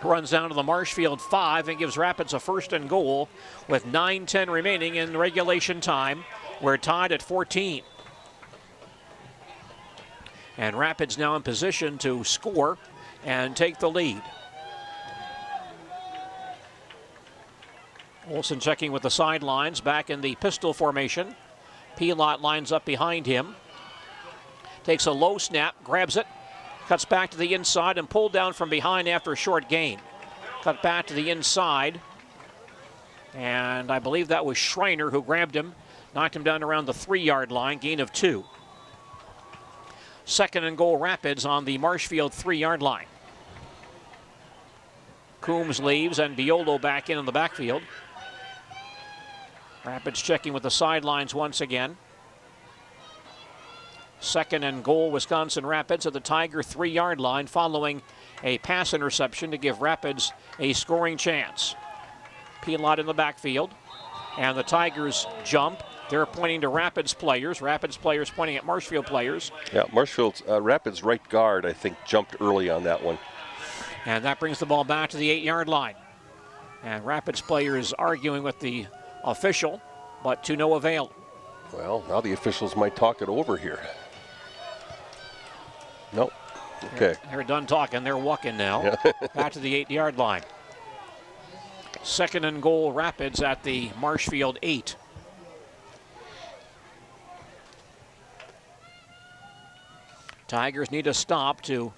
Runs down to the Marshfield 5 and gives Rapids a 1st and goal with 9:10 remaining in regulation time. We're tied at 14. And Rapids now in position to score and take the lead. Olson checking with the sidelines, back in the pistol formation. Pialot lines up behind him. Takes a low snap, grabs it, cuts back to the inside and pulled down from behind after a short gain. Cut back to the inside. And I believe that was Schreiner who grabbed him, knocked him down around the 3-yard line, gain of 2. 2nd and goal Rapids on the Marshfield 3-yard line. Coombs leaves and Biolo back in the backfield. Rapids checking with the sidelines once again. 2nd and goal Wisconsin Rapids at the Tiger 3-yard line following a pass interception to give Rapids a scoring chance. Pialot in the backfield, and the Tigers jump. They're pointing to Rapids players pointing at Marshfield players. Yeah, Marshfield's Rapids right guard, I think, jumped early on that one. And that brings the ball back to the 8-yard line. And Rapids players arguing with the official, but to no avail. Well, now the officials might talk it over here. Nope. Okay. They're done talking. They're walking now. Back to the 8-yard line. 2nd and goal Rapids at the Marshfield 8. Tigers need a stop to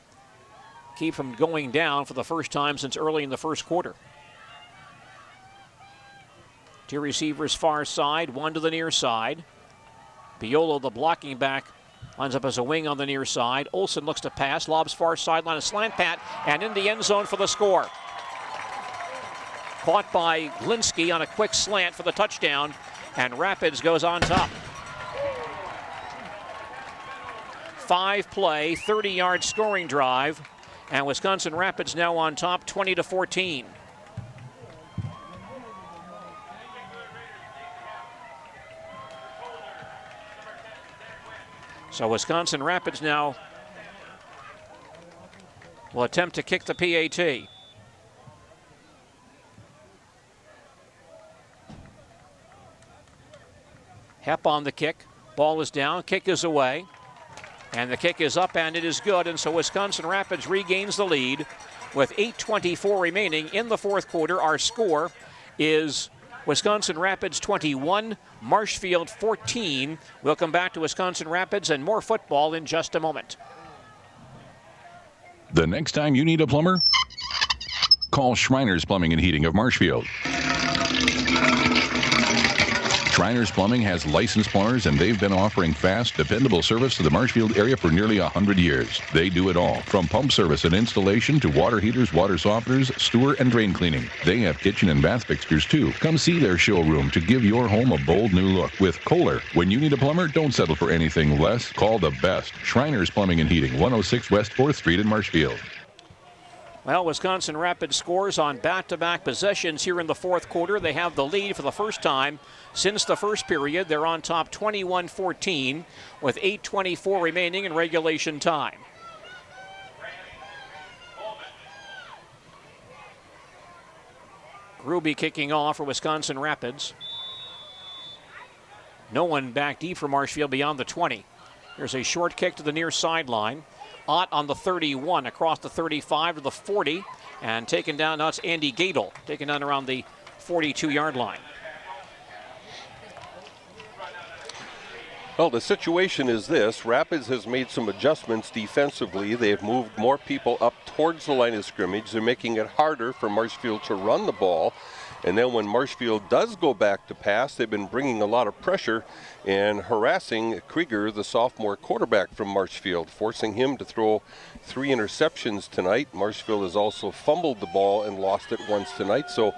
keep from going down for the first time since early in the first quarter. 2 receivers far side, 1 to the near side. Biolo, the blocking back, lines up as a wing on the near side. Olson looks to pass, lobs far sideline, a slant pat, and in the end zone for the score. Caught by Glinsky on a quick slant for the touchdown, and Rapids goes on top. 5-play, 30-yard scoring drive, and Wisconsin Rapids now on top, 20-14. So Wisconsin Rapids now will attempt to kick the PAT. Hepp on the kick. Ball is down. Kick is away. And the kick is up, and it is good. And so Wisconsin Rapids regains the lead with 8:24 remaining in the fourth quarter. Our score is Wisconsin Rapids 21, Marshfield 14. We'll come back to Wisconsin Rapids and more football in just a moment. The next time you need a plumber, call Shriners Plumbing and Heating of Marshfield. Shriners Plumbing has licensed plumbers, and they've been offering fast, dependable service to the Marshfield area for nearly 100 years. They do it all, from pump service and installation to water heaters, water softeners, sewer and drain cleaning. They have kitchen and bath fixtures too. Come see their showroom to give your home a bold new look with Kohler. When you need a plumber, don't settle for anything less. Call the best. Shriners Plumbing and Heating, 106 West 4th Street in Marshfield. Well, Wisconsin Rapids scores on back-to-back possessions here in the fourth quarter. They have the lead for the first time since the first period. They're on top 21-14 with 8:24 remaining in regulation time. Gruby kicking off for Wisconsin Rapids. No one back deep for Marshfield beyond the 20. Here's a short kick to the near sideline. Ott on the 31, across the 35 to the 40, and taken down. Now it's Andy Gadel, taken down around the 42-yard line. Well, the situation is this. Rapids has made some adjustments defensively. They've moved more people up towards the line of scrimmage. They're making it harder for Marshfield to run the ball. And then when Marshfield does go back to pass, they've been bringing a lot of pressure and harassing Krieger, the sophomore quarterback from Marshfield, forcing him to throw 3 interceptions tonight. Marshfield has also fumbled the ball and lost it once tonight. So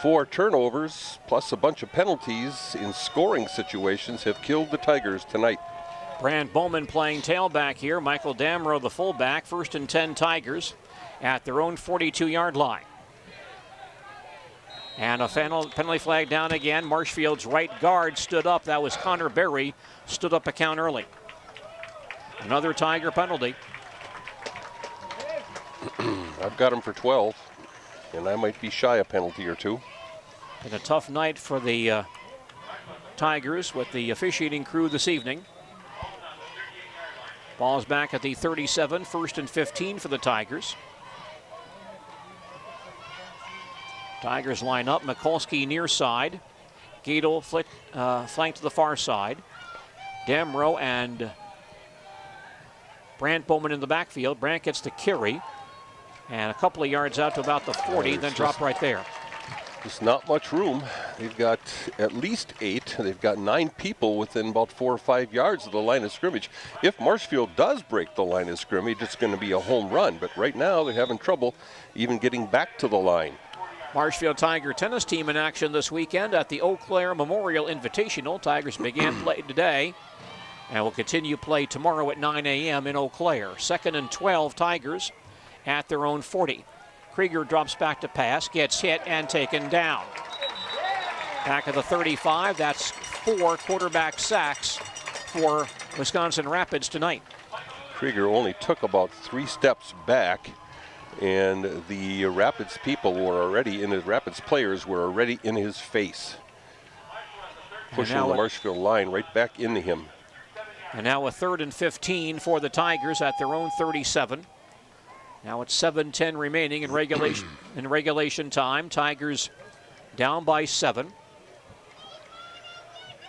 4 turnovers plus a bunch of penalties in scoring situations have killed the Tigers tonight. Brand Bowman playing tailback here. Michael Damrow, the fullback. 1st and 10 Tigers at their own 42-yard line. And a penalty flag down again. Marshfield's right guard stood up. That was Connor Berry. Stood up a count early. Another Tiger penalty. I've got him for 12, and I might be shy a penalty or 2. And a tough night for the Tigers with the officiating crew this evening. Ball's back at the 37, 1st and 15 for the Tigers. Tigers line up. Mikulski near side. Gadel flanked to the far side. Damrow and Brant Bowman in the backfield. Brant gets the carry. And a couple of yards out to about the 40, then drop right there. There's not much room. They've got at least 8. They've got 9 people within about 4 or 5 yards of the line of scrimmage. If Marshfield does break the line of scrimmage, it's going to be a home run. But right now, they're having trouble even getting back to the line. Marshfield Tiger tennis team in action this weekend at the Eau Claire Memorial Invitational. Tigers began play today and will continue play tomorrow at 9 a.m. in Eau Claire. 2nd and 12 Tigers at their own 40. Krieger drops back to pass, gets hit and taken down. Back at the 35, that's 4 quarterback sacks for Wisconsin Rapids tonight. Krieger only took about 3 steps back, and the Rapids people were already in his, Rapids players were already in his face, pushing the Marshfield line right back into him. And now a 3rd and 15 for the Tigers at their own 37. Now it's 7:10 remaining in regulation time. Tigers down by 7.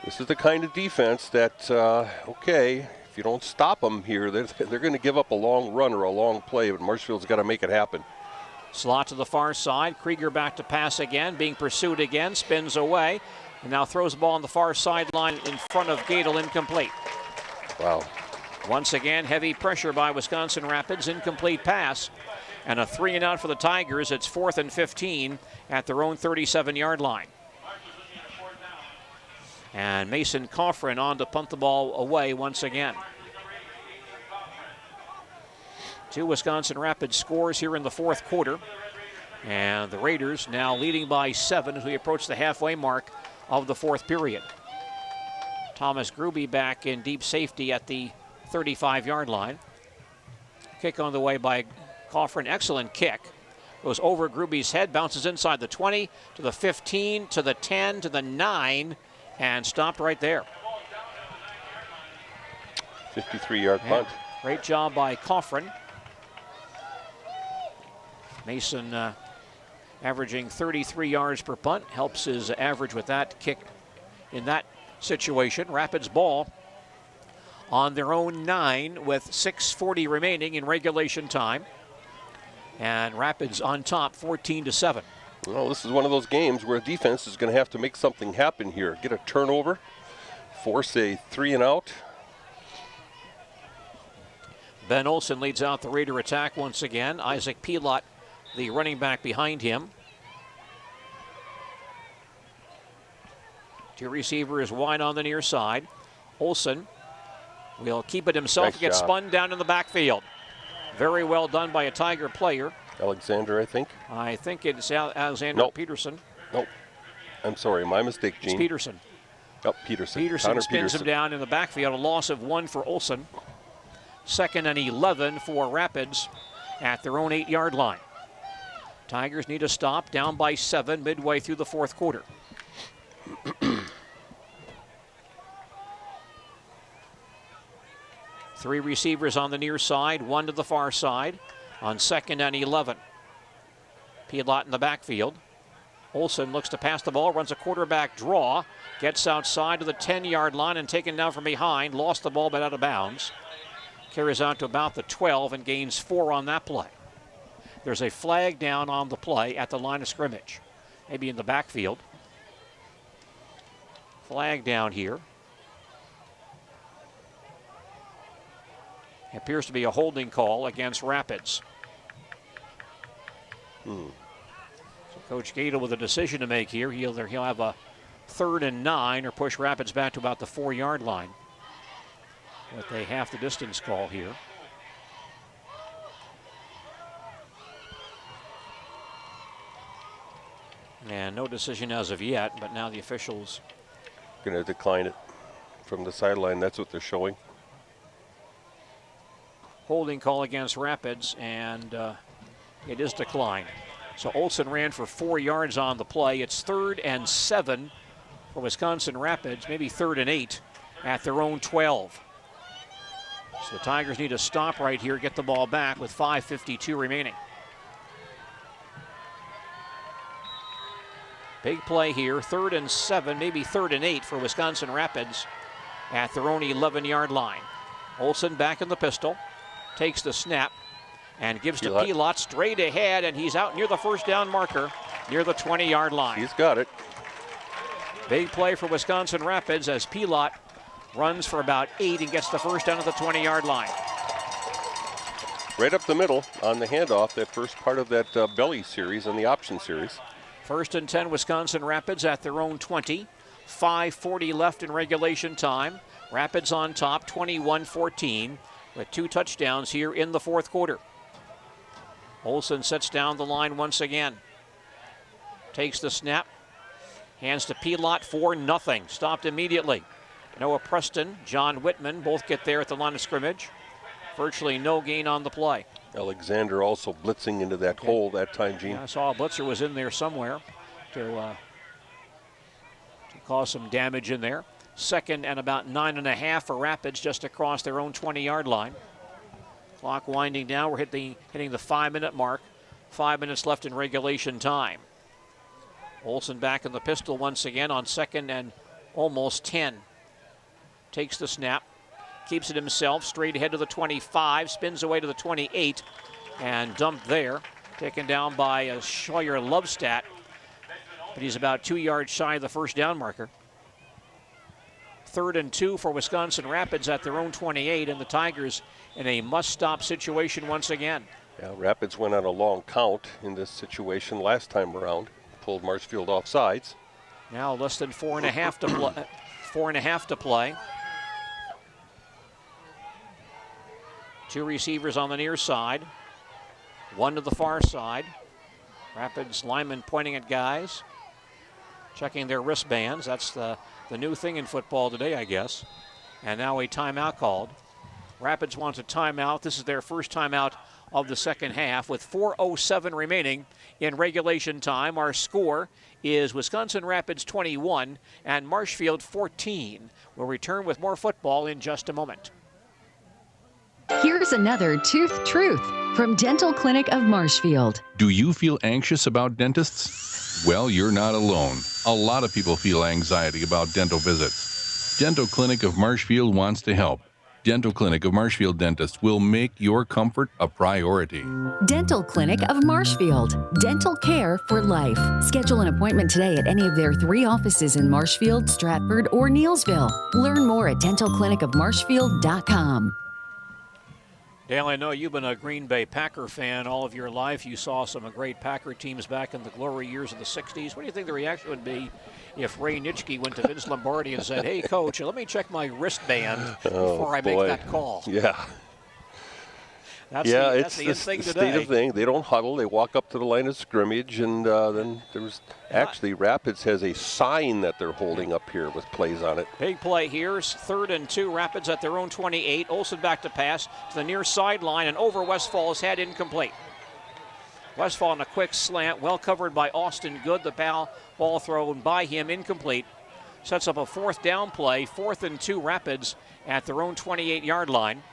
This is the kind of defense that, okay, if you don't stop them here, they're going to give up a long run or a long play, but Marshfield's got to make it happen. Slot to the far side. Krieger back to pass again, being pursued again, spins away, and now throws the ball on the far sideline in front of Gadel, incomplete. Wow. Once again, heavy pressure by Wisconsin Rapids, incomplete pass, and a 3-and-out for the Tigers. It's 4th and 15 at their own 37-yard line. And Mason Coffrin on to punt the ball away once again. 2 Wisconsin Rapids scores here in the fourth quarter. And the Raiders now leading by 7 as we approach the halfway mark of the fourth period. Thomas Gruby back in deep safety at the 35-yard line. Kick on the way by Coffrin. Excellent kick. Goes over Gruby's head, bounces inside the 20, to the 15, to the 10, to the 9, and stopped right there. 53-yard punt. Great job by Coffrin. Mason averaging 33 yards per punt. Helps his average with that kick in that situation. Rapids ball on their own 9 with 6:40 remaining in regulation time. And Rapids on top 14-7. Well, this is one of those games where defense is going to have to make something happen here. Get a turnover, force a 3-and-out. Ben Olsen leads out the Raider attack once again. Isaac Pilot, the running back behind him. 2 receivers wide on the near side. Olsen will keep it himself. Nice Gets job. spun down in the backfield. Very well done by a Tiger player. Alexander, I think. I think it's Alexander Nope. Peterson. Nope. I'm sorry, my mistake, Gene. It's Peterson. Yep, Peterson. Peterson Connor spins Peterson. him down in the backfield. A loss of 1 for Olsen. 2nd and 11 for Rapids at their own 8-yard line. Tigers need a stop, down by 7 midway through the 4th quarter. Three receivers on the near side, 1 to the far side on 2nd and 11. Piedlot in the backfield. Olsen looks to pass the ball, runs a quarterback draw, gets outside to the 10-yard line and taken down from behind. Lost the ball but out of bounds. Carries out to about the 12 and gains 4 on that play. There's a flag down on the play at the line of scrimmage, maybe in the backfield. Flag down here. Appears to be a holding call against Rapids. So Coach Gadel with a decision to make here. He'll have a 3rd and 9 or push Rapids back to about the 4-yard line. With a half the distance call here. And no decision as of yet, but now the officials Going to decline it from the sideline. That's what they're showing. holding call against Rapids, and it is declined. So Olsen ran for 4 yards on the play. It's 3rd and 7 for Wisconsin Rapids, maybe 3rd and 8 at their own 12. So the Tigers need to stop right here, get the ball back with 5:52 remaining. Big play here, 3rd and 7, maybe 3rd and 8 for Wisconsin Rapids at their own 11-yard line. Olsen back in the pistol, takes the snap, and gives to Pilot straight ahead, and he's out near the first down marker, near the 20-yard line. He's got it. Big play for Wisconsin Rapids as Pilot runs for about 8 and gets the first down at the 20-yard line. Right up the middle on the handoff, that first part of that belly series and the option series. 1st and 10, Wisconsin Rapids at their own 20. 5:40 left in regulation time. Rapids on top, 21-14, with 2 touchdowns here in the 4th quarter. Olsen sets down the line once again. Takes the snap. Hands to Pilot for nothing. Stopped immediately. Noah Preston, John Whitman both get there at the line of scrimmage. Virtually no gain on the play. Alexander also blitzing into that hole that time, Gene. Yeah, I saw a blitzer was in there somewhere to cause some damage in there. 2nd and about 9.5 for Rapids just across their own 20-yard line. Clock winding down. We're hitting the 5-minute mark. 5 minutes left in regulation time. Olsen back in the pistol once again on 2nd and almost 10. Takes the snap. Keeps it himself straight ahead to the 25. Spins away to the 28 and dumped there. Taken down by Scheuer Lovestat. But he's about 2 yards shy of the first down marker. 3rd and 2 for Wisconsin Rapids at their own 28, and the Tigers in a must-stop situation once again. Yeah, Rapids went on a long count in this situation last time around. Pulled Marshfield off sides. Now less than 4.5 to play. 4.5 to play. 2 receivers on the near side. 1 to the far side. Rapids linemen pointing at guys. Checking their wristbands. That's the new thing in football today, I guess. And now a timeout called. Rapids wants a timeout. This is their first timeout of the second half with 4:07 remaining in regulation time. Our score is Wisconsin Rapids 21 and Marshfield 14. We'll return with more football in just a moment. Here's another tooth truth from Dental Clinic of Marshfield. Do you feel anxious about dentists? Well, you're not alone. A lot of people feel anxiety about dental visits. Dental Clinic of Marshfield wants to help. Dental Clinic of Marshfield dentists will make your comfort a priority. Dental Clinic of Marshfield. Dental care for life. Schedule an appointment today at any of their 3 offices in Marshfield, Stratford, or Neelsville. Learn more at dentalclinicofmarshfield.com. Dale, I know you've been a Green Bay Packer fan all of your life. You saw some great Packer teams back in the glory years of the 60s. What do you think the reaction would be if Ray Nitschke went to Vince Lombardi and said, "Hey, coach, let me check my wristband before I make that call"? Yeah. That's the thing today. State of thing. They don't huddle. They walk up to the line of scrimmage, and then there's actually Rapids has a sign that they're holding up here with plays on it. Big play here. 3rd and 2. Rapids at their own 28. Olsen back to pass to the near sideline and over Westfall's head, incomplete. Westfall on a quick slant, well covered by Austin Good. The ball thrown by him, incomplete. Sets up a 4th down play. 4th and 2. Rapids at their own 28-yard line.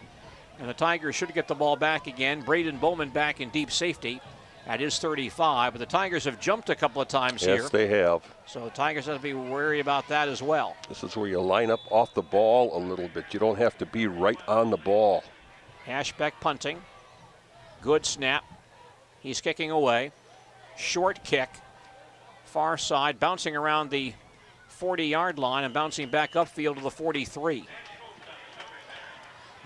And the Tigers should get the ball back again. Braden Bowman back in deep safety at his 35. But the Tigers have jumped a couple of times here. Yes, they have. So the Tigers have to be wary about that as well. This is where you line up off the ball a little bit. You don't have to be right on the ball. Ashbeck punting. Good snap. He's kicking away. Short kick. Far side, bouncing around the 40-yard line and bouncing back upfield to the 43.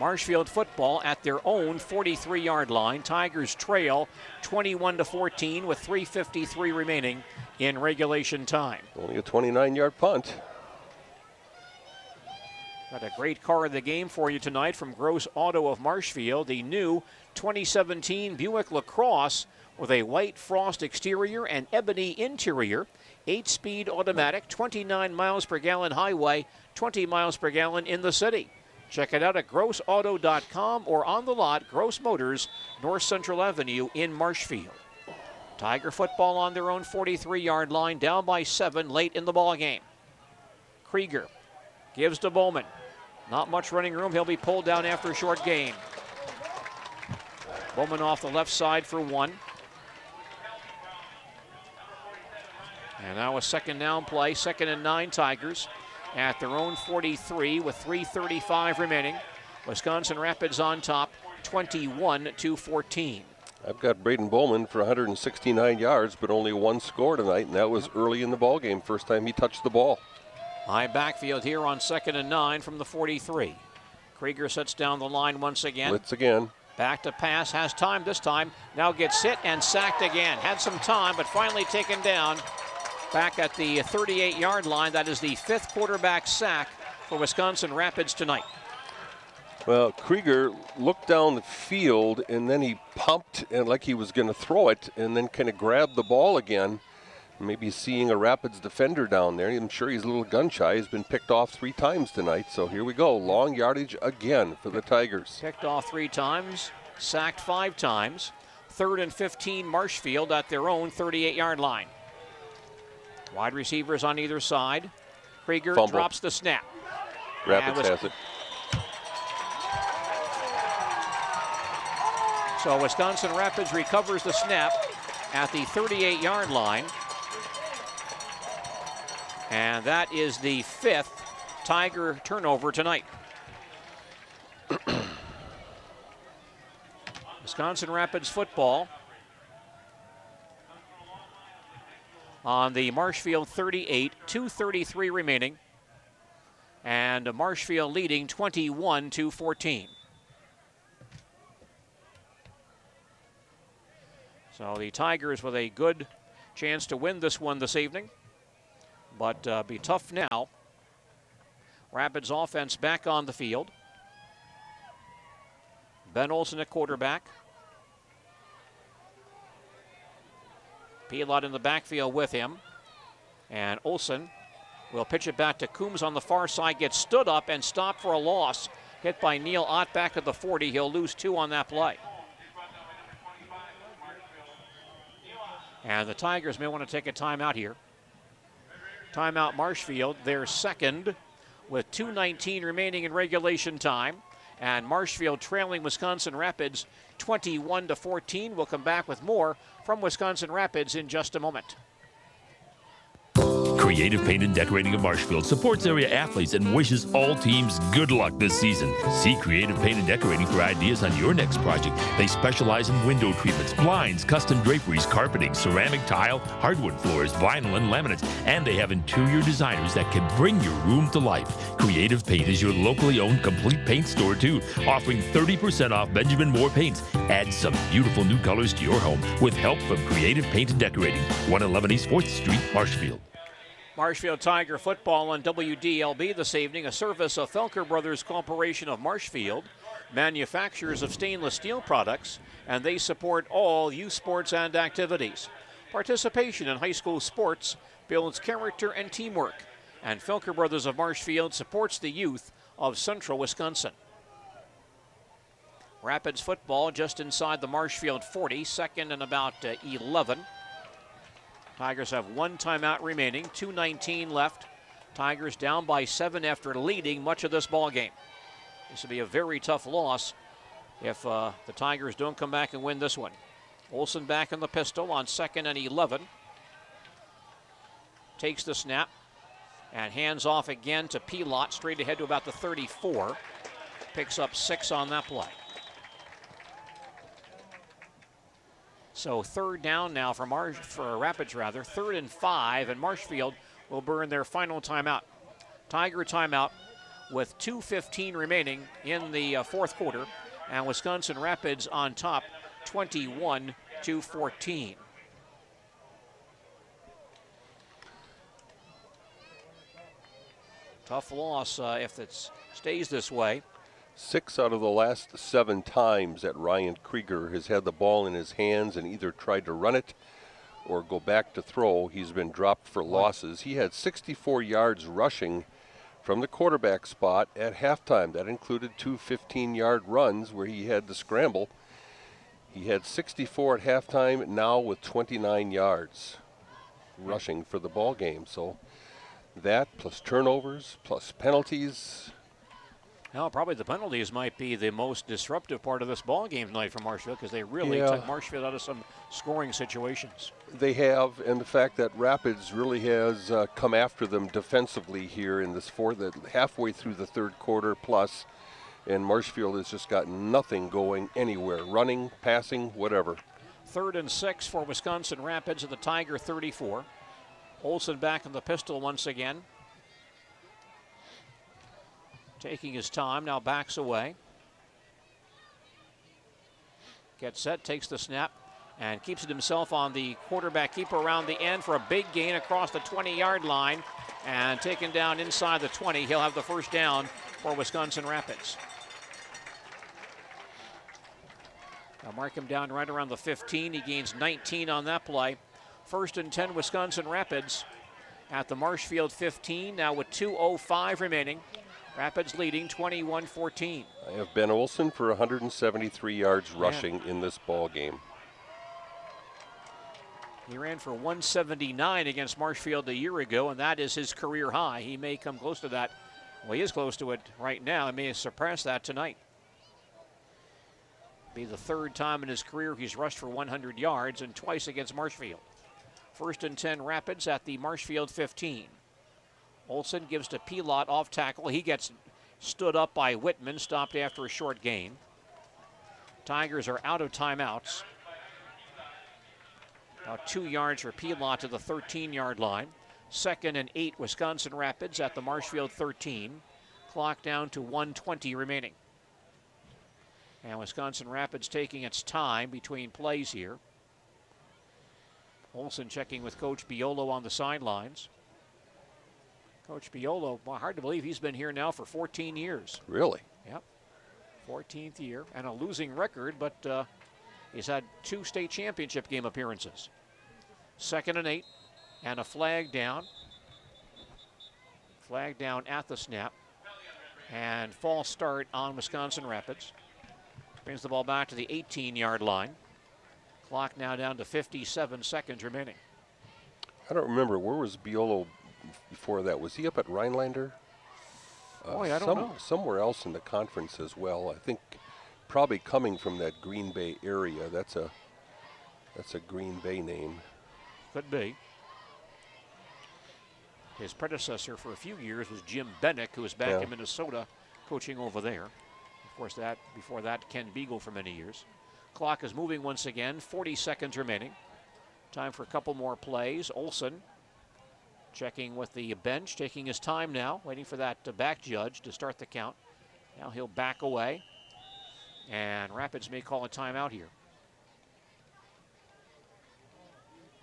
Marshfield football at their own 43-yard line. Tigers trail 21-14 with 3:53 remaining in regulation time. Only a 29-yard punt. Got a great car of the game for you tonight from Gross Auto of Marshfield. The new 2017 Buick LaCrosse with a white frost exterior and ebony interior. 8-speed automatic, 29 miles per gallon highway, 20 miles per gallon in the city. Check it out at grossauto.com or on the lot, Gross Motors, North Central Avenue in Marshfield. Tiger football on their own 43-yard line, down by 7 late in the ball game. Krieger gives to Bowman. Not much running room. He'll be pulled down after a short gain. Bowman off the left side for 1. And now a 2nd down play, 2nd and 9 Tigers at their own 43 with 3:35 remaining. Wisconsin Rapids on top, 21-14. I've got Braden Bowman for 169 yards, but only 1 score tonight, and that was early in the ball game, first time he touched the ball. High backfield here on 2nd and 9 from the 43. Krieger sets down the line once again. Blitz again. Back to pass, has time this time. Now gets hit and sacked again. Had some time, but finally taken down. Back at the 38-yard line. That is the 5th quarterback sack for Wisconsin Rapids tonight. Well, Krieger looked down the field, and then he pumped and like he was going to throw it, and then kind of grabbed the ball again. Maybe seeing a Rapids defender down there. I'm sure he's a little gun shy. He's been picked off 3 times tonight. So here we go. Long yardage again for the Tigers. Picked off 3 times, sacked 5 times. 3rd and 15 Marshfield at their own 38-yard line. Wide receivers on either side. Krieger Fumble. drops the snap. Rapids has it. So Wisconsin Rapids recovers the snap at the 38-yard line. And that is the 5th Tiger turnover tonight. Wisconsin Rapids football on the Marshfield 38, 2:33 remaining. And Marshfield leading 21-14. So the Tigers with a good chance to win this one this evening, but be tough now. Rapids offense back on the field. Ben Olsen at quarterback. Pielot in the backfield with him. And Olsen will pitch it back to Coombs on the far side, gets stood up and stopped for a loss. Hit by Neil Ott back at the 40. He'll lose 2 on that play. And the Tigers may want to take a timeout here. Timeout Marshfield, their second with 2:19 remaining in regulation time. and Marshfield trailing Wisconsin Rapids 21-14. We'll come back with more from Wisconsin Rapids in just a moment. Creative Paint and Decorating of Marshfield supports area athletes and wishes all teams good luck this season. See Creative Paint and Decorating for ideas on your next project. They specialize in window treatments, blinds, custom draperies, carpeting, ceramic tile, hardwood floors, vinyl, and laminates. And they have interior designers that can bring your room to life. Creative Paint is your locally owned complete paint store too, offering 30% off Benjamin Moore paints. Add some beautiful new colors to your home with help from Creative Paint and Decorating, 111 East 4th Street, Marshfield. Marshfield Tiger football on WDLB this evening, a service of Felker Brothers Corporation of Marshfield, manufacturers of stainless steel products, and they support all youth sports and activities. Participation in high school sports builds character and teamwork, and Felker Brothers of Marshfield supports the youth of Central Wisconsin. Rapids football just inside the Marshfield 40, second and about 11. Tigers have one timeout remaining, 2:19 left. Tigers down by 7 after leading much of this ball game. This will be a very tough loss if the Tigers don't come back and win this one. Olsen back in the pistol on 2nd and 11. Takes the snap and hands off again to Pilot, straight ahead to about the 34. Picks up 6 on that play. So third down now for Rapids, 3rd and 5, and Marshfield will burn their final timeout. Tiger timeout with 2:15 remaining in the fourth quarter, and Wisconsin Rapids on top, 21-14. Tough loss if it stays this way. 6 out of the last 7 times that Ryan Krieger has had the ball in his hands and either tried to run it or go back to throw, he's been dropped for losses. He had 64 yards rushing from the quarterback spot at halftime. That included 2 15-yard runs where he had to scramble. He had 64 at halftime, now with 29 yards rushing for the ball game. So that plus turnovers, plus penalties. Well, probably the penalties might be the most disruptive part of this ball game tonight for Marshfield, because they really took Marshfield out of some scoring situations. They have, and the fact that Rapids really has come after them defensively here in this halfway through the third quarter plus, and Marshfield has just got nothing going anywhere, running, passing, whatever. 3rd and 6 for Wisconsin Rapids at the Tiger 34. Olsen back in the pistol once again. Taking his time, now backs away. Gets set, takes the snap, and keeps it himself on the quarterback keeper around the end for a big gain across the 20-yard line, and taken down inside the 20. He'll have the first down for Wisconsin Rapids. Now mark him down right around the 15. He gains 19 on that play. 1st and 10 Wisconsin Rapids at the Marshfield 15, now with 2:05 remaining. Rapids leading 21-14. I have Ben Olsen for 173 yards rushing in this ball game. He ran for 179 against Marshfield a year ago, and that is his career high. He may come close to that. Well, he is close to it right now. He may surpass that tonight. Be the 3rd time in his career he's rushed for 100 yards, and twice against Marshfield. 1st and 10 Rapids at the Marshfield 15. Olsen gives to Pilot off tackle. He gets stood up by Whitman, stopped after a short gain. Tigers are out of timeouts. About 2 yards for Pilot to the 13-yard line. 2nd and 8 Wisconsin Rapids at the Marshfield 13. Clock down to 1:20 remaining. And Wisconsin Rapids taking its time between plays here. Olsen checking with Coach Biolo on the sidelines. Coach Biolo, well, hard to believe he's been here now for 14 years. Really? Yep. 14th year and a losing record, but he's had 2 state championship game appearances. 2nd and 8 and a flag down. Flag down at the snap. And false start on Wisconsin Rapids. Brings the ball back to the 18-yard line. Clock now down to 57 seconds remaining. I don't remember. Where was Biolo before that? Was he up at Rhinelander? Boy, I don't know. Somewhere else in the conference as well. I think probably coming from that Green Bay area. That's a Green Bay name. Could be. His predecessor for a few years was Jim Bennick, who was back in Minnesota coaching over there. Of course, before that, Ken Beagle for many years. Clock is moving once again, 40 seconds remaining. Time for a couple more plays. Olson checking with the bench, taking his time now, waiting for that back judge to start the count. Now he'll back away, and Rapids may call a timeout here.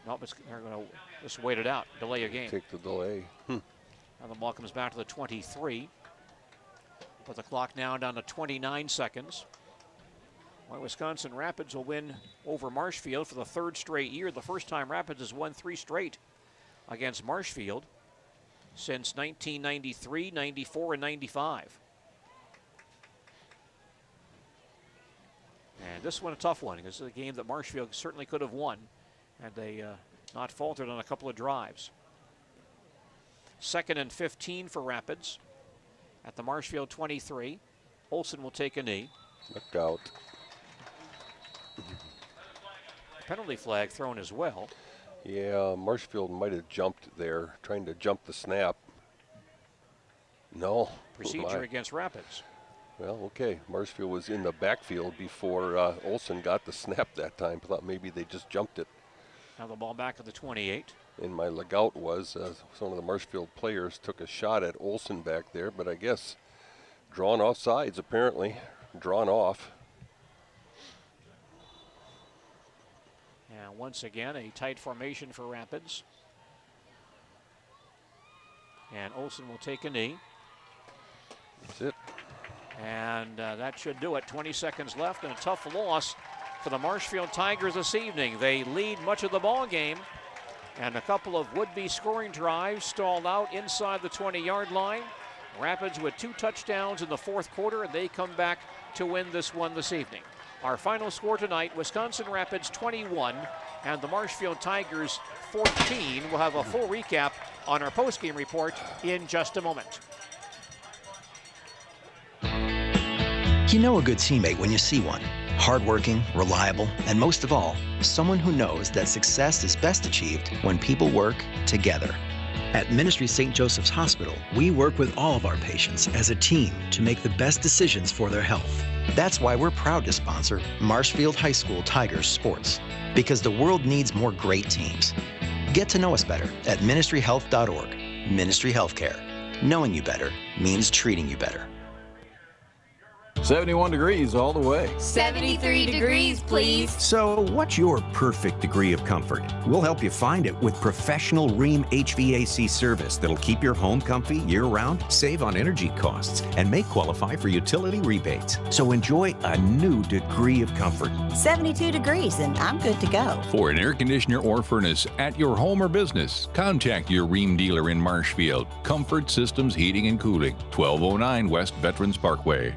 Nope, they're going to just wait it out, delay a game. Take the delay. Now the ball comes back to the 23. Put the clock now down to 29 seconds. Well, Wisconsin Rapids will win over Marshfield for the third straight year. The first time Rapids has won 3 straight against Marshfield since 1993, 94, and 95. And this one a tough one. This is a game that Marshfield certainly could have won, and they not faltered on a couple of drives. 2nd and 15 for Rapids at the Marshfield 23. Olson will take a knee. Knocked out. Penalty flag thrown as well. Yeah, Marshfield might have jumped there, trying to jump the snap. No. Procedure against Rapids. Well, okay. Marshfield was in the backfield before Olson got the snap that time. Thought maybe they just jumped it. Now the ball back at the 28. And my lookout was some of the Marshfield players took a shot at Olson back there, but I guess drawn off sides apparently. Drawn off. And once again, a tight formation for Rapids. And Olson will take a knee. That's it. And that should do it. 20 seconds left, and a tough loss for the Marshfield Tigers this evening. They lead much of the ball game, and a couple of would-be scoring drives stalled out inside the 20-yard line. Rapids with 2 touchdowns in the fourth quarter, and they come back to win this one this evening. Our final score tonight, Wisconsin Rapids 21 and the Marshfield Tigers 14. We'll have a full recap on our postgame report in just a moment. You know a good teammate when you see one. Hardworking, reliable, and most of all, someone who knows that success is best achieved when people work together. At Ministry St. Joseph's Hospital, we work with all of our patients as a team to make the best decisions for their health. That's why we're proud to sponsor Marshfield High School Tigers sports, because the world needs more great teams. Get to know us better at ministryhealth.org. Ministry Healthcare. Knowing you better means treating you better. 71 degrees all the way. 73 degrees, please. So, what's your perfect degree of comfort? We'll help you find it with professional Rheem HVAC service that'll keep your home comfy year-round, save on energy costs, and may qualify for utility rebates. So enjoy a new degree of comfort. 72 degrees, and I'm good to go. For an air conditioner or furnace at your home or business, contact your Rheem dealer in Marshfield. Comfort Systems Heating and Cooling, 1209 West Veterans Parkway.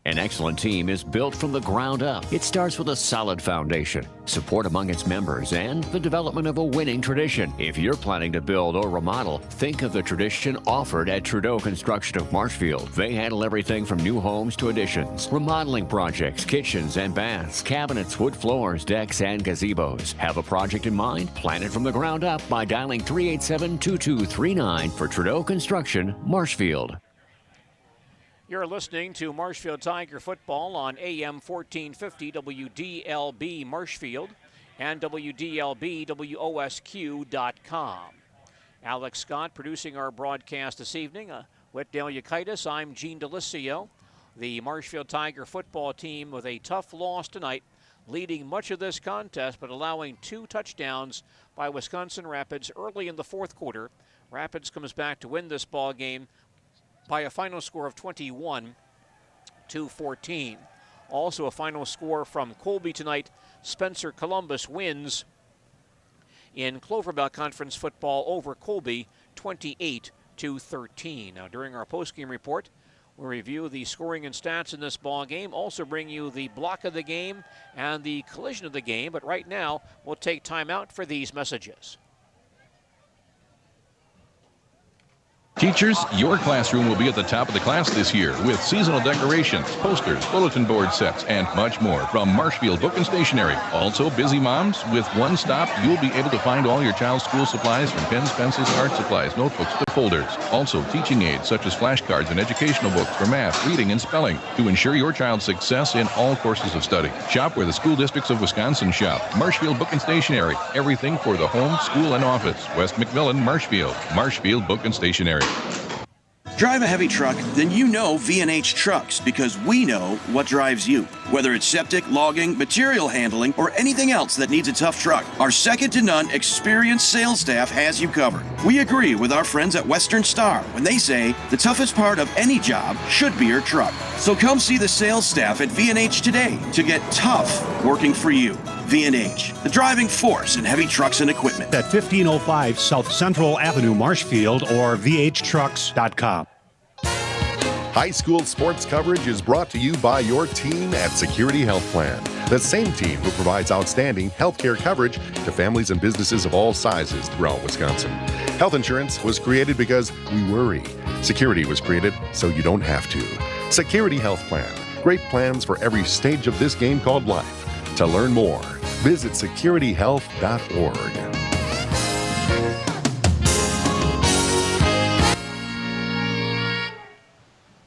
An excellent team is built from the ground up. It starts with a solid foundation, support among its members, and the development of a winning tradition. If you're planning to build or remodel, think of the tradition offered at Trudeau Construction of Marshfield. They handle everything from new homes to additions, remodeling projects, kitchens and baths, cabinets, wood floors, decks, and gazebos. Have a project in mind? Plan it from the ground up by dialing 387-2239 for Trudeau Construction, Marshfield. You're listening to Marshfield Tiger football on AM 1450 WDLB Marshfield and WDLB WOSQ.com. Alex Scott producing our broadcast this evening. With Dale Yukaitis, I'm Gene Delisio. The Marshfield Tiger football team with a tough loss tonight, leading much of this contest, but allowing 2 touchdowns by Wisconsin Rapids early in the fourth quarter. Rapids comes back to win this ball game by a final score of 21-14. Also a final score from Colby tonight. Spencer Columbus wins in Cloverbell Conference football over Colby 28-13. Now during our postgame report, we'll review the scoring and stats in this ball game. Also bring you the block of the game and the collision of the game. But right now, we'll take time out for these messages. Teachers, your classroom will be at the top of the class this year with seasonal decorations, posters, bulletin board sets, and much more from Marshfield Book and Stationery. Also, busy moms, with one stop, you'll be able to find all your child's school supplies from pens, pencils, art supplies, notebooks to folders. Also, teaching aids such as flashcards and educational books for math, reading, and spelling to ensure your child's success in all courses of study. Shop where the school districts of Wisconsin shop. Marshfield Book and Stationery. Everything for the home, school, and office. West McMillan, Marshfield. Marshfield Book and Stationery. Drive a heavy truck, then you know V&H Trucks because we know what drives you. Whether it's septic, logging, material handling, or anything else that needs a tough truck, our second-to-none experienced sales staff has you covered. We agree with our friends at Western Star when they say the toughest part of any job should be your truck. So come see the sales staff at V&H today to get tough working for you. V&H, the driving force in heavy trucks and equipment. At 1505 South Central Avenue, Marshfield, or vhtrucks.com. High school sports coverage is brought to you by your team at Security Health Plan, the same team who provides outstanding healthcare coverage to families and businesses of all sizes throughout Wisconsin. Health insurance was created because we worry. Security was created so you don't have to. Security Health Plan. Great plans for every stage of this game called life. To learn more, visit securityhealth.org.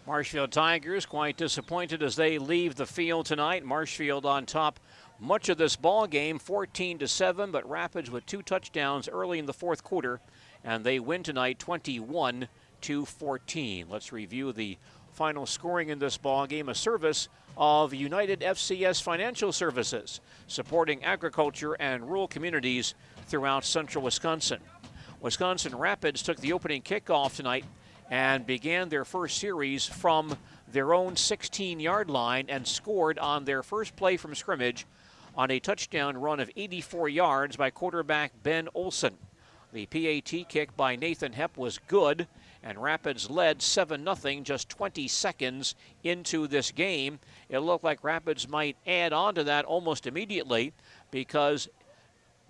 Marshfield Tigers quite disappointed as they leave the field tonight. Marshfield on top much of this ball game, 14-7, but Rapids with 2 touchdowns early in the fourth quarter, and they win tonight 21-14. Let's review the final scoring in this ball game. A service of United FCS Financial Services, supporting agriculture and rural communities throughout central Wisconsin. Wisconsin Rapids took the opening kickoff tonight and began their first series from their own 16-yard line and scored on their first play from scrimmage on a touchdown run of 84 yards by quarterback Ben Olson. The PAT kick by Nathan Hepp was good, and Rapids led 7-0 just 20 seconds into this game. It looked like Rapids might add on to that almost immediately because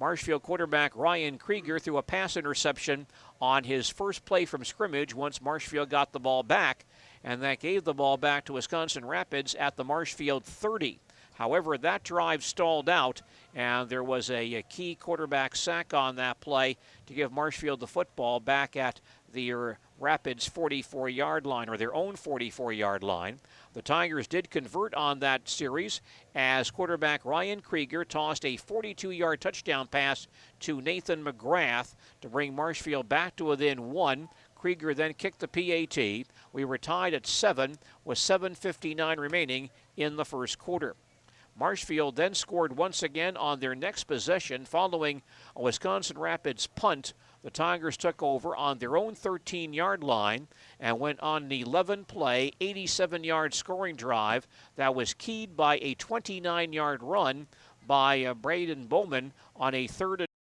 Marshfield quarterback Ryan Krieger threw a pass interception on his first play from scrimmage once Marshfield got the ball back, and that gave the ball back to Wisconsin Rapids at the Marshfield 30. However, that drive stalled out, and there was a key quarterback sack on that play to give Marshfield the football back at the Rapids 44-yard line, or their own 44-yard line. The Tigers did convert on that series as quarterback Ryan Krieger tossed a 42-yard touchdown pass to Nathan McGrath to bring Marshfield back to within 1. Krieger then kicked the PAT. We were tied at 7 with 7:59 remaining in the first quarter. Marshfield then scored once again on their next possession following a Wisconsin Rapids punt. The Tigers took over on their own 13-yard line and went on an 11-play, 87-yard scoring drive that was keyed by a 29-yard run by Braden Bowman on a 3rd